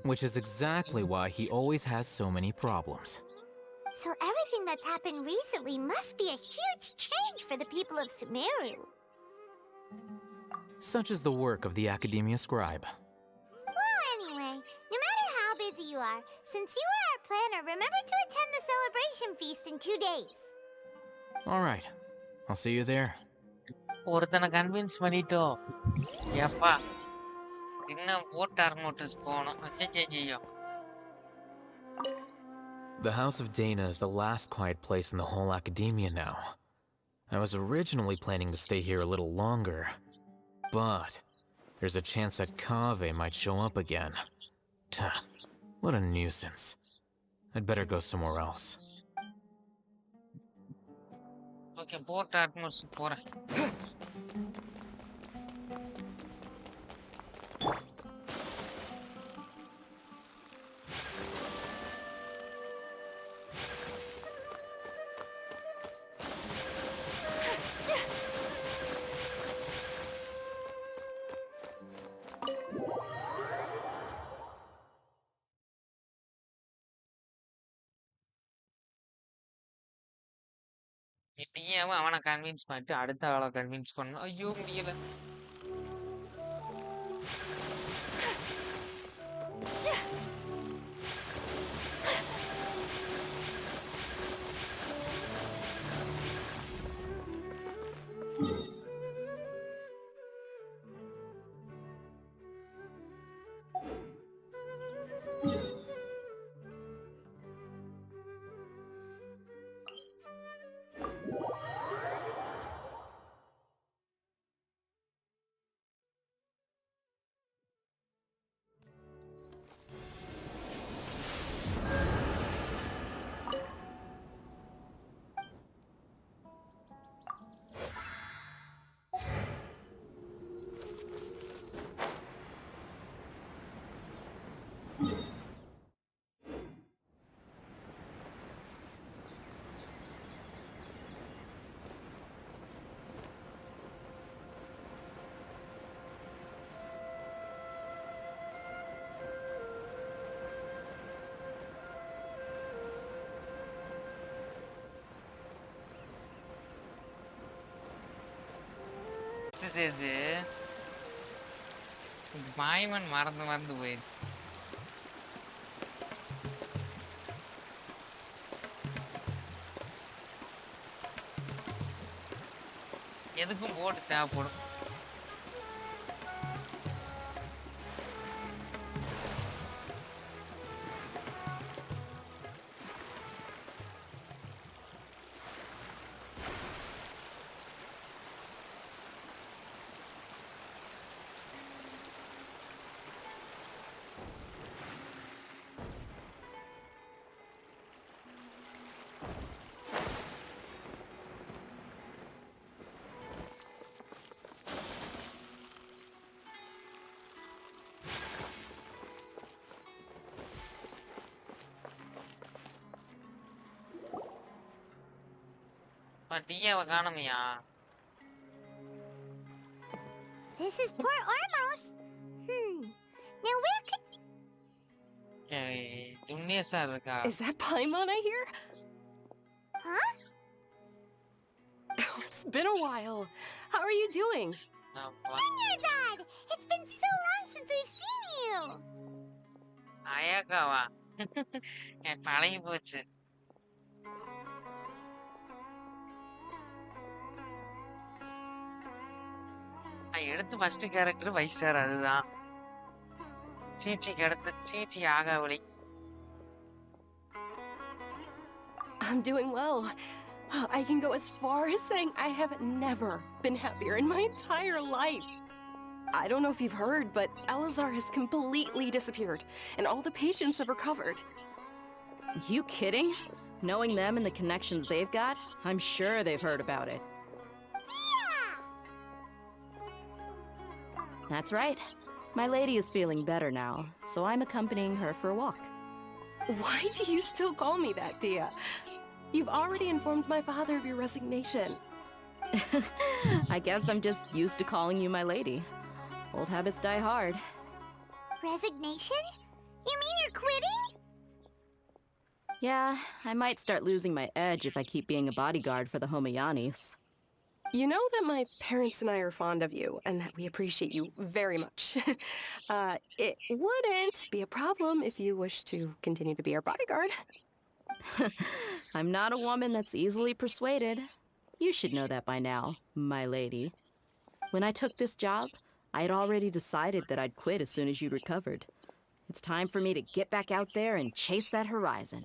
Which is exactly why he always has so many problems. So everything that's happened recently must be a huge change for the people of Sumeru. Such is the work of the Academia Scribe. Well, anyway, no matter how busy you are, since you are our planner, remember to attend the celebration feast in 2 days. All right, I'll see you there. ஒருத்தனை convince பண்ணிட்டோம் ஏப்பா இன்னும் போட்டார் notice போகணும் அச்சோ The House of Dana is the last quiet place in the whole academia now. I was originally planning to stay here a little longer, but there's a chance that Kaveh might show up again. Tuh, what a nuisance. I'd better go somewhere else. Okay boat atmosphere போறேன் DM அவனை convince பண்ணிட்டு அடுத்த ஆளை convince பண்ணணும் ஐயோ முடியல message மாயவன் மறந்து போயிரு. எதுக்கும் போட்டு தேவைப்படும். டியாவை காணமையா? This is Port Ormos. Now where could... துன்னியஸா இருக்கா? Is that Paimon I hear? Huh? Oh, it's been a while. How are you doing? Dunyazad! It's been so long since we've seen you! அயக்காவா? பழகி போச்சு. எடுத்து first character 5 star. அதுதான் சீச்சிக்கு அடுத்து சீச்சி ஆகாவளி. I'm doing well. I can go as far as saying I have never been happier in my entire life. I don't know if you've heard, but Elazar has completely disappeared, and all the patients have recovered. You kidding? Knowing them and the connections they've got, I'm sure they've heard about it. That's right. My lady is feeling better now, so I'm accompanying her for a walk. Why do you still call me that, Dia? You've already informed my father of your resignation. I guess I'm just used to calling you my lady. Old habits die hard. Resignation? You mean you're quitting? Yeah, I might start losing my edge if I keep being a bodyguard for the Homayanis. You know that my parents and I are fond of you, and that we appreciate you very much. It wouldn't be a problem if you wish to continue to be our bodyguard. I'm not a woman that's easily persuaded. You should know that by now, my lady. When I took this job, I had already decided that I'd quit as soon as you recovered. It's time for me to get back out there and chase that horizon.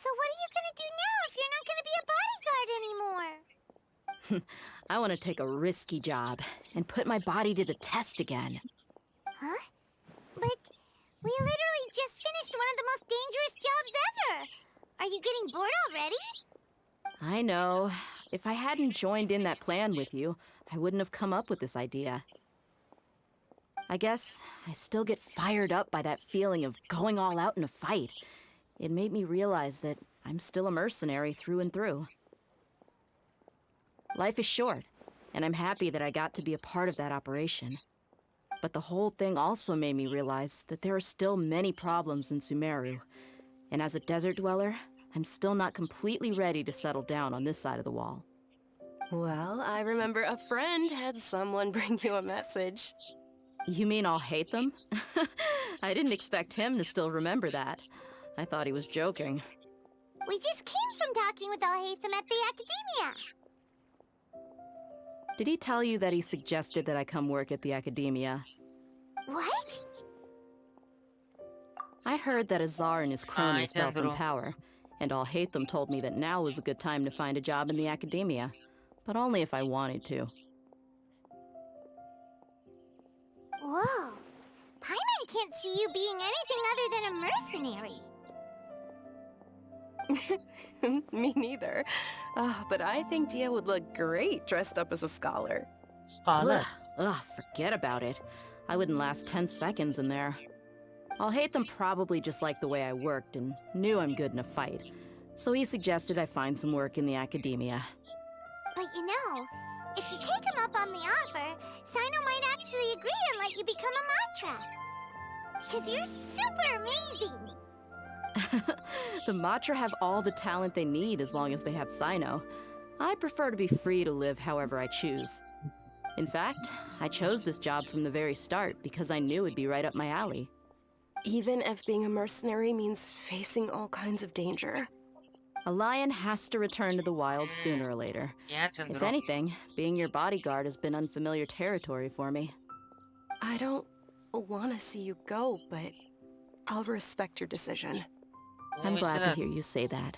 So what are you gonna do now if you're not gonna be a bodyguard anymore? I want to take a risky job and put my body to the test again. Huh? But we literally just finished one of the most dangerous jobs ever. Are you getting bored already? I know. If I hadn't joined in that plan with you, I wouldn't have come up with this idea. I guess I still get fired up by that feeling of going all out in a fight. It made me realize that I'm still a mercenary through and through. Life is short, and I'm happy that I got to be a part of that operation. But the whole thing also made me realize that there are still many problems in Sumeru, and as a desert dweller, I'm still not completely ready to settle down on this side of the wall. Well, I remember a friend had someone bring you a message. You mean I'll hate them? I didn't expect him to still remember that. I thought he was joking. We just came from talking with Alhaitham at the Academia. Did he tell you that he suggested that I come work at the Academia? What? I heard that Azar and his cronies fell from power, and Alhaitham told me that now was a good time to find a job in the Academia, but only if I wanted to. Whoa. Paimon can't see you being anything other than a mercenary. Me neither. But I think Dia would look great dressed up as a scholar. Scholar? Ugh, forget about it. I wouldn't last 10 seconds in there. Alhaitham probably just liked the way I worked and knew I'm good in a fight, so he suggested I find some work in the Academia. But you know, if you take him up on the offer, Sino might actually agree and let you become a Matra. Because you're super amazing! The Matra have all the talent they need as long as they have Sino. I prefer to be free to live however I choose. In fact, I chose this job from the very start because I knew it'd be right up my alley. Even if being a mercenary means facing all kinds of danger. A lion has to return to the wild sooner or later. Yeah, If Chandru. anything, being your bodyguard has been unfamiliar territory for me. I don't want to see you go, but I'll respect your decision. I'm glad to hear you say that.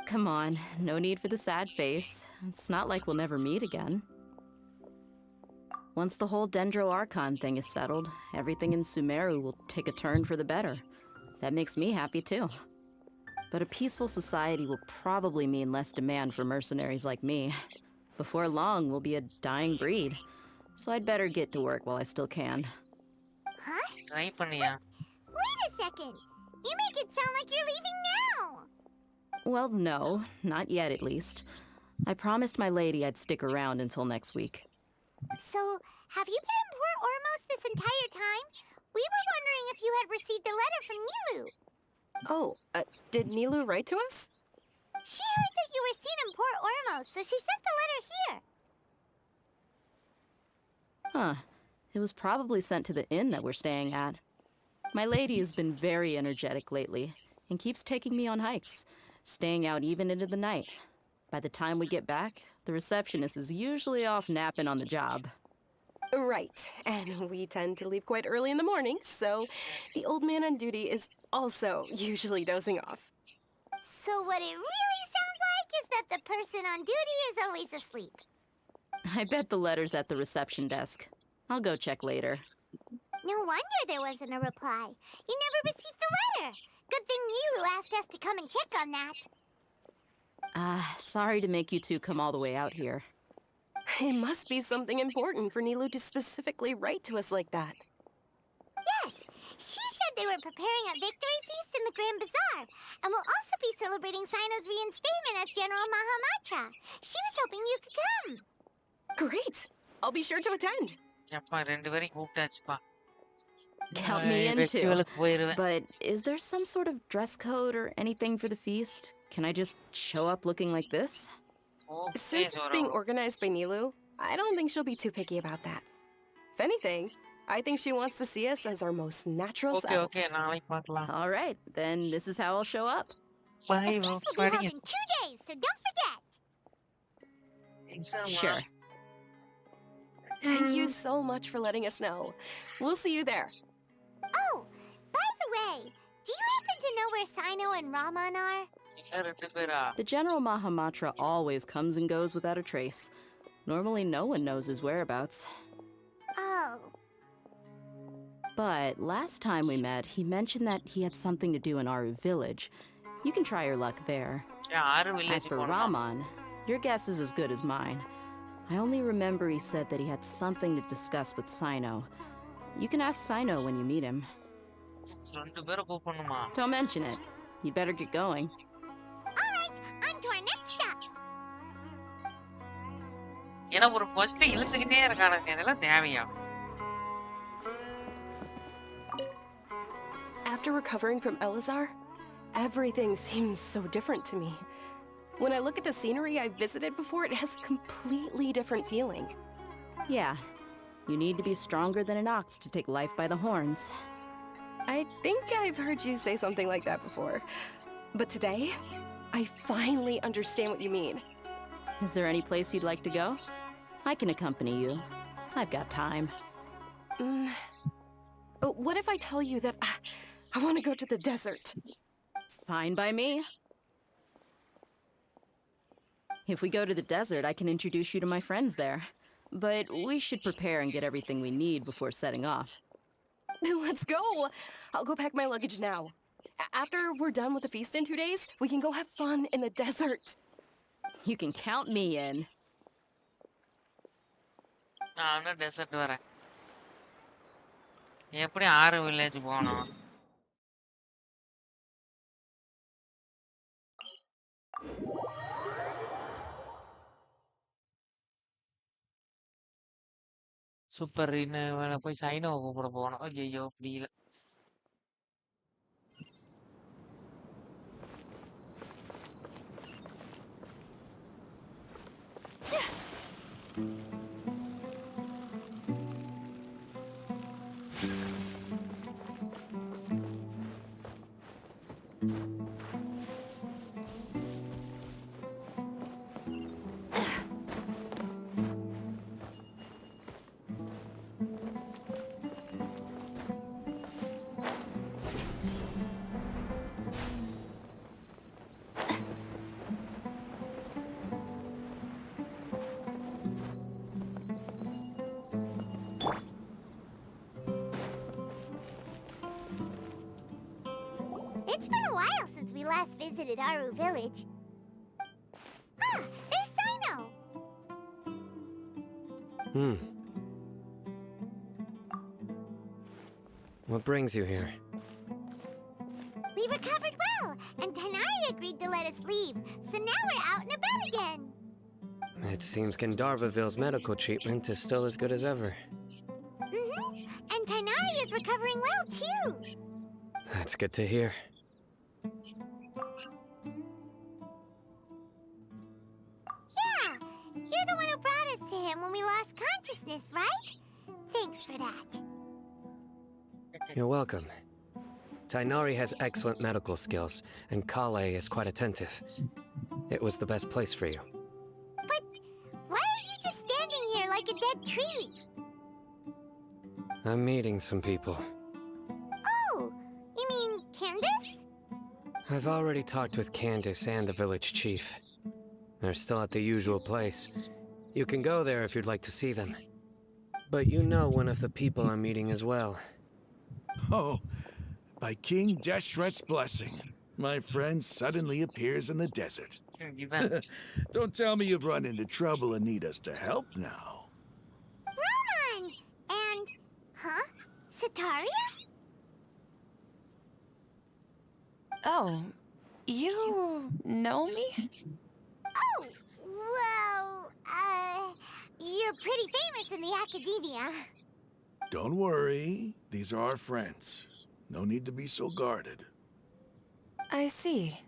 Come on, no need for the sad face. It's not like we'll never meet again. Once the whole Dendro Archon thing is settled, everything in Sumeru will take a turn for the better. That makes me happy too. But a peaceful society will probably mean less demand for mercenaries like me. Before long, we'll be a dying breed. So I'd better get to work while I still can. Huh? Try பண்ணியா? Wait a second! You make it sound like you're leaving now! Well, no, not yet at least. I promised my lady I'd stick around until next week. So, have you been in Port Ormos this entire time? We were wondering if you had received a letter from Nilu. Oh, did Nilu write to us? She heard that you were seen in Port Ormos, so she sent the letter here. Huh. It was probably sent to the inn that we're staying at. My lady has been very energetic lately and keeps taking me on hikes, staying out even into the night. By the time we get back, the receptionist is usually off napping on the job. Right, and we tend to leave quite early in the morning, so the old man on duty is also usually dozing off. So what it really sounds like is that the person on duty is always asleep. I bet the letter's at the reception desk. I'll go check later. No wonder there wasn't a reply. You never received the letter. Good thing Nilu asked us to come and check on that. Sorry to make you two come all the way out here. It must be something important for Nilu to specifically write to us like that. Yes, she said they were preparing a victory feast in the Grand Bazaar, and will also be celebrating Sino's reinstatement as General Mahamatra. She was hoping you could come. Great! I'll be sure to attend. அப்பா ரெண்டு பேரையும் கூப்பிட்டாச்சுப்பா. Count me in too. But is there some sort of dress code or anything for the feast? Can I just show up looking like this? Since it's being organized by Nilu, I don't think she'll be too picky about that. If anything, I think she wants to see us as our most natural selves. Okay, நாளைக்கு பார்க்கலாம். All right, then this is how I'll show up. The feast will be held in 2 days, so don't forget. Sure. Thank you so much for letting us know. We'll see you there. Oh, by the way, do you happen to know where Sino and Raman are? The General Mahamatra always comes and goes without a trace. Normally no one knows his whereabouts. Oh. But last time we met, he mentioned that he had something to do in Aru village. You can try your luck there. As for Raman, your guess is as good as mine. I only remember he said that he had something to discuss with Sino. You can ask Sino when you meet him. Don't mention it. You'd better get going. All right, on to our next stop. ஏன்னா ஒரு first இழுத்துக்கிட்டே இருக்கானுங்க இதெல்லாம் தேவையா? After recovering from Elazar, everything seems so different to me. When I look at the scenery I visited before, it has a completely different feeling. Yeah, you need to be stronger than an ox to take life by the horns. I think I've heard you say something like that before. But today, I finally understand what you mean. Is there any place you'd like to go? I can accompany you. I've got time. What if I tell you that I want to go to the desert? Fine by me. If we go to the desert, I can introduce you to my friends there. But we should prepare and get everything we need before setting off. Let's go! I'll go pack my luggage now. After we're done with the feast in 2 days, we can go have fun in the desert. You can count me in. நான் dessert வரேன். எப்படி ஆறு village போகணும்? Super இன்னும் போய் சைனோவை கூப்பிட போகணும். ஐயோ முடியல. It's been a while since we last visited Aru Village. Ah, there's Sino! What brings you here? We recovered well, and Tanari agreed to let us leave, so now we're out and about again. It seems Gandharvaville's medical treatment is still as good as ever. Mm-hmm. And Tanari is recovering well, too. That's good to hear. Yeah, you're the one who brought us to him when we lost consciousness, right? Thanks for that. You're welcome. Tainari has excellent medical skills, and Kale is quite attentive. It was the best place for you. But why are you just standing here like a dead tree? I'm meeting some people. Oh, you mean Candace? I've already talked with Candace and the village chief. They're still at the usual place. You can go there if you'd like to see them. But you know one of the people I'm meeting as well. Oh, by King Deshret's blessing, my friend suddenly appears in the desert. Don't tell me you've run into trouble and need us to help now. Roman! And... huh? Sataria? Oh, you know me? Oh, well, you're pretty famous in the academia. Don't worry, these are our friends. No need to be so guarded. I see.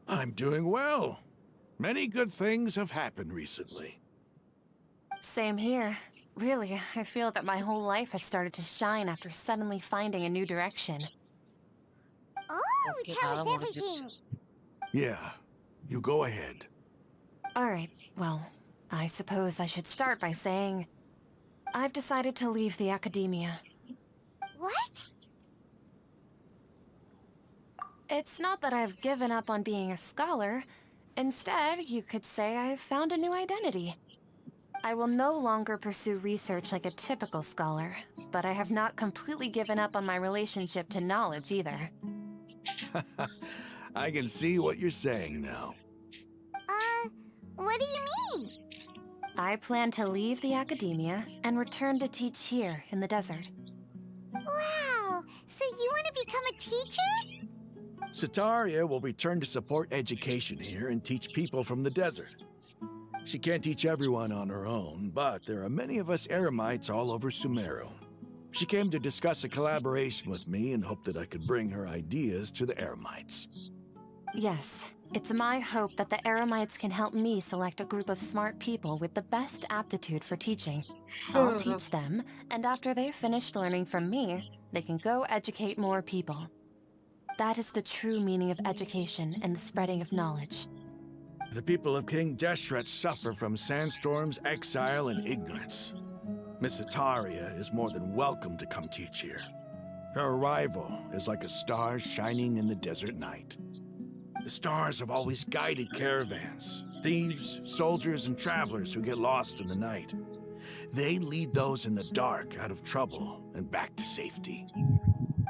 I'm doing well. Many good things have happened recently. Same here. Really, I feel that my whole life has started to shine after suddenly finding a new direction. Oh, tell us everything. Yeah, you go ahead. Alright, well, I suppose I should start by saying I've decided to leave the academia. What? It's not that I've given up on being a scholar. Instead, you could say I've found a new identity. I will no longer pursue research like a typical scholar, but I have not completely given up on my relationship to knowledge either. I can see what you're saying now. What do you mean? I plan to leave the academia and return to teach here in the desert. Wow, so you want to become a teacher? Sataria will return to support education here and teach people from the desert. She can't teach everyone on her own, but there are many of us Eremites all over Sumeru. She came to discuss a collaboration with me and hoped that I could bring her ideas to the Eremites. Yes, it's my hope that the Eremites can help me select a group of smart people with the best aptitude for teaching. I'll teach them, and after they've finished learning from me, they can go educate more people. That is the true meaning of education and the spreading of knowledge. The people of King Deshret suffer from sandstorms, exile, and ignorance. Miss Ataria is more than welcome to come teach here. Her arrival is like a star shining in the desert night. The stars have always guided caravans, thieves, soldiers, and travelers who get lost in the night. They lead those in the dark out of trouble and back to safety.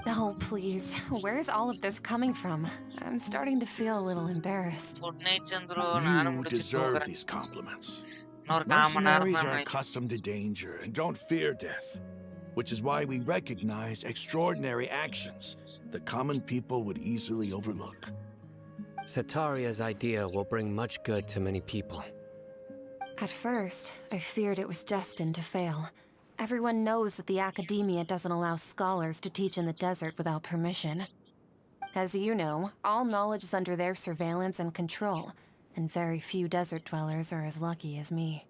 Oh, please. Where's all of this coming from? I'm starting to feel a little embarrassed. You deserve these compliments. Mercenaries are accustomed to danger and don't fear death, which is why we recognize extraordinary actions that common people would easily overlook. Sataria's idea will bring much good to many people. At first, I feared it was destined to fail. Everyone knows that the academia doesn't allow scholars to teach in the desert without permission. As you know, all knowledge is under their surveillance and control, and very few desert dwellers are as lucky as me.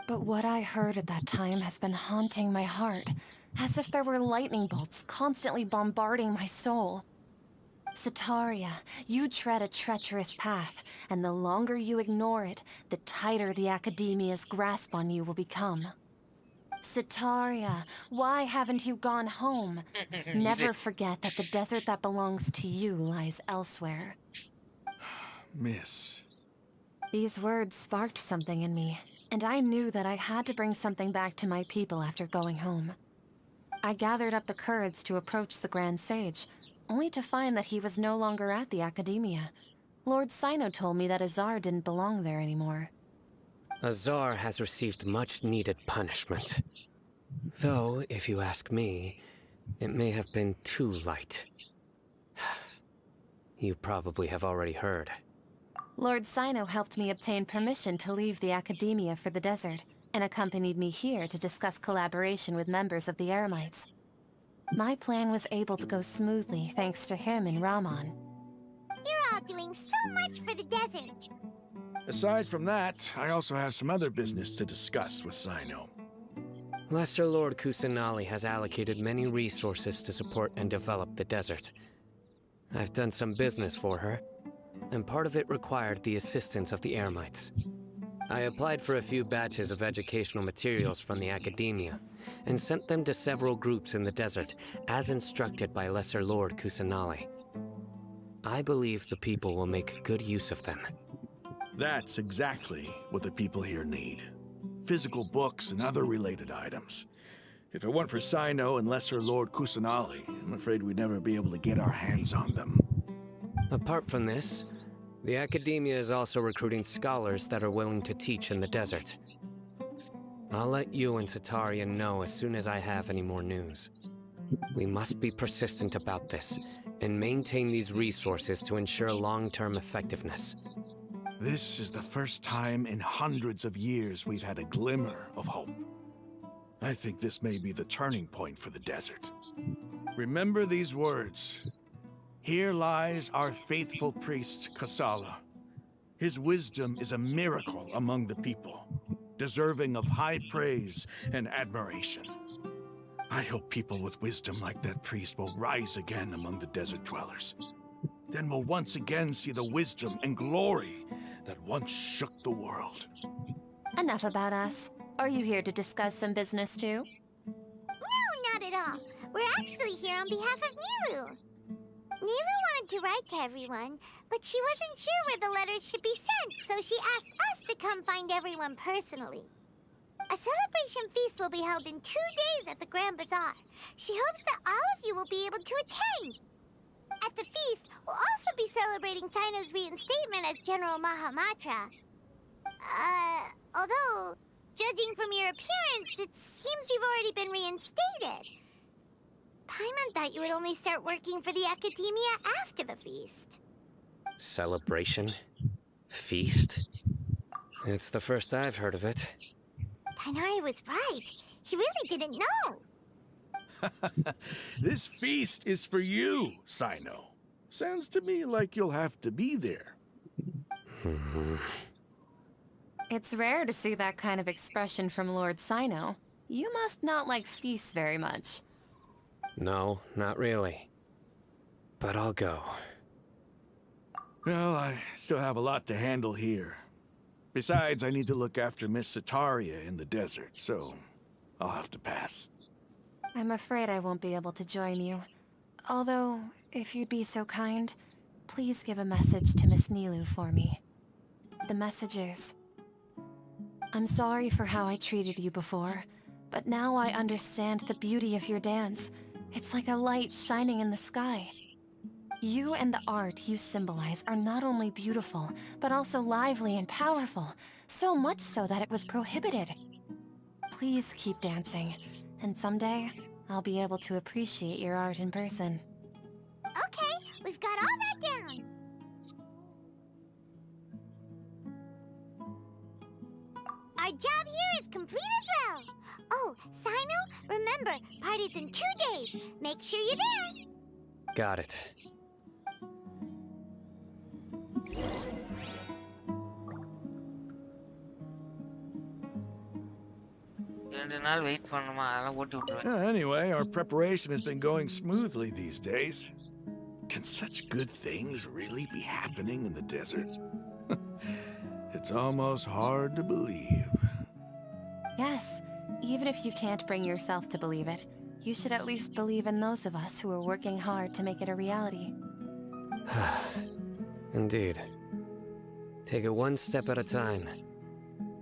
But what I heard at that time has been haunting my heart, as if there were lightning bolts constantly bombarding my soul. Sataria, you tread a treacherous path, and the longer you ignore it, the tighter the Academia's grasp on you will become. Sataria, why haven't you gone home? Never forget that the desert that belongs to you lies elsewhere. Miss. These words sparked something in me, and I knew that I had to bring something back to my people after going home. I gathered up the courage to approach the Grand Sage, only to find that he was no longer at the Academia. Lord Sino told me that Azar didn't belong there anymore. Azar has received much-needed punishment. Though, if you ask me, it may have been too light. You probably have already heard. Lord Sino helped me obtain permission to leave the Academia for the desert, and accompanied me here to discuss collaboration with members of the Eremites. My plan was able to go smoothly thanks to him and Rahman. You're all doing so much for the desert. Aside from that, I also have some other business to discuss with Sino. Lesser Lord Kusanali has allocated many resources to support and develop the desert. I've done some business for her, and part of it required the assistance of the Eremites. I applied for a few batches of educational materials from the Academia, and sent them to several groups in the desert, as instructed by Lesser Lord Kusanali. I believe the people will make good use of them. That's exactly what the people here need. Physical books and other related items. If it weren't for Sino and Lesser Lord Kusanali, I'm afraid we'd never be able to get our hands on them. Apart from this, the Academia is also recruiting scholars that are willing to teach in the desert. I'll let you and Sataria know as soon as I have any more news. We must be persistent about this, and maintain these resources to ensure long-term effectiveness. This is the first time in hundreds of years we've had a glimmer of hope. I think this may be the turning point for the desert. Remember these words. Here lies our faithful priest, Kasala. His wisdom is a miracle among the people, deserving of high praise and admiration. I hope people with wisdom like that priest will rise again among the desert dwellers. Then we'll once again see the wisdom and glory that once shook the world. Enough about us. Are you here to discuss some business too? No, not at all. We're actually here on behalf of Nilu. Nilu wanted to write to everyone, but she wasn't sure where the letters should be sent, so she asked us to come find everyone personally. A celebration feast will be held in 2 days at the Grand Bazaar. She hopes that all of you will be able to attend. At the feast, we'll also be celebrating Sino's reinstatement as General Mahamatra. Although, judging from your appearance, it seems you've already been reinstated. Paimon thought you would only start working for the Academia after the feast. Celebration? Feast? It's the first I've heard of it. Tighnari was right. He really didn't know. This feast is for you, Sino. Sounds to me like you'll have to be there. It's rare to see that kind of expression from Lord Sino. You must not like feasts very much. No, not really. But I'll go. Well, I still have a lot to handle here. Besides, I need to look after Miss Sataria in the desert, so I'll have to pass. I'm afraid I won't be able to join you. Although, if you'd be so kind, please give a message to Miss Nilu for me. The message is, I'm sorry for how I treated you before, but now I understand the beauty of your dance. It's like a light shining in the sky. You and the art you symbolize are not only beautiful, but also lively and powerful, so much so that it was prohibited. Please keep dancing, and someday I'll be able to appreciate your art in person. Okay, we've got all that down. Our job here is complete as well. Oh, Sino, remember, party's in 2 days. Make sure you're there. Got it. 2 நாள் wait பண்ணணுமா? அதெல்லாம் ஓட்டி விட்டுருவேன். Anyway, our preparation has been going smoothly these days. Can such good things really be happening in the desert? It's almost hard to believe. Yes, even if you can't bring yourself to believe it, you should at least believe in those of us who are working hard to make it a reality. Indeed. Take it one step at a time.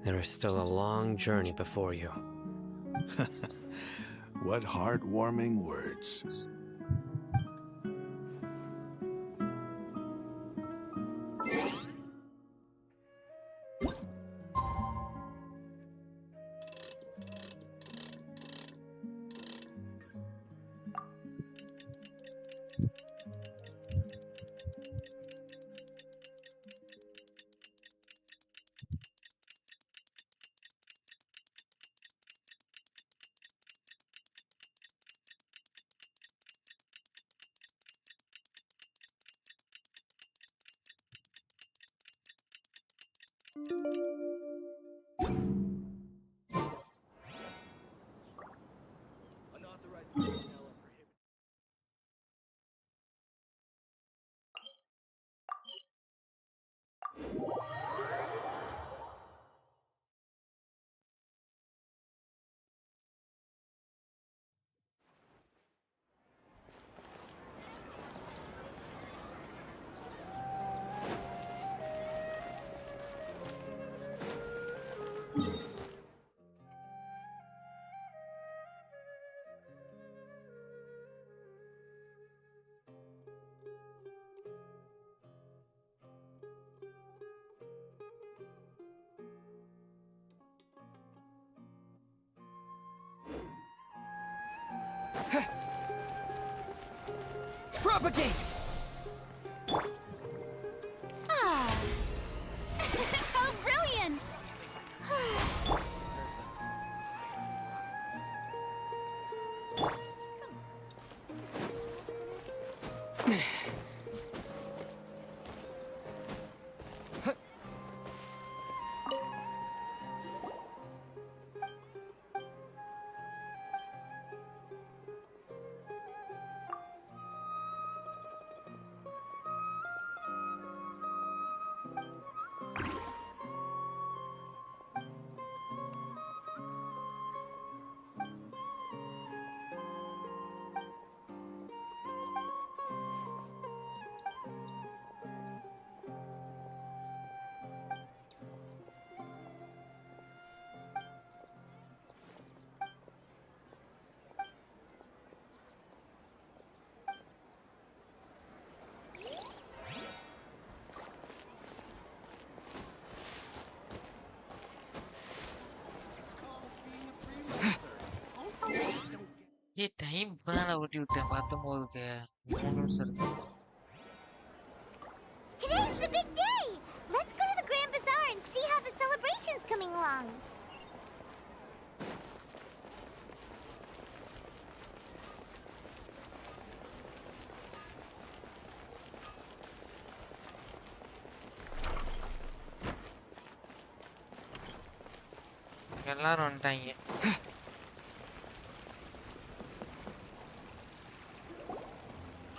There is still a long journey before you. What heartwarming words. Propagate! Ah! How brilliant! Time இப்பதானே ஓட்டி விட்டேன் 19க்கு 3 நிமிஷம் இருக்கு. Today's the big day! Let's go to the Grand Bazaar and see how the celebration's coming along. எல்லாரும் வந்துட்டாங்க.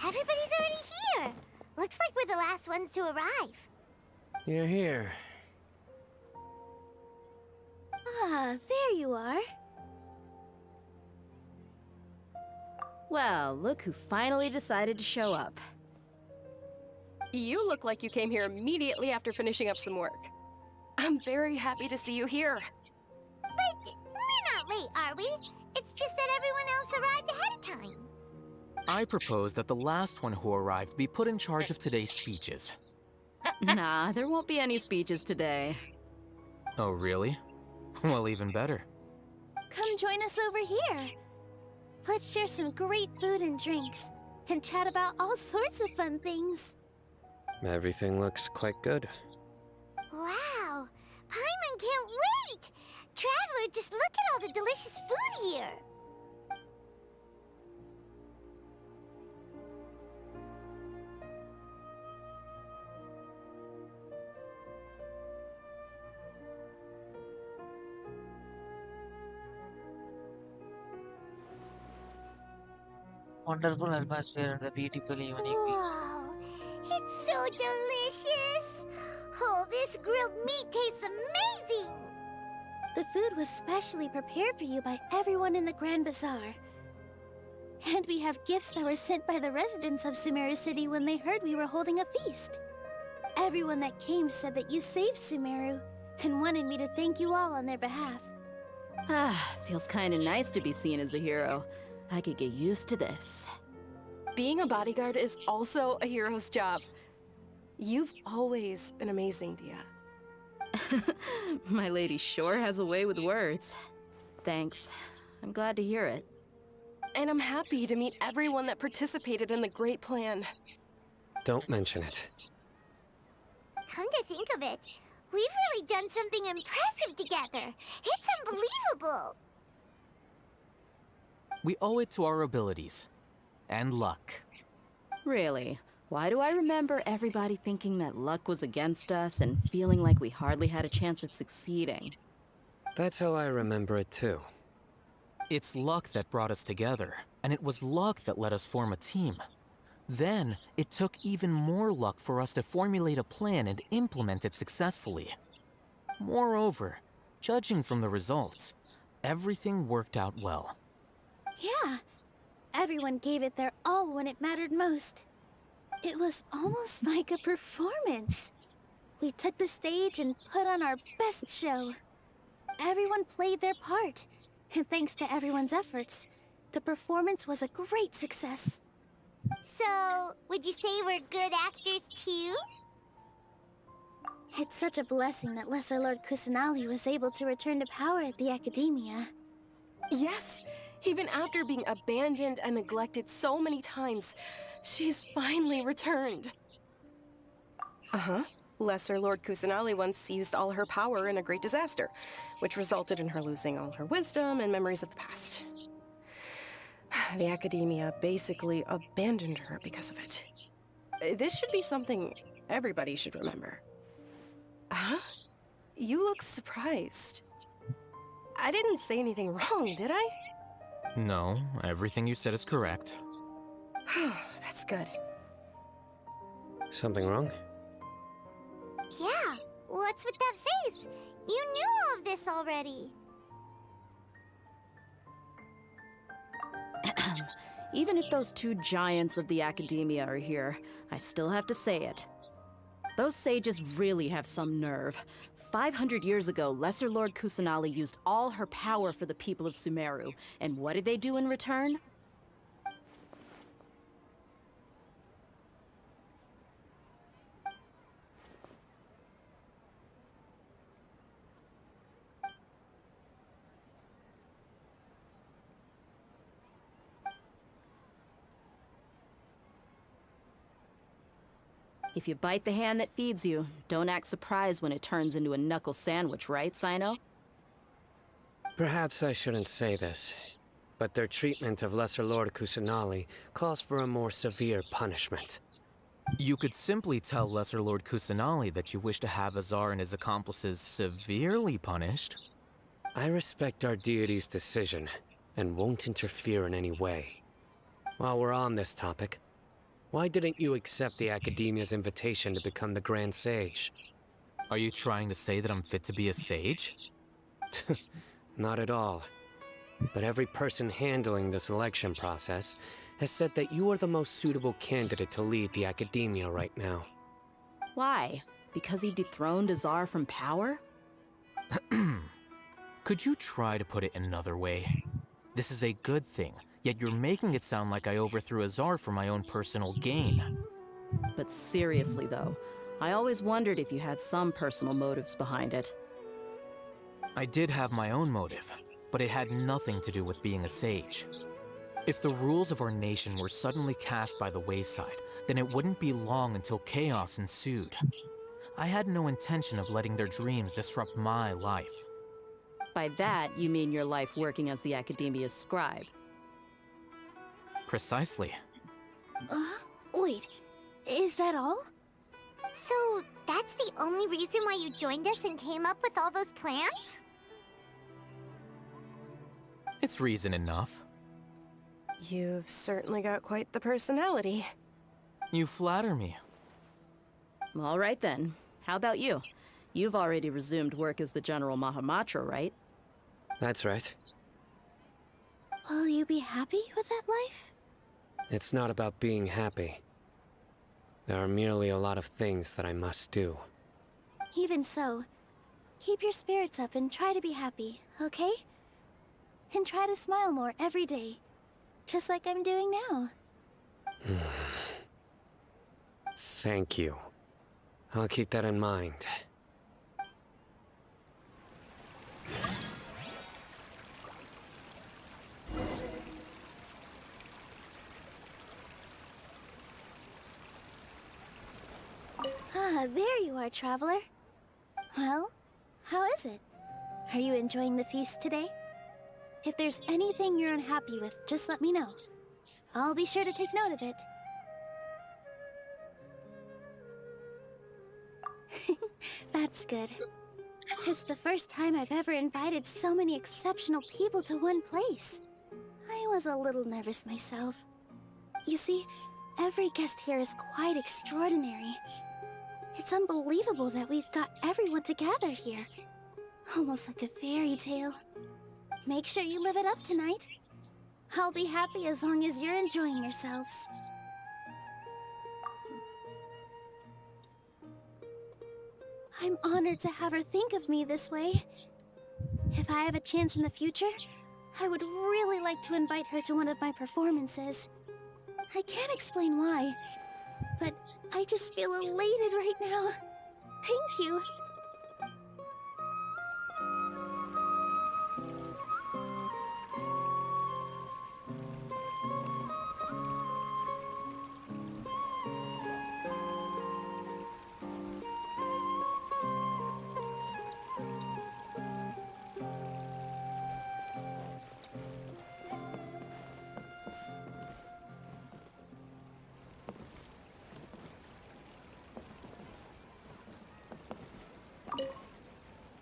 Everybody's already here. Looks like we're the last ones to arrive. You're here. Ah, there you are. Well, look who finally decided to show up. You look like you came here immediately after finishing up some work. I'm very happy to see you here. But we're not late, are we? It's just that everyone else arrived ahead of time. I propose that the last one who arrived be put in charge of today's speeches. Nah, there won't be any speeches today. Oh, really? Well, even better. Come join us over here. Let's share some great food and drinks, and chat about all sorts of fun things. Everything looks quite good. Wow! Paimon can't wait! Traveler, just look at all the delicious food here! Wonderful atmosphere and the beautiful evening views. Wow, it's so delicious! Oh, this grilled meat tastes amazing! The food was specially prepared for you by everyone in the Grand Bazaar. And we have gifts that were sent by the residents of Sumeru City when they heard we were holding a feast. Everyone that came said that you saved Sumeru, and wanted me to thank you all on their behalf. Ah, feels kinda nice to be seen as a hero. I could get used to this. Being a bodyguard is also a hero's job. You've always been amazing, Dia. My lady sure has a way with words. Thanks. I'm glad to hear it. And I'm happy to meet everyone that participated in the great plan. Don't mention it. Come to think of it, we've really done something impressive together. It's unbelievable. We owe it to our abilities. And luck. Really? Why do I remember everybody thinking that luck was against us and feeling like we hardly had a chance of succeeding? That's how I remember it too. It's luck that brought us together, and it was luck that let us form a team. Then, it took even more luck for us to formulate a plan and implement it successfully. Moreover, judging from the results, everything worked out well. Yeah, everyone gave it their all when it mattered most. It was almost like a performance. We took the stage and put on our best show. Everyone played their part, and thanks to everyone's efforts, the performance was a great success. So, would you say we're good actors too? It's such a blessing that Lesser Lord Kusanali was able to return to power at the Academia. Yes, even after being abandoned and neglected so many times, she's finally returned. Uh-huh. Lesser Lord Kusanali once used all her power in a great disaster, which resulted in her losing all her wisdom and memories of the past. The Academia basically abandoned her because of it. This should be something everybody should remember. Huh? You look surprised. I didn't say anything wrong, did I? No, everything you said is correct. That's good. Something wrong? Yeah, what's with that face? You knew all of this already. Even if those two giants of the Academia are here, I still have to say it. Those sages really have some nerve. 500 years ago, Lesser Lord Kusanali used all her power for the people of Sumeru, and what did they do in return? If you bite the hand that feeds you, don't act surprised when it turns into a knuckle sandwich, right, Sino? Perhaps I shouldn't say this, but their treatment of Lesser Lord Kusanali calls for a more severe punishment. You could simply tell Lesser Lord Kusanali that you wish to have Azar and his accomplices severely punished. I respect our deity's decision, and won't interfere in any way. While we're on this topic, why didn't you accept the Academia's invitation to become the Grand Sage? Are you trying to say that I'm fit to be a sage? Not at all. But every person handling the selection process has said that you are the most suitable candidate to lead the Academia right now. Why? Because he dethroned Azar from power? Could you try to put it another way? This is a good thing, yet you're making it sound like I overthrew Azar for my own personal gain. But seriously though, I always wondered if you had some personal motives behind it. I did have my own motive, but it had nothing to do with being a sage. If the rules of our nation were suddenly cast by the wayside, then it wouldn't be long until chaos ensued. I had no intention of letting their dreams disrupt my life. By that, you mean your life working as the Academia's scribe. Precisely. Wait, is that all? So, that's the only reason why you joined us and came up with all those plans? It's reason enough. You've certainly got quite the personality. You flatter me. All right then. How about you? You've already resumed work as the General Mahamatra, right? That's right. Will you be happy with that life? It's not about being happy. There are merely a lot of things that I must do. Even so, keep your spirits up and try to be happy, okay? And try to smile more every day, just like I'm doing now. Thank you. I'll keep that in mind. Ah, there you are, traveler. Well, how is it? Are you enjoying the feast today? If there's anything you're unhappy with, just let me know. I'll be sure to take note of it. That's good. It's the first time I've ever invited so many exceptional people to one place. I was a little nervous myself. You see, every guest here is quite extraordinary. It's unbelievable that we've got everyone together here. Almost like a fairy tale. Make sure you live it up tonight. I'll be happy as long as you're enjoying yourselves. I'm honored to have her think of me this way. If I have a chance in the future, I would really like to invite her to one of my performances. I can't explain why, but I just feel elated right now. Thank you.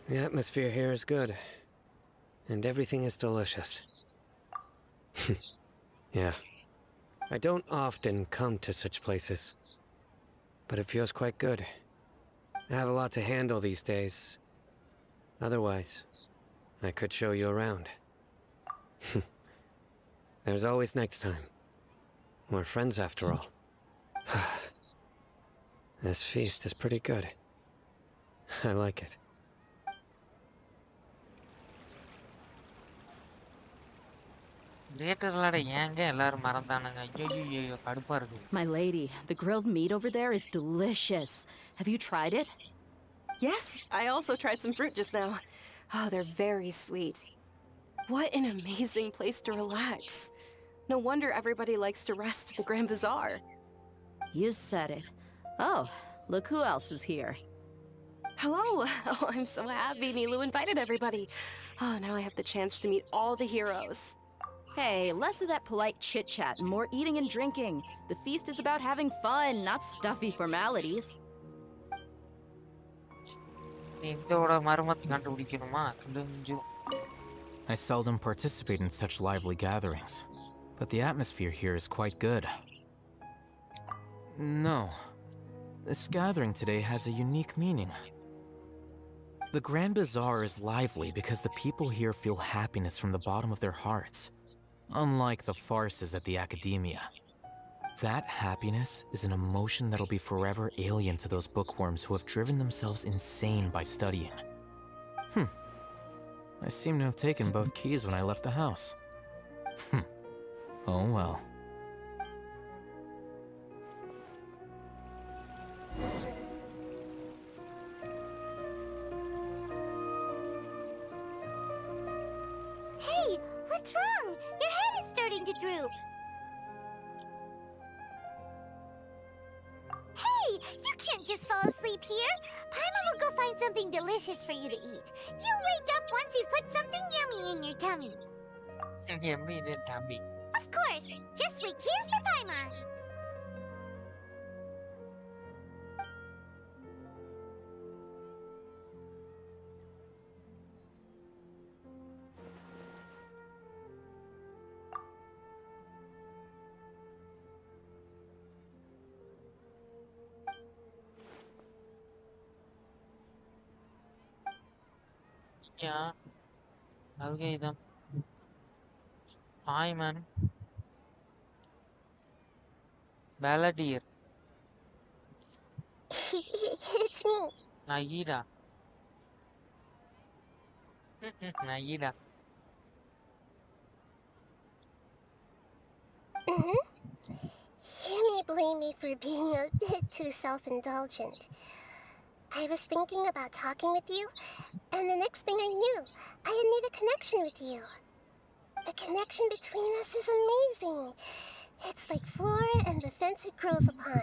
The atmosphere here is good. And everything is delicious. Yeah. I don't often come to such places. But it feels quite good. I have a lot to handle these days. Otherwise, I could show you around. There's always next time. We're friends after all. This feast is pretty good. I like it. My lady, the grilled meat over there is delicious. Have you tried it? Yes, I also tried some fruit just now. Oh, they're very sweet. What an amazing place to relax. No wonder everybody likes to rest at the Grand Bazaar. You said it. Oh, look who else is here. Hello! Oh, I'm so happy Nilu invited everybody. Oh, now I have the chance to meet all the heroes. Hey, less of that polite chit-chat and more eating and drinking. The feast is about having fun, not stuffy formalities. I seldom participate in such lively gatherings, but the atmosphere here is quite good. No, this gathering today has a unique meaning. The Grand Bazaar is lively because the people here feel happiness from the bottom of their hearts, unlike the farces at the Academia. That happiness is an emotion that'll be forever alien to those bookworms who have driven themselves insane by studying. I seem to have taken both keys when I left the house. Oh well. Hey, what's wrong? Your head is starting to droop. Hey, you can't just fall asleep here. Paimon will go find something delicious for you to eat. You wake up once you put something yummy in your tummy. Yummy in your tummy. Of course. Just wait here for Paimon. Yeah, algorithm. Hi, man. Balladeer. It's me. Nagida. Nagida. You may blame me for being a bit too self-indulgent. I was thinking about talking with you, and the next thing I knew, I had made a connection with you. The connection between us is amazing. It's like flora and the fence it grows upon.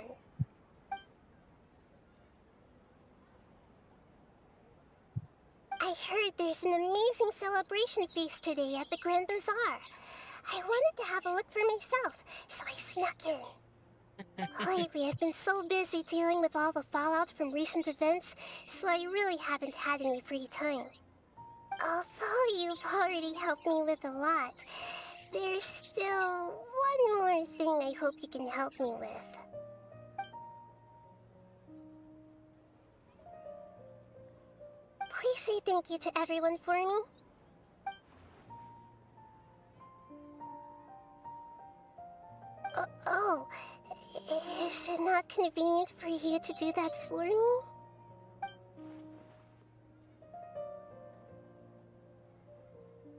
I heard there's an amazing celebration feast today at the Grand Bazaar. I wanted to have a look for myself, so I snuck in. Lately, I've been so busy dealing with all the fallout from recent events, so I really haven't had any free time. Although you've already helped me with a lot, there's still one more thing I hope you can help me with. Please say thank you to everyone for me. Oh, is it not convenient for you to do that for me?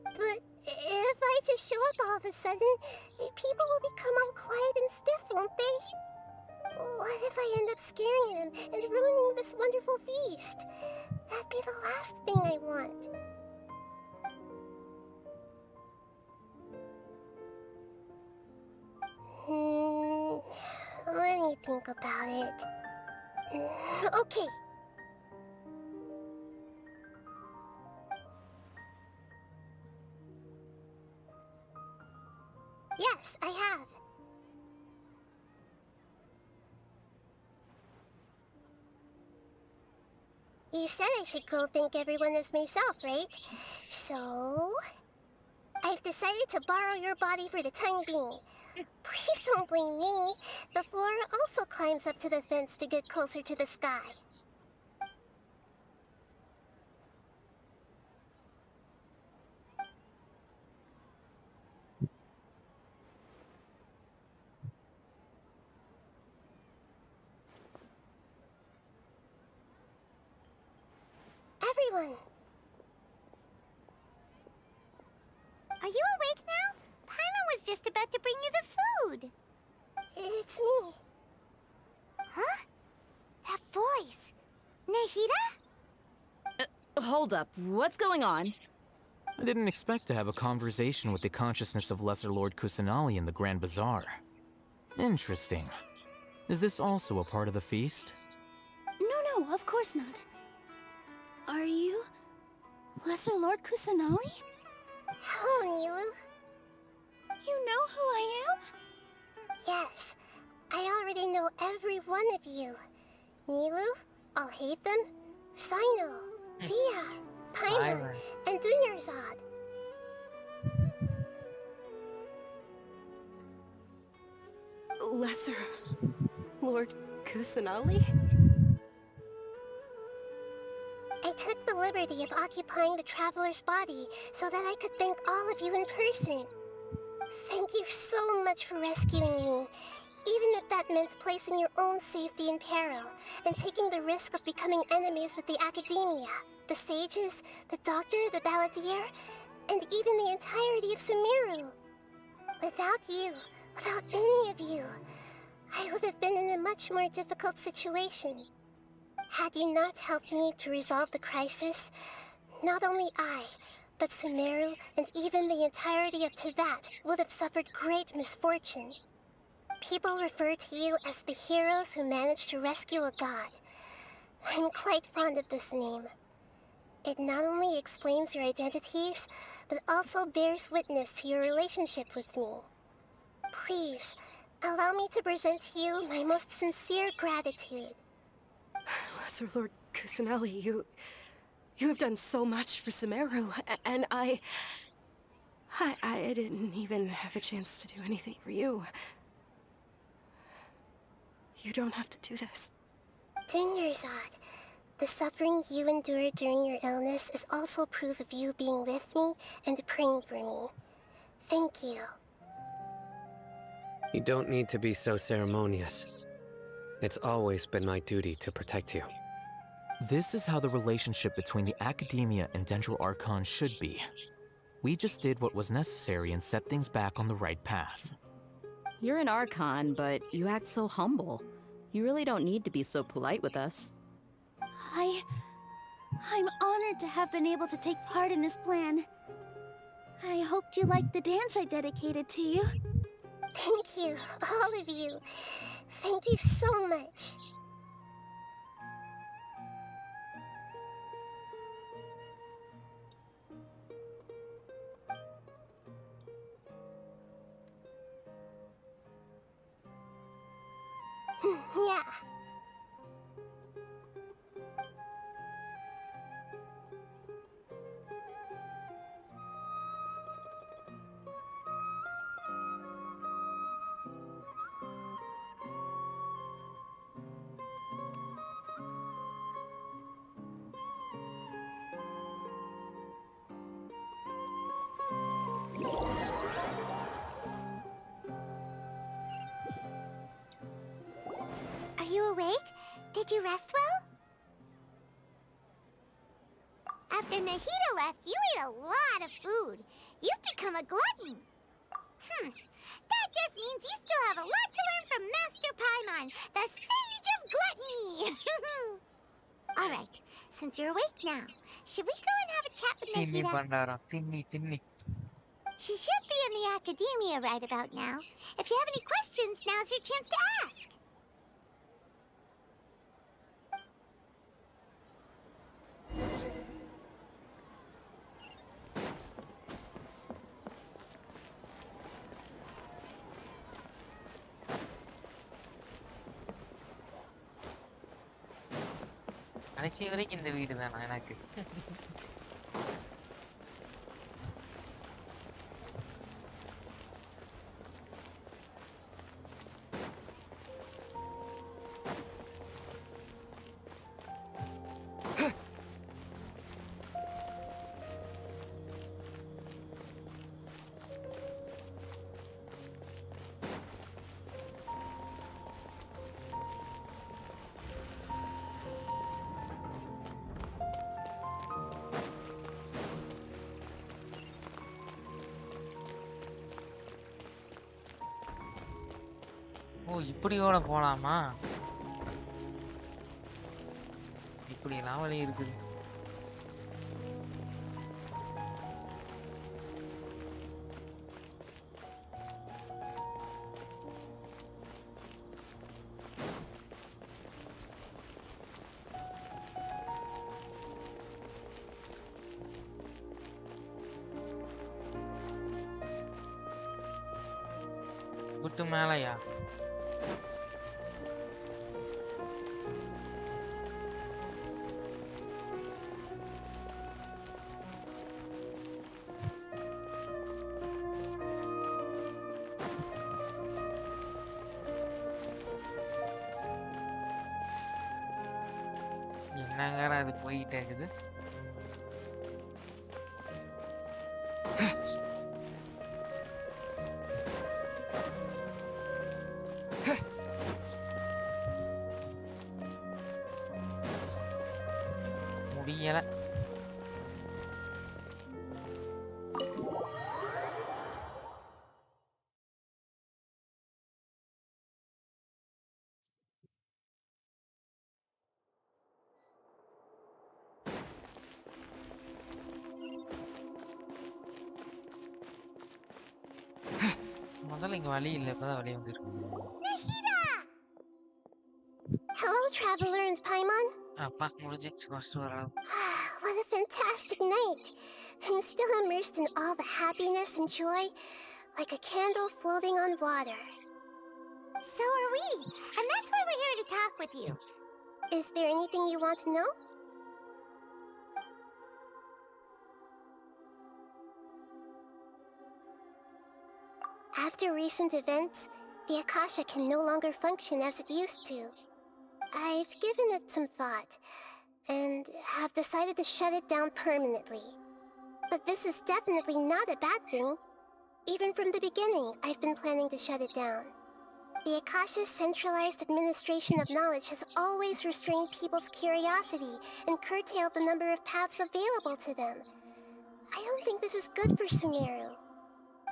But if I just show up all of a sudden, people will become all quiet and stiff, won't they? What if I end up scaring them and ruining this wonderful feast? That'd be the last thing I want. Let me think about it. Okay. Yes, I have. You said I should go thank everyone as myself, right? So... I've decided to borrow your body for the time being. Please don't blame me. The flora also climbs up to the fence to get closer to the sky. Everyone! Are you awake now? Paimon was just about to bring you the food. It's me. Huh? That voice. Nahida? Hold up. What's going on? I didn't expect to have a conversation with the consciousness of Lesser Lord Kusanali in the Grand Bazaar. Interesting. Is this also a part of the feast? No, of course not. Are you... Lesser Lord Kusanali? Hello, Nilu. You know who I am? Yes, I already know every one of you. Nilu, Alhaitham, Sino, Dia, Paimon, and Dunyarzad. Lesser Lord Kusanali? I took the liberty of occupying the traveler's body so that I could thank all of you in person. Thank you so much for rescuing me, even if that meant placing your own safety in peril and taking the risk of becoming enemies with the Academia, the sages, the doctor, the balladeer, and even the entirety of Sumeru. Without you, without any of you, I would have been in a much more difficult situation. Had you not helped me to resolve the crisis, not only I, but Sumeru and even the entirety of Teyvat would have suffered great misfortune. People refer to you as the heroes who managed to rescue a god. I'm quite fond of this name. It not only explains your identities, but also bears witness to your relationship with me. Please, allow me to present to you my most sincere gratitude. Lesser Lord Kusanali, you have done so much for Sumeru, and I didn't even have a chance to do anything for you. You don't have to do this. Dunyarzad, The suffering you endured during your illness is also proof of you being with me and praying for me. Thank you. You don't need to be so ceremonious. It's always been my duty to protect you. This is how the relationship between the Academia and Dendro Archon should be. We just did what was necessary and set things back on the right path. You're an Archon, but you act so humble. You really don't need to be so polite with us. I'm honored to have been able to take part in this plan. I hoped you liked the dance I dedicated to you. Thank you, all of you. Thank you so much. Yeah. Are you awake? Did you rest well? After Nahida left, you ate a lot of food. You've become a glutton. That just means you still have a lot to learn from Master Paimon, the Sage of Gluttony! Alright, since you're awake now, should we go and have a chat with Tinni Nahida? Bandara, Tinni. She should be in the Academia right about now. If you have any questions, now's your chance to ask. கடைசி வரைக்கும் இந்த வீடு தானா எனக்கு? ஓ இப்படி கூட போலாமா? இப்படியெல்லாம் வழி இருக்குது. குட்டு மேலையா? என்னங்கடா அது போயிட்டே இருக்குது? முடியல. முதல்ல இங்க வழி இல்ல, இப்பதான் வழி வந்திருக்கு. Nahida! Hello, Traveler and Paimon. அப்பா முடிஞ்சிச்சு ஃபர்ஸ்ட் வரலாம். What a fantastic night! I'm still immersed in all the happiness and joy, like a candle floating on water. So are we, and that's why we're here to talk with you. Is there anything you want to know? After recent events, the Akasha can no longer function as it used to. I've given it some thought. and have decided to shut it down permanently. But this is definitely not a bad thing. Even from the beginning, I've been planning to shut it down. The Akasha's centralized administration of knowledge has always restrained people's curiosity and curtailed the number of paths available to them. I don't think this is good for Sumeru.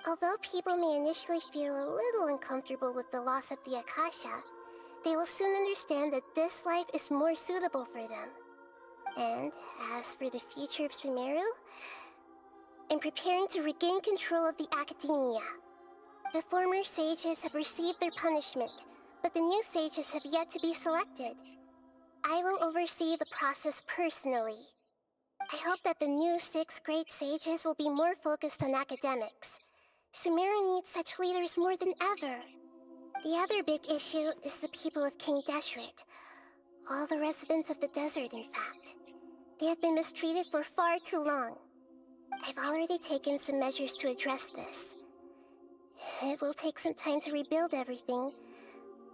Although people may initially feel a little uncomfortable with the loss of the Akasha, they will soon understand that this life is more suitable for them. And as for the future of Sumeru, I'm preparing to regain control of the academia. The former sages have received their punishment, but the new sages have yet to be selected. I will oversee the process personally. I hope that the new 6th grade sages will be more focused on academics. Sumeru needs such leaders more than ever. The other big issue is the people of King Deshret. All the residents of the desert, in fact. They have been mistreated for far too long. I've already taken some measures to address this. It will take some time to rebuild everything,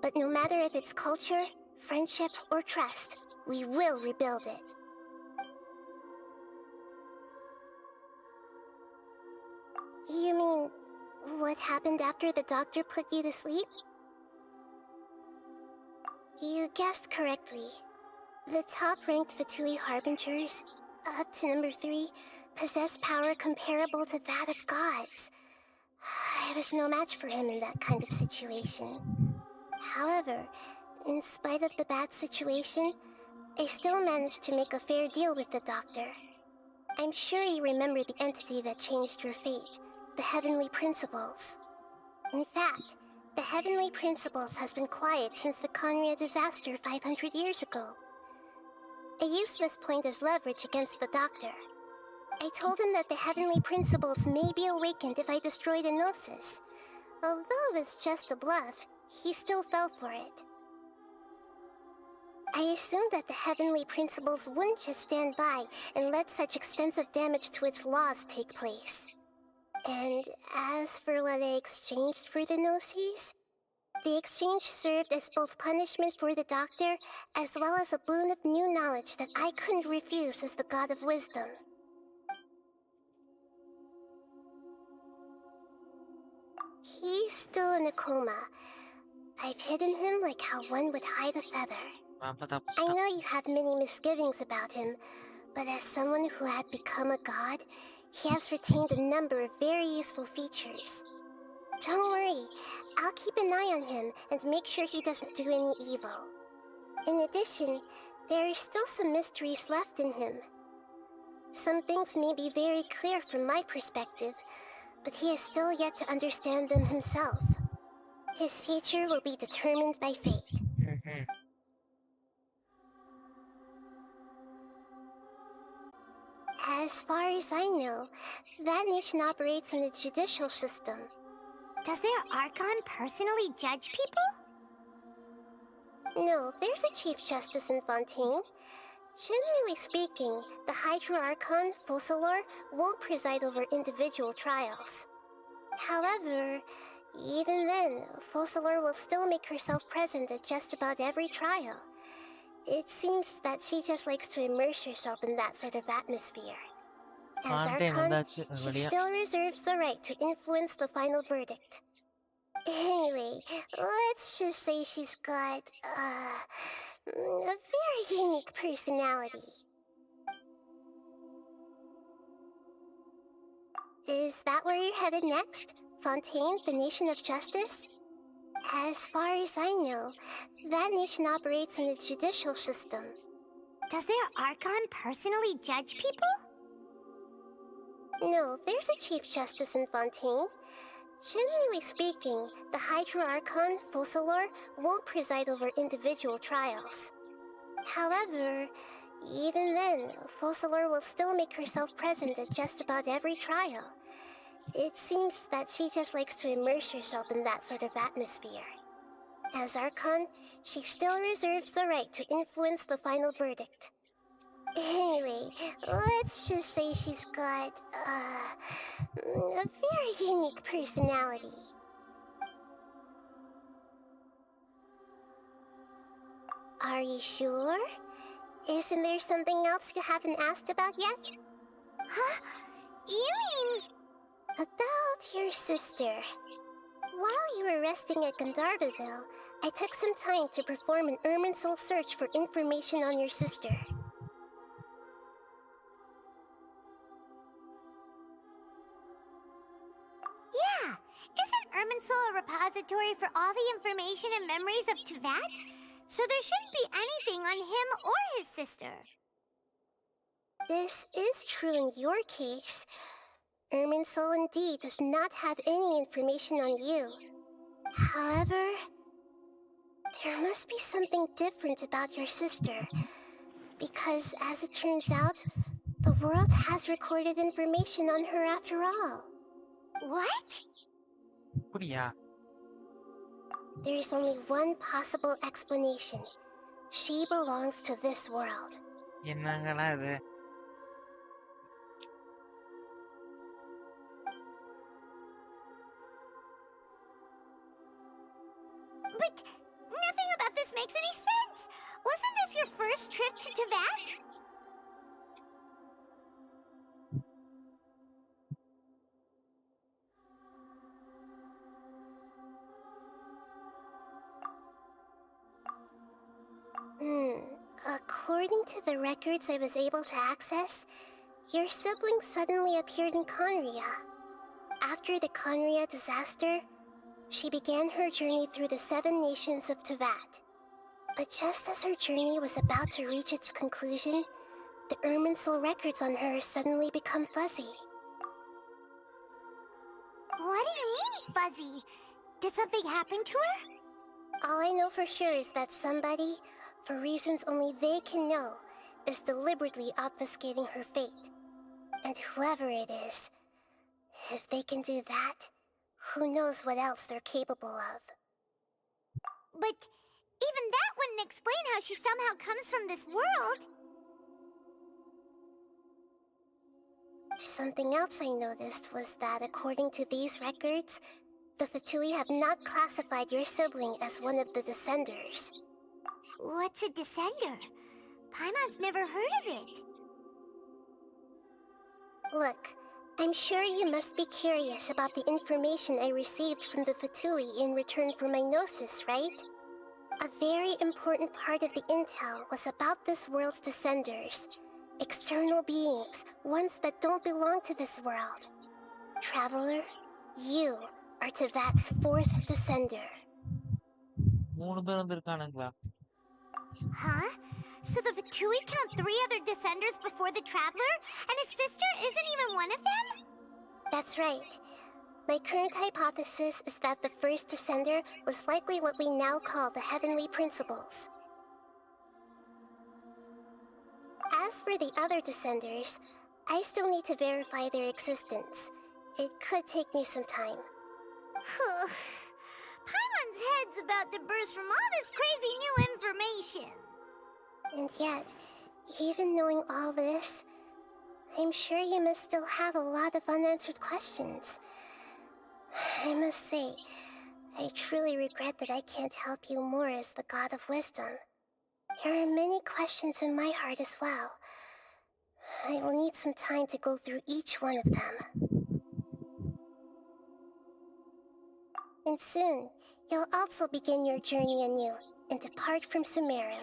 but no matter if it's culture, friendship, or trust, we will rebuild it. You mean, what happened after the doctor put you to sleep? You guessed correctly. The top-ranked Fatui Harbingers, up to number 3, possess power comparable to that of gods. I was no match for him in that kind of situation. However, in spite of the bad situation, I still managed to make a fair deal with the doctor. I'm sure you remember the entity that changed your fate, the Heavenly Principles. In fact, the Heavenly Principles has been quiet since the Conria disaster 500 years ago. I used this point as leverage against the doctor. I told him that the Heavenly Principles may be awakened if I destroy the Gnosis. Although it's just a bluff, he still fell for it. I assumed that the Heavenly Principles wouldn't just stand by and let such extensive damage to its laws take place. And as for what I exchanged for the Gnosis, the exchange served as both punishment for the doctor, as well as a boon of new knowledge that I couldn't refuse as the God of Wisdom. He's still in a coma. I've hidden him like how one would hide a feather. I know you have many misgivings about him, but as someone who had become a god, he has retained a number of very useful features. Don't worry, I'll keep an eye on him and make sure he doesn't do any evil. In addition, there are still some mysteries left in him. Some things may be very clear from my perspective, but he is still yet to understand them himself. His future will be determined by fate. As far as I know, that nation operates in a judicial system. Does their Archon personally judge people? No, there's a Chief Justice in Fontaine. Generally speaking, the Hydra Archon, Focalor, won't preside over individual trials. However, even then, Focalor will still make herself present at just about every trial. It seems that she just likes to immerse herself in that sort of atmosphere. As Archon, she still reserves the right to influence the final verdict. Anyway, let's just say she's got, a very unique personality. Is that where you're headed next? Fontaine, the Nation of Justice? As far as I know, that nation operates in a judicial system. Does their Archon personally judge people? No, there's a Chief Justice in Fontaine. Generally speaking, the Hydra Archon, Focalor, won't preside over individual trials. However, even then, Focalor will still make herself present at just about every trial. It seems that she just likes to immerse herself in that sort of atmosphere. As Archon, she still reserves the right to influence the final verdict. Anyway, let's just say she's got, a very unique personality. Are you sure? Isn't there something else you haven't asked about yet? Huh? You mean... About your sister. While you were resting at Gandharvaville, I took some time to perform an Irminsul search for information on your sister. Yeah! Isn't Irminsul a repository for all the information and memories of Teyvat? So there shouldn't be anything on him or his sister. This is true in your case. Irminsul indeed does not have any information on you. However, there must be something different about your sister. Because, as it turns out, the world has recorded information on her after all. What? Yeah. There is only one possible explanation. She belongs to this world. என்னங்கடா இது? But nothing about this makes any sense! Wasn't this your first trip to Teyvat? According to the records I was able to access, your sibling suddenly appeared in Conria. After the Conria disaster, she began her journey through the 7 nations of Teyvat. But just as her journey was about to reach its conclusion, the Irminsul records on her suddenly become fuzzy. What do you mean, fuzzy? Did something happen to her? All I know for sure is that somebody, for reasons only they can know, is deliberately obfuscating her fate. And whoever it is, if they can do that, who knows what else they're capable of. But even that wouldn't explain how she somehow comes from this world. Something else I noticed was that according to these records, the Fatui have not classified your sibling as one of the Descenders. What's a Descender? Paimon's never heard of it. Look, I'm sure you must be curious about the information I received from the Fatui in return for my gnosis, right? A very important part of the intel was about this world's Descenders. External beings, ones that don't belong to this world. Traveler, you are Teyvat's 4th Descender. 3 பேர் வந்திருக்கானுங்களா? Huh? So the Fatui count 3 other Descenders before the Traveler, and his sister isn't even one of them? That's right. My current hypothesis is that the first Descender was likely what we now call the Heavenly Principles. As for the other Descenders, I still need to verify their existence. It could take me some time. Paimon's head's about to burst from all this crazy new information. And yet, even knowing all this, I'm sure you must still have a lot of unanswered questions. I must say, I truly regret that I can't help you more as the God of Wisdom. There are many questions in my heart as well. I will need some time to go through each one of them. And soon, you'll also begin your journey anew and depart from Sumeru.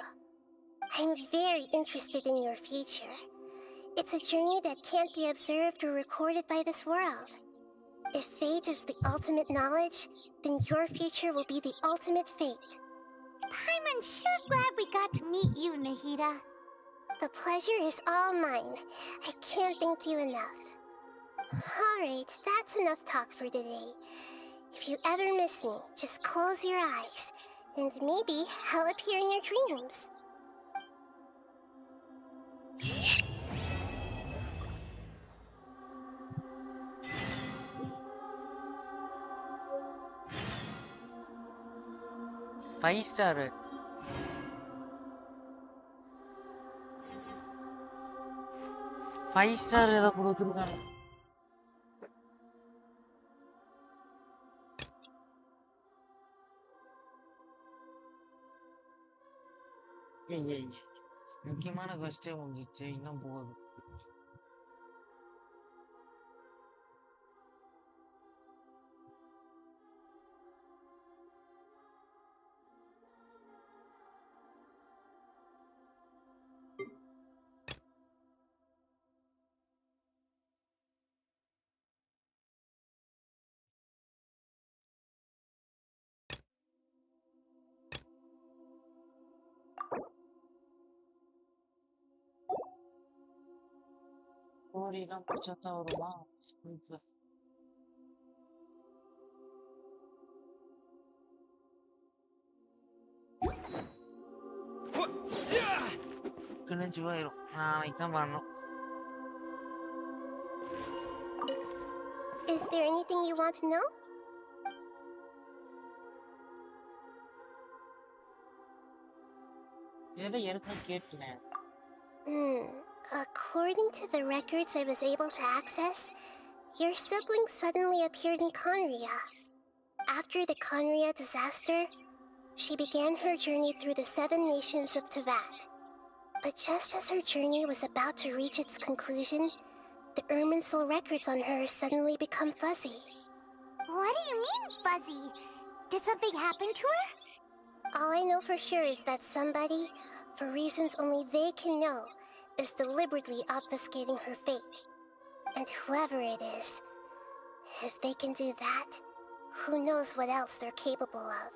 I'm very interested in your future. It's a journey that can't be observed or recorded by this world. If fate is the ultimate knowledge, then your future will be the ultimate fate. Paimon's sure glad we got to meet you, Nahida. The pleasure is all mine. I can't thank you enough. Alright, that's enough talk for today. If you ever miss me, just close your eyes, and maybe I'll appear in your dreams. Five star. Five star ஏதோ கொடுத்துருக்காங்க. முக்கியமான question முடிஞ்சிச்சு, இன்னும் போகுது. ஸ்டோரிலாம் பிடிச்சா தான் வருமா? கிழிஞ்சு போயிடும். நாளைக்கு தான் பண்ணணும். Is there anything you want to know? இதை ஏற்கனவே கேட்டேன். According to the records I was able to access, your sibling suddenly appeared in Conria. After the Conria disaster, she began her journey through the 7 nations of Tevat. But just as her journey was about to reach its conclusion, the Irminsul records on her suddenly become fuzzy. What do you mean, fuzzy? Did something happen to her? All I know for sure is that somebody, for reasons only they can know, is deliberately obfuscating her fate. And whoever it is, if they can do that, who knows what else they're capable of.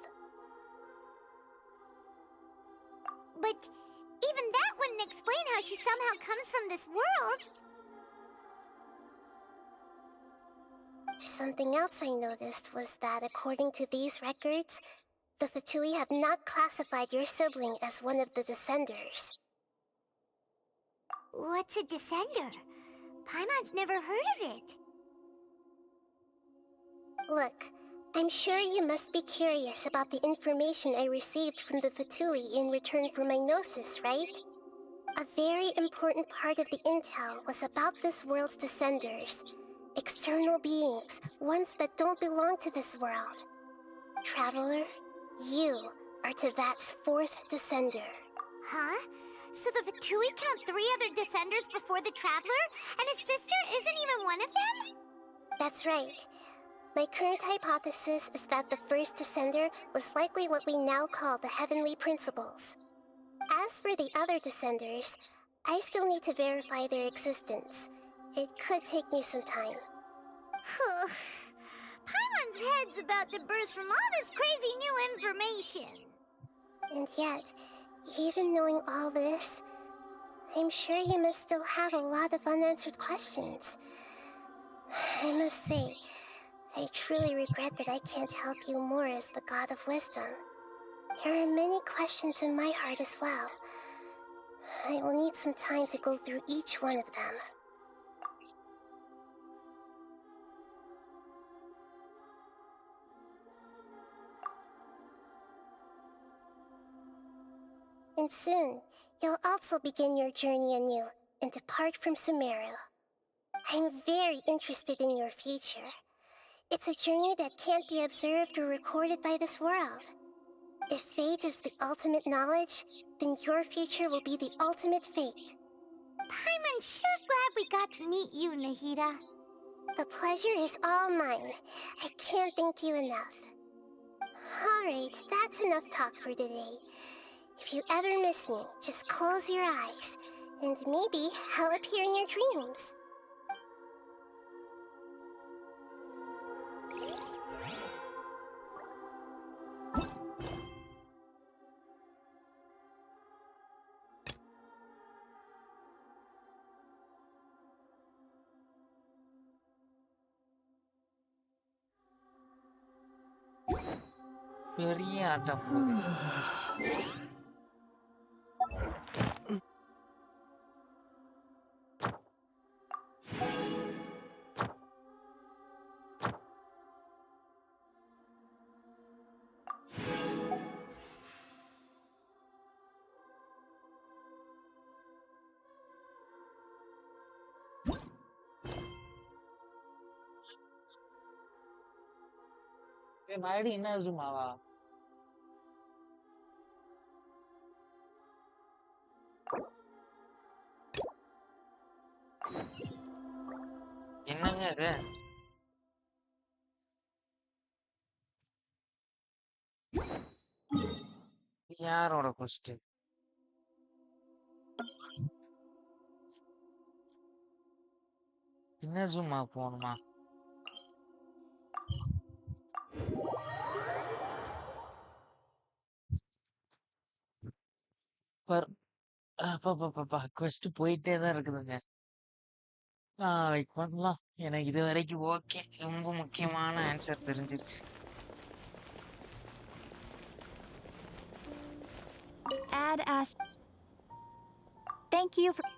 But even that wouldn't explain how she somehow comes from this world. Something else I noticed was that according to these records, the Fatui have not classified your sibling as one of the Descenders. What's a Descender? Paimon's never heard of it. Look, I'm sure you must be curious about the information I received from the Fatui in return for my gnosis, right? A very important part of the intel was about this world's Descenders. External beings, ones that don't belong to this world. Traveler, you are Tevat's 4th Descender. Huh? So the Fatui count 3 other Descenders before the Traveler, and his sister isn't even one of them? That's right. My current hypothesis is that the first Descender was likely what we now call the Heavenly Principles. As for the other Descenders, I still need to verify their existence. It could take me some time. Paimon's head's about to burst from all this crazy new information. And yet, even knowing all this, I'm sure you must still have a lot of unanswered questions. I must say, I truly regret that I can't help you more as the God of Wisdom. There are many questions in my heart as well. I will need some time to go through each one of them. And soon, you'll also begin your journey anew and depart from Sumeru. I'm very interested in your future. It's a journey that can't be observed or recorded by this world. If fate is the ultimate knowledge, then your future will be the ultimate fate. Paimon's sure glad we got to meet you, Nahida. The pleasure is all mine. I can't thank you enough. Alright, that's enough talk for today. If you ever miss me, just close your eyes, and maybe I'll appear in your dreams. பெரிய ஆட்டம் போகுது. மறுபடியும் என்ன சும்மாவா? என்னங்க இது? யாரோட quest? இன்னசுமா போணுமா? Per அப்பப்பப்பா quest போயிட்டே தான் இருக்குதுங்க. நாளைக்கு பண்ணலாம். எனக்கு இது வரைக்கும் ஓகே. ரொம்ப முக்கியமான ஆன்சர் தெரிஞ்சிருச்சு. Add Ash. Thank you for.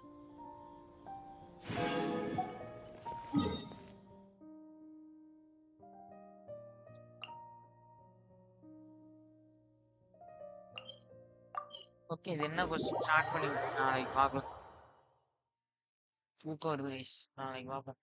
Okay, இது என்ன கொஸ்டின் ஸ்டார்ட் பண்ணி நாளைக்கு பார்க்கலாம். தூக்கம் வருது guys. நாளைக்கு பார்ப்போம்.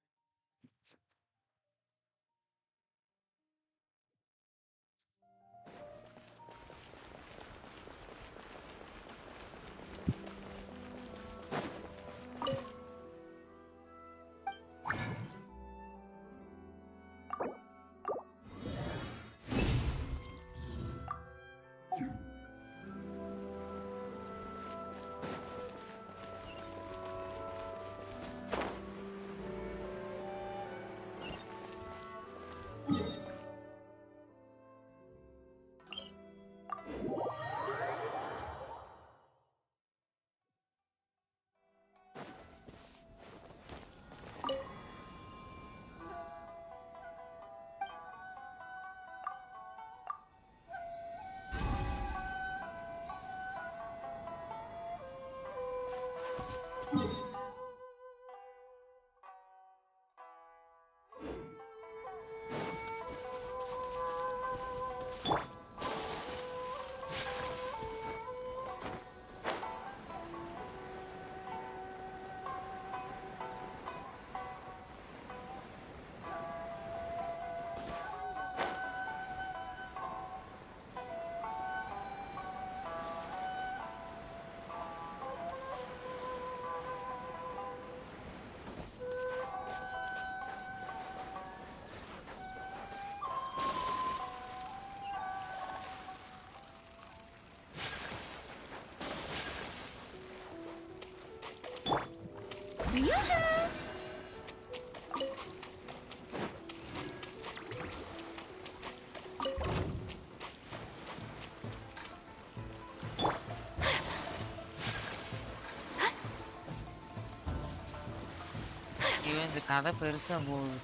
இந்த கதை பெருசா போகுது.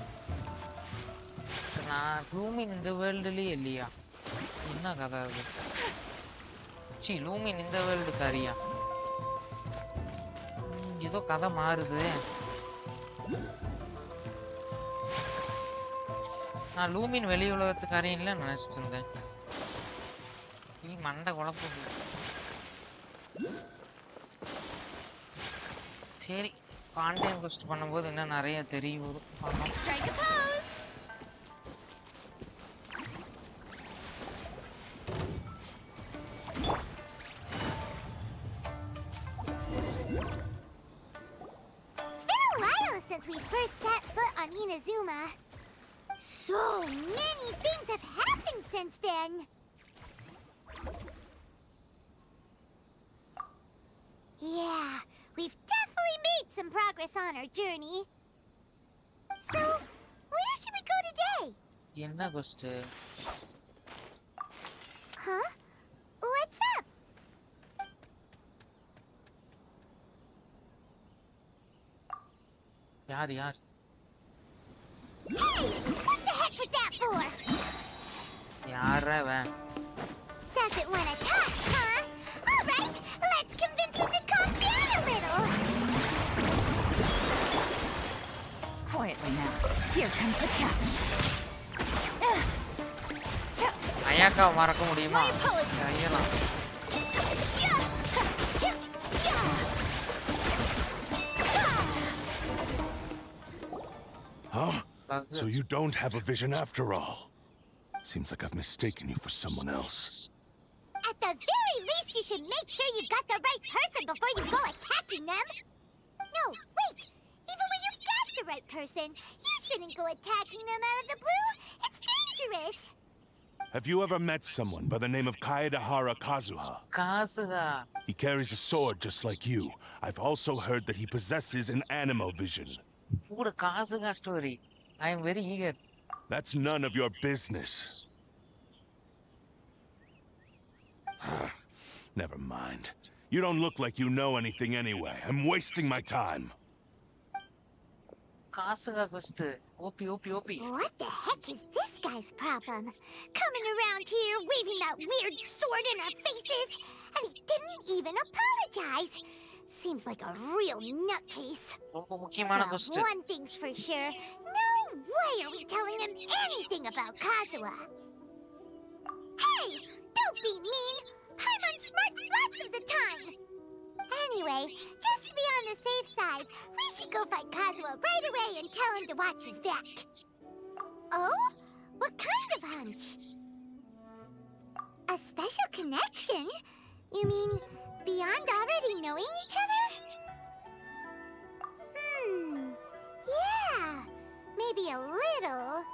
நான் லூமின் இந்த வேர்ல்டுலயே இல்லையா? என்ன கதை அது? லூமின் இந்த வேர்ல்டுக்கு அறியா? ஏதோ கதை மாறுது. நான் லூமின் வெளி உலகத்துக்கு அறியல நினைச்சிட்டு இருந்தேன். நீ மண்டை குழப்பம். சரி, கான்டென்ட் போஸ்ட் பண்ணும்போது இன்னும் நிறைய தெரிய வரும். It's been a while since we first set foot on Inazuma. So many things have happened since then. Yeah, we've definitely made some progress on our journey. So, where should we go today? என்ன cost? Huh? What's up? யார்? Hey, what the heck was that for? யாரா அவன்? Doesn't want to talk, huh? All right, let's convince him to calm down a little. Quietly now. Here comes the catch. அயாக்கா மறக்க முடியுமா? ஐயலாம். Huh? So you don't have a vision after all. Seems like I've mistaken you for someone else. At the very least, you should make sure you've got the right person before you go attacking them. No, wait. Even when you've got the right person, you shouldn't go attacking them out of the blue. It's dangerous. Have you ever met someone by the name of Kaedahara Kazuha? Kazuha. He carries a sword just like you. I've also heard that he possesses an animal vision. What a Kazuha story. I am very eager. That's none of your business. Never mind. You don't look like you know anything anyway. I'm wasting my time. Kazuha goes OP. What the heck is this guy's problem? Coming around here, waving that weird sword in our faces, and he didn't even apologize. Seems like a real nutcase. Well, one thing's for sure. No way are we telling him anything about Kazuha. Hey, don't be mean. I'm on smart lots of the time. Anyway, just to be on the safe side, we should go find Kazuha right away and tell him to watch his back. Oh? What kind of hunch? A special connection? You mean beyond already knowing each other? Yeah, maybe a little.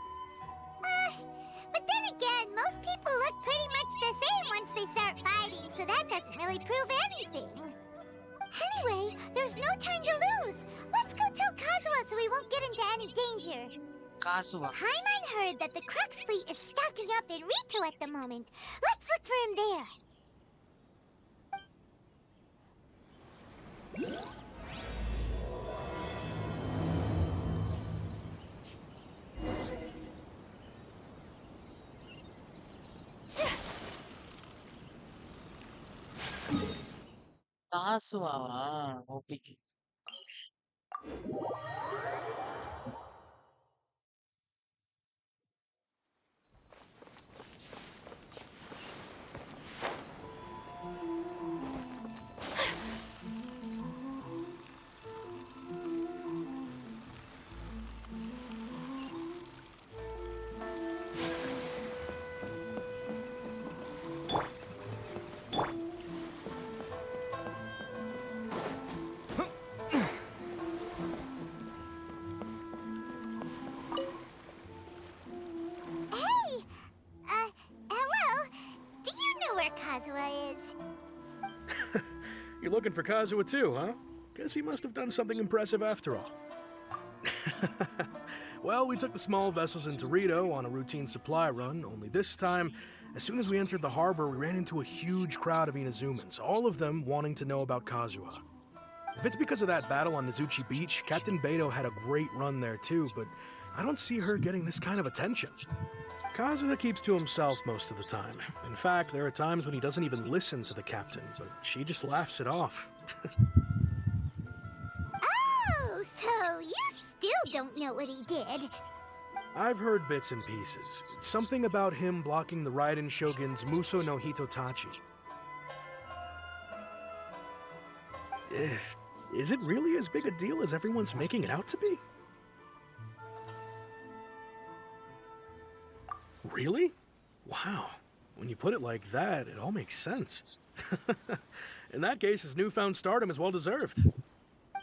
But then again, most people look pretty much the same once they start fighting, so that doesn't really prove anything. Anyway, there's no time to lose. Let's go tell Kazuha so we won't get into any danger. Kazuha. Paimon heard that the Crux fleet is stocking up in Rito at the moment. Let's look for him there. Kazuha. OP. Hello? Do you know where Kazuha is? You're looking for Kazuha too, huh? Guess he must have done something impressive after all. Well, we took the small vessels into Rito on a routine supply run, only this time, as soon as we entered the harbor, we ran into a huge crowd of Inazumans, all of them wanting to know about Kazuha. If it's because of that battle on Nizuchi Beach, Captain Beto had a great run there too, but I don't see her getting this kind of attention. Kazuha keeps to himself most of the time. In fact, there are times when he doesn't even listen to the captain, but she just laughs it off. Oh, so you still don't know what he did? I've heard bits and pieces. Something about him blocking the Raiden Shogun's Muso no Hitotachi. Is it really as big a deal as everyone's making it out to be? Really? Wow. When you put it like that, it all makes sense. In that case, his newfound stardom is well deserved.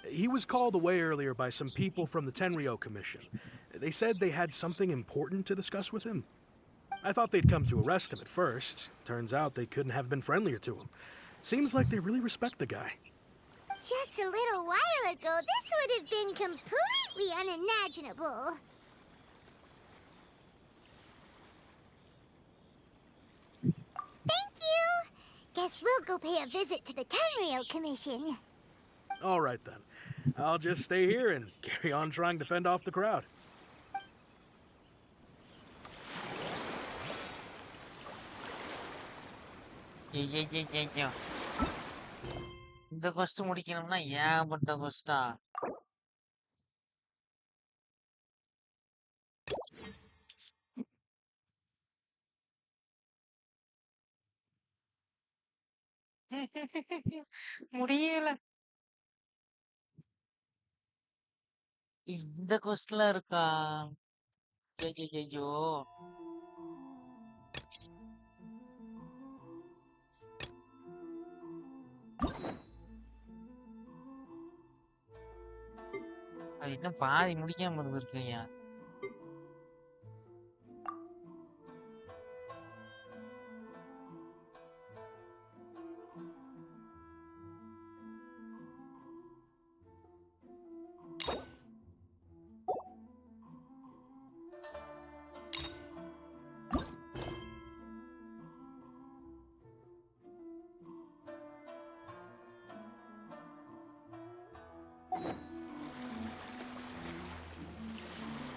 He was called away earlier by some people from the Tenryou Commission. They said they had something important to discuss with him. I thought they'd come to arrest him at first. Turns out they couldn't have been friendlier to him. Seems like they really respect the guy. Just a little while ago, this would have been completely unimaginable. Thank you! Guess we'll go pay a visit to the Tenryou Commission. All right then. I'll just stay here and carry on trying to fend off the crowd. ஐயோ இந்த கொஸ்ட் முடிக்கணும்னா ஏகப்பட்ட கொஸ்டா முடியல இந்த கொஸ்ட்லாம் இருக்கா ஐயோ இன்னும் பாதி முடிக்காம இருந்திருக்கீங்க.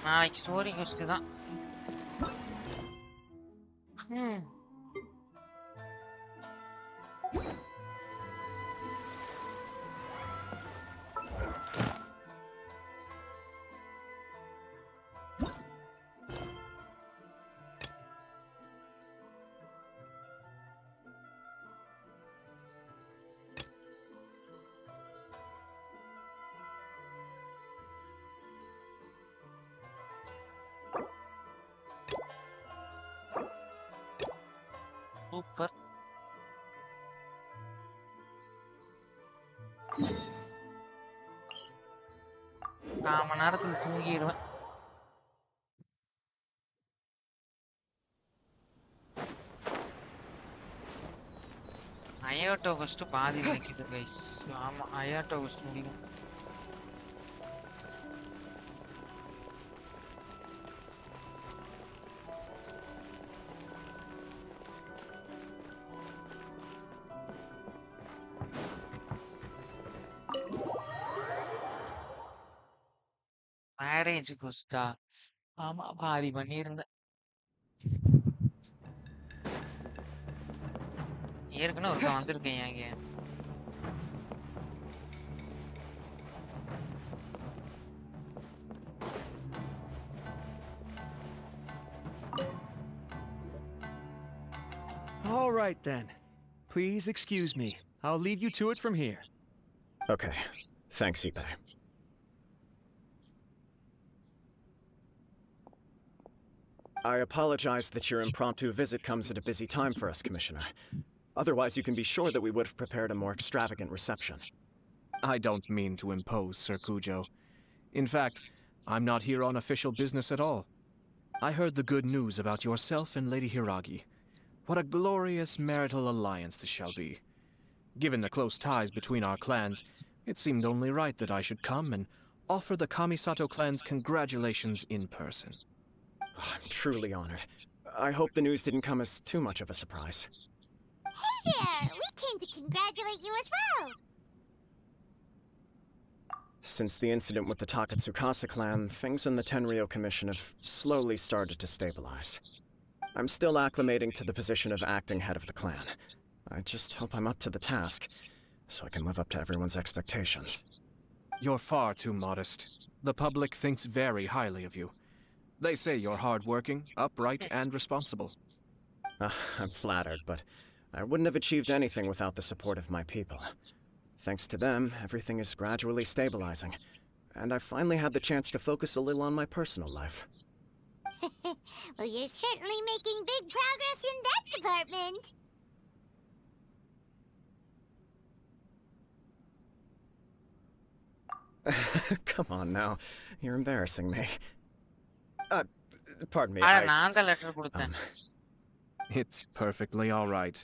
நாளைக்கு ஸ்டோரி கொஸ்ட் தான். சூப்பர். நான் மணி நேரத்துல தூங்கிடுவேன். அயோட்டோ ஃபர்ஸ்ட் பாதி நிக்குது கைஸ். ஆமா அயோட்டோ ஃபர்ஸ்ட் முடியும். மேரேஜ் கொஸ்டா? ஆமா பாதி பண்ணியிருந்தேன். ஏற்கனவே ஒருத்தன் வந்திருக்கேன் இங்க. All right then. Please excuse me. I'll leave you to it from here. Okay. Thanks, Ipe. I apologize that your impromptu visit comes at a busy time for us, Commissioner. Otherwise, you can be sure that we would have prepared a more extravagant reception. I don't mean to impose, Sir Kujo. In fact, I'm not here on official business at all. I heard the good news about yourself and Lady Hiragi. What a glorious marital alliance this shall be. Given the close ties between our clans, it seemed only right that I should come and offer the Kamisato clan's congratulations in person. I'm truly honored. I hope the news didn't come as too much of a surprise. Hey there! We came to congratulate you as well! Since the incident with the Takatsukasa clan, things in the Tenryou Commission have slowly started to stabilize. I'm still acclimating to the position of acting head of the clan. I just hope I'm up to the task, so I can live up to everyone's expectations. You're far too modest. The public thinks very highly of you. They say you're hardworking, upright, and responsible. I'm flattered, but I wouldn't have achieved anything without the support of my people. Thanks to them, everything is gradually stabilizing, and I finally had the chance to focus a little on my personal life. Well, you're certainly making big progress in that department. Come on now, you're embarrassing me. Pardon me. நான் தான் letter கொடுத்தேன். It's perfectly all right.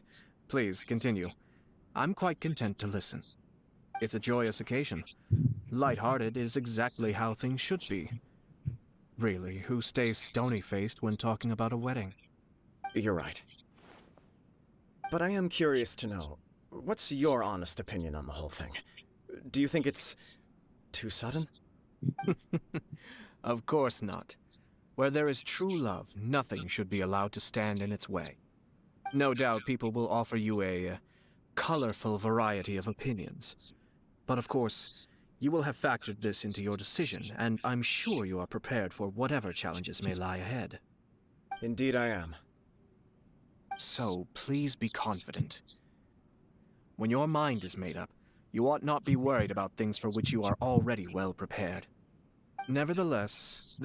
Please continue. I'm quite content to listen. It's a joyous occasion. Light-hearted is exactly how things should be. Really, who stays stony-faced when talking about a wedding? You're right. But I am curious to know, what's your honest opinion on the whole thing? Do you think it's too sudden? Of course not. Where there is true love, nothing should be allowed to stand in its way. No doubt people will offer you a colorful variety of opinions. But of course, you will have factored this into your decision, and I'm sure you are prepared for whatever challenges may lie ahead. Indeed I am. So, please be confident. When your mind is made up, you ought not be worried about things for which you are already well prepared. Nevertheless,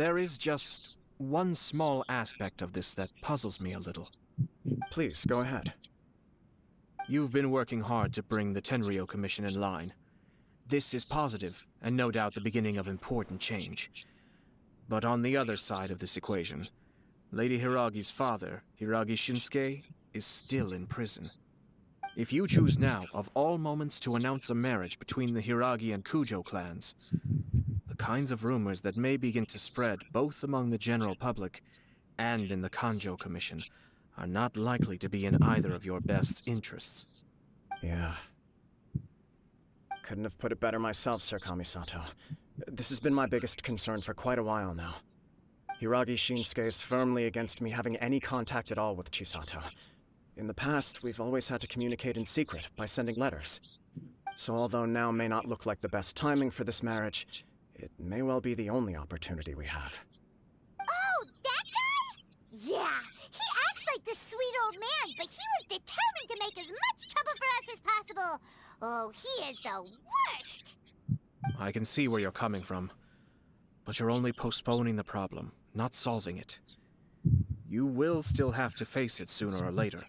there is just one small aspect of this that puzzles me a little. Please, go ahead. You've been working hard to bring the Tenryou Commission in line. This is positive, and no doubt the beginning of important change. But on the other side of this equation, Lady Hiragi's father, Hiragi Shinsuke, is still in prison. If you choose now, of all moments, to announce a marriage between the Hiragi and Kujo clans, the kinds of rumors that may begin to spread both among the general public and in the Kanjo Commission are not likely to be in either of your best interests. Yeah. Couldn't have put it better myself, Sir Kamisato. This has been my biggest concern for quite a while now. Hiragi Shinsuke is firmly against me having any contact at all with Chisato. In the past, we've always had to communicate in secret by sending letters. So although now may not look like the best timing for this marriage, it may well be the only opportunity we have. Oh, that guy? Yeah, he acts like this sweet old man, but he was determined to make as much trouble for us as possible. Oh, he is the worst! I can see where you're coming from, but you're only postponing the problem, not solving it. You will still have to face it sooner or later.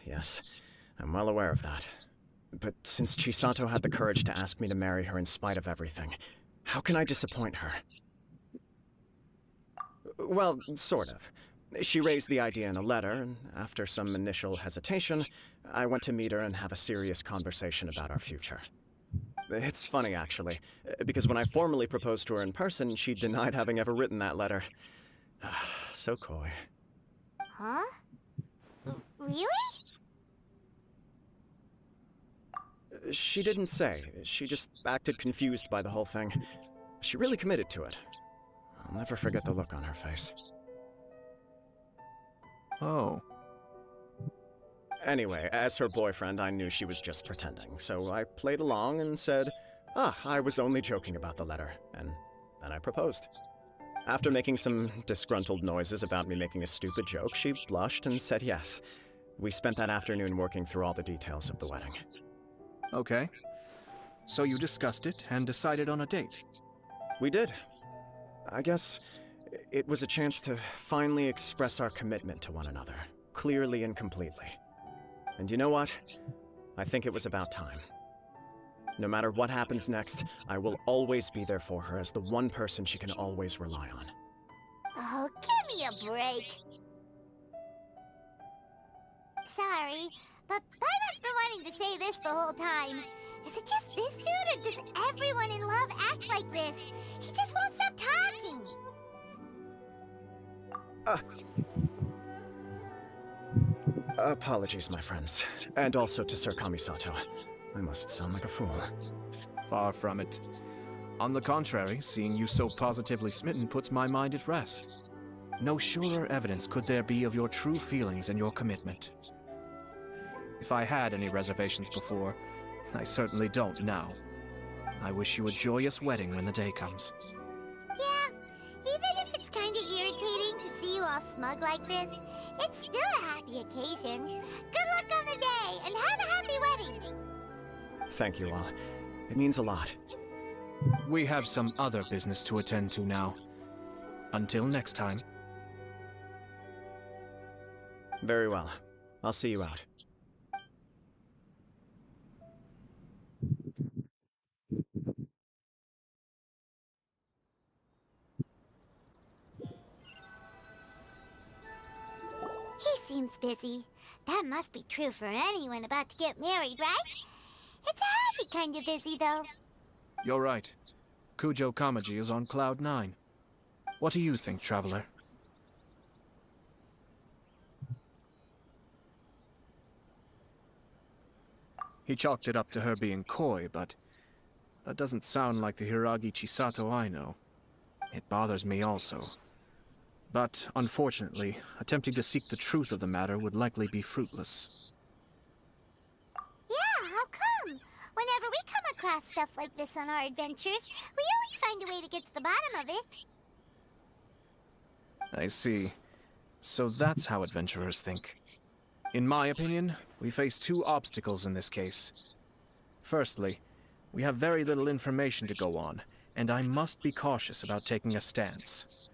Yes, I'm well aware of that. But since Chisato had the courage to ask me to marry her in spite of everything, how can I disappoint her? Well, sort of. She raised the idea in a letter, and after some initial hesitation, I went to meet her and have a serious conversation about our future. It's funny, actually, because when I formally proposed to her in person, she denied having ever written that letter. So coy. Huh? Really? She didn't say. She just acted confused by the whole thing. She really committed to it. I'll never forget the look on her face. Oh. Anyway, as her boyfriend, I knew she was just pretending, so I played along and said, I was only joking about the letter, and then I proposed. After making some disgruntled noises about me making a stupid joke, she blushed and said yes. We spent that afternoon working through all the details of the wedding. Okay. So you discussed it and decided on a date? We did. I guess it was a chance to finally express our commitment to one another, clearly and completely. And you know what? I think it was about time. No matter what happens next, I will always be there for her as the one person she can always rely on. Oh, give me a break. Sorry, but Paimon's been wanting to say this the whole time. Is it just this dude, or does everyone in love act like this? He just won't stop talking. Apologies, my friends. And also to Sir Kamisato. I must sound like a fool. Far from it. On the contrary, seeing you so positively smitten puts my mind at rest. No surer evidence could there be of your true feelings and your commitment. If I had any reservations before, I certainly don't now. I wish you a joyous wedding when the day comes. Yeah, even if it's kinda irritating to see you all smug like this, it's still a happy occasion. Good luck on the day, and have a happy wedding! Thank you all. It means a lot. We have some other business to attend to now. Until next time. Very well. I'll see you out. He seems busy. That must be true for anyone about to get married, right? It's a happy kind of busy, though. You're right. Kujo Kamaji is on Cloud 9. What do you think, Traveler? He chalked it up to her being coy, but that doesn't sound like the Hiragi Chisato I know. It bothers me also. But, unfortunately, attempting to seek the truth of the matter would likely be fruitless. Yeah, how come? Whenever we come across stuff like this on our adventures, we always find a way to get to the bottom of it. I see. So that's how adventurers think. In my opinion, we face two obstacles in this case. Firstly, we have very little information to go on, and I must be cautious about taking a stance.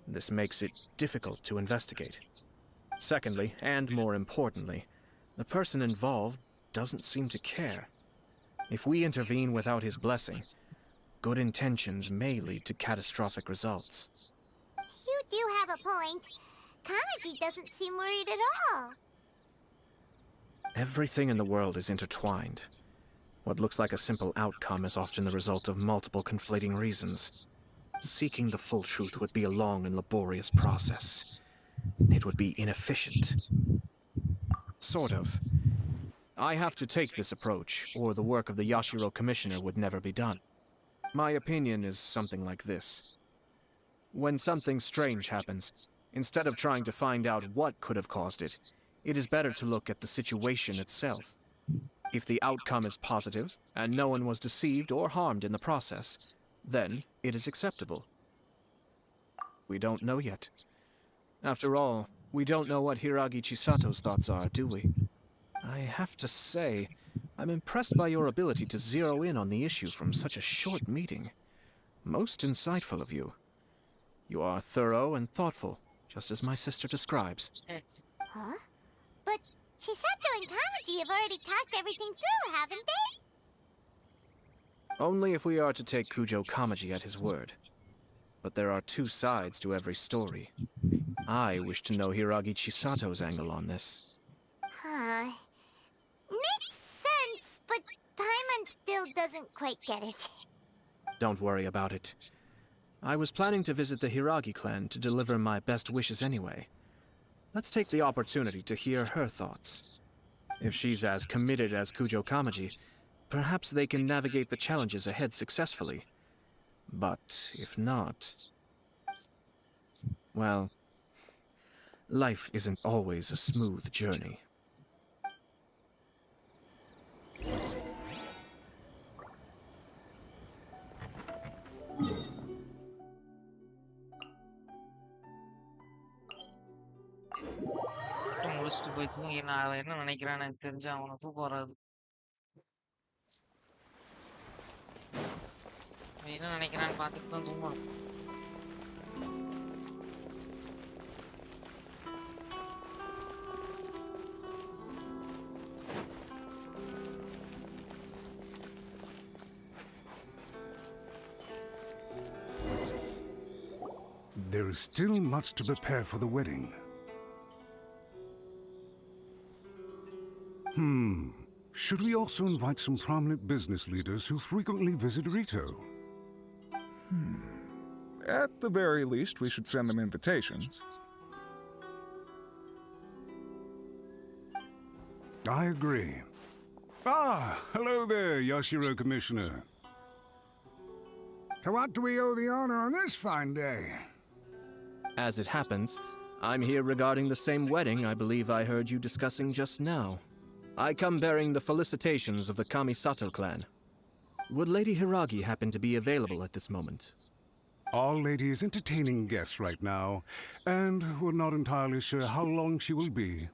This makes it difficult to investigate. Secondly, and more importantly, the person involved doesn't seem to care. If we intervene without his blessing, good intentions may lead to catastrophic results. You do have a point. Kamaji doesn't seem worried at all. Everything in the world is intertwined. What looks like a simple outcome is often the result of multiple conflating reasons. Seeking the full truth would be a long and laborious process. It would be inefficient. Sort of. I have to take this approach, or the work of the Yashiro Commissioner would never be done. My opinion is something like this. When something strange happens, instead of trying to find out what could have caused it, it is better to look at the situation itself. If the outcome is positive, and no one was deceived or harmed in the process, then it is acceptable. We don't know yet. After all, we don't know what Hiragi Chisato's thoughts are, do we? I have to say, I'm impressed by your ability to zero in on the issue from such a short meeting. Most insightful of you. You are thorough and thoughtful, just as my sister describes. Huh? But Chisato and Kamaji have already talked everything through, haven't they? Only if we are to take Kujo Kamaji at his word. But there are two sides to every story. I wish to know Hiragi Chisato's angle on this. Huh. Makes sense, but Paimon still doesn't quite get it. Don't worry about it. I was planning to visit the Hiragi clan to deliver my best wishes anyway. Let's take the opportunity to hear her thoughts. If she's as committed as Kujo Kamaji, perhaps they can navigate the challenges ahead successfully. But if not... well, life isn't always a smooth journey. முடிச்சுட்டு போய் தூங்கி நான் என்ன நினைக்கிறான்னு எனக்கு தெரிஞ்சு அவனை தூக்கம் வராது. என்ன நினைக்கிறான்னு பார்த்துட்டு தான் தூங்கணும். There is still much to prepare for the wedding. Should we also invite some prominent business leaders who frequently visit Rito? At the very least, we should send them invitations. I agree. Ah, hello there, Yashiro Commissioner. To what do we owe the honor on this fine day? As it happens, I'm here regarding the same wedding I believe I heard you discussing just now. I come bearing the felicitations of the Kamisato clan. Would Lady Hiragi happen to be available at this moment? Our lady is entertaining guests right now, and we're not entirely sure how long she will be.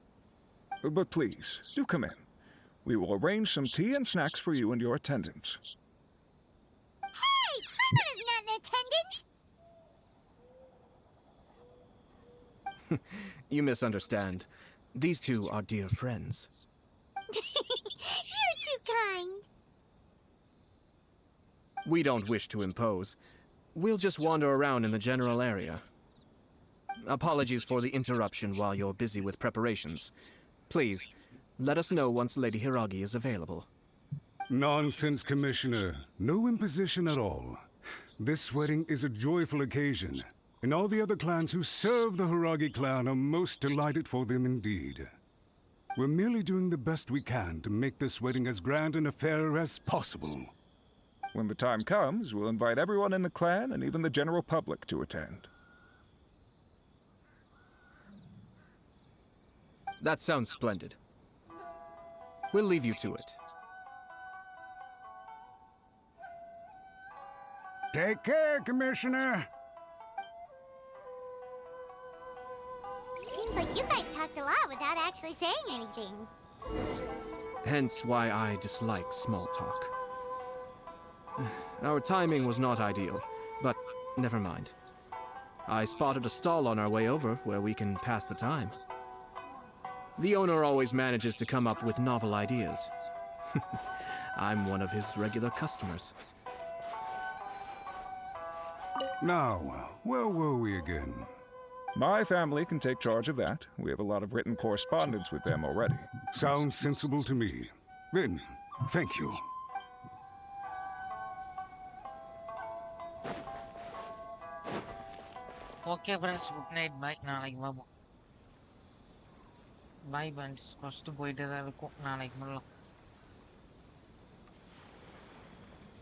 But please, do come in. We will arrange some tea and snacks for you and your attendants. Hey! Paimon is not in attendance! You misunderstand. These two are dear friends. You're too kind. We don't wish to impose. We'll just wander around in the general area. Apologies for the interruption while you're busy with preparations. Please, let us know once Lady Hiragi is available. Nonsense, Commissioner. No imposition at all. This wedding is a joyful occasion, and all the other clans who serve the Hiragi clan are most delighted for them indeed. We're merely doing the best we can to make this wedding as grand an affair as possible. When the time comes, we'll invite everyone in the clan and even the general public to attend. That sounds splendid. We'll leave you to it. Take care, Commissioner. Seems like you guys talked a lot without actually saying anything. Hence why I dislike small talk. Our timing was not ideal, but never mind. I spotted a stall on our way over where we can pass the time. The owner always manages to come up with novel ideas. I'm one of his regular customers. Now, where were we again? My family can take charge of that. We have a lot of written correspondence with them already. Sounds sensible to me. Then, thank you. Okay friends, good night, bye. நாளைக்கு பாப்போம். Bye friends. First போயிட்டே தான் இருக்கும். நாளைக்கு பண்ணலாம்.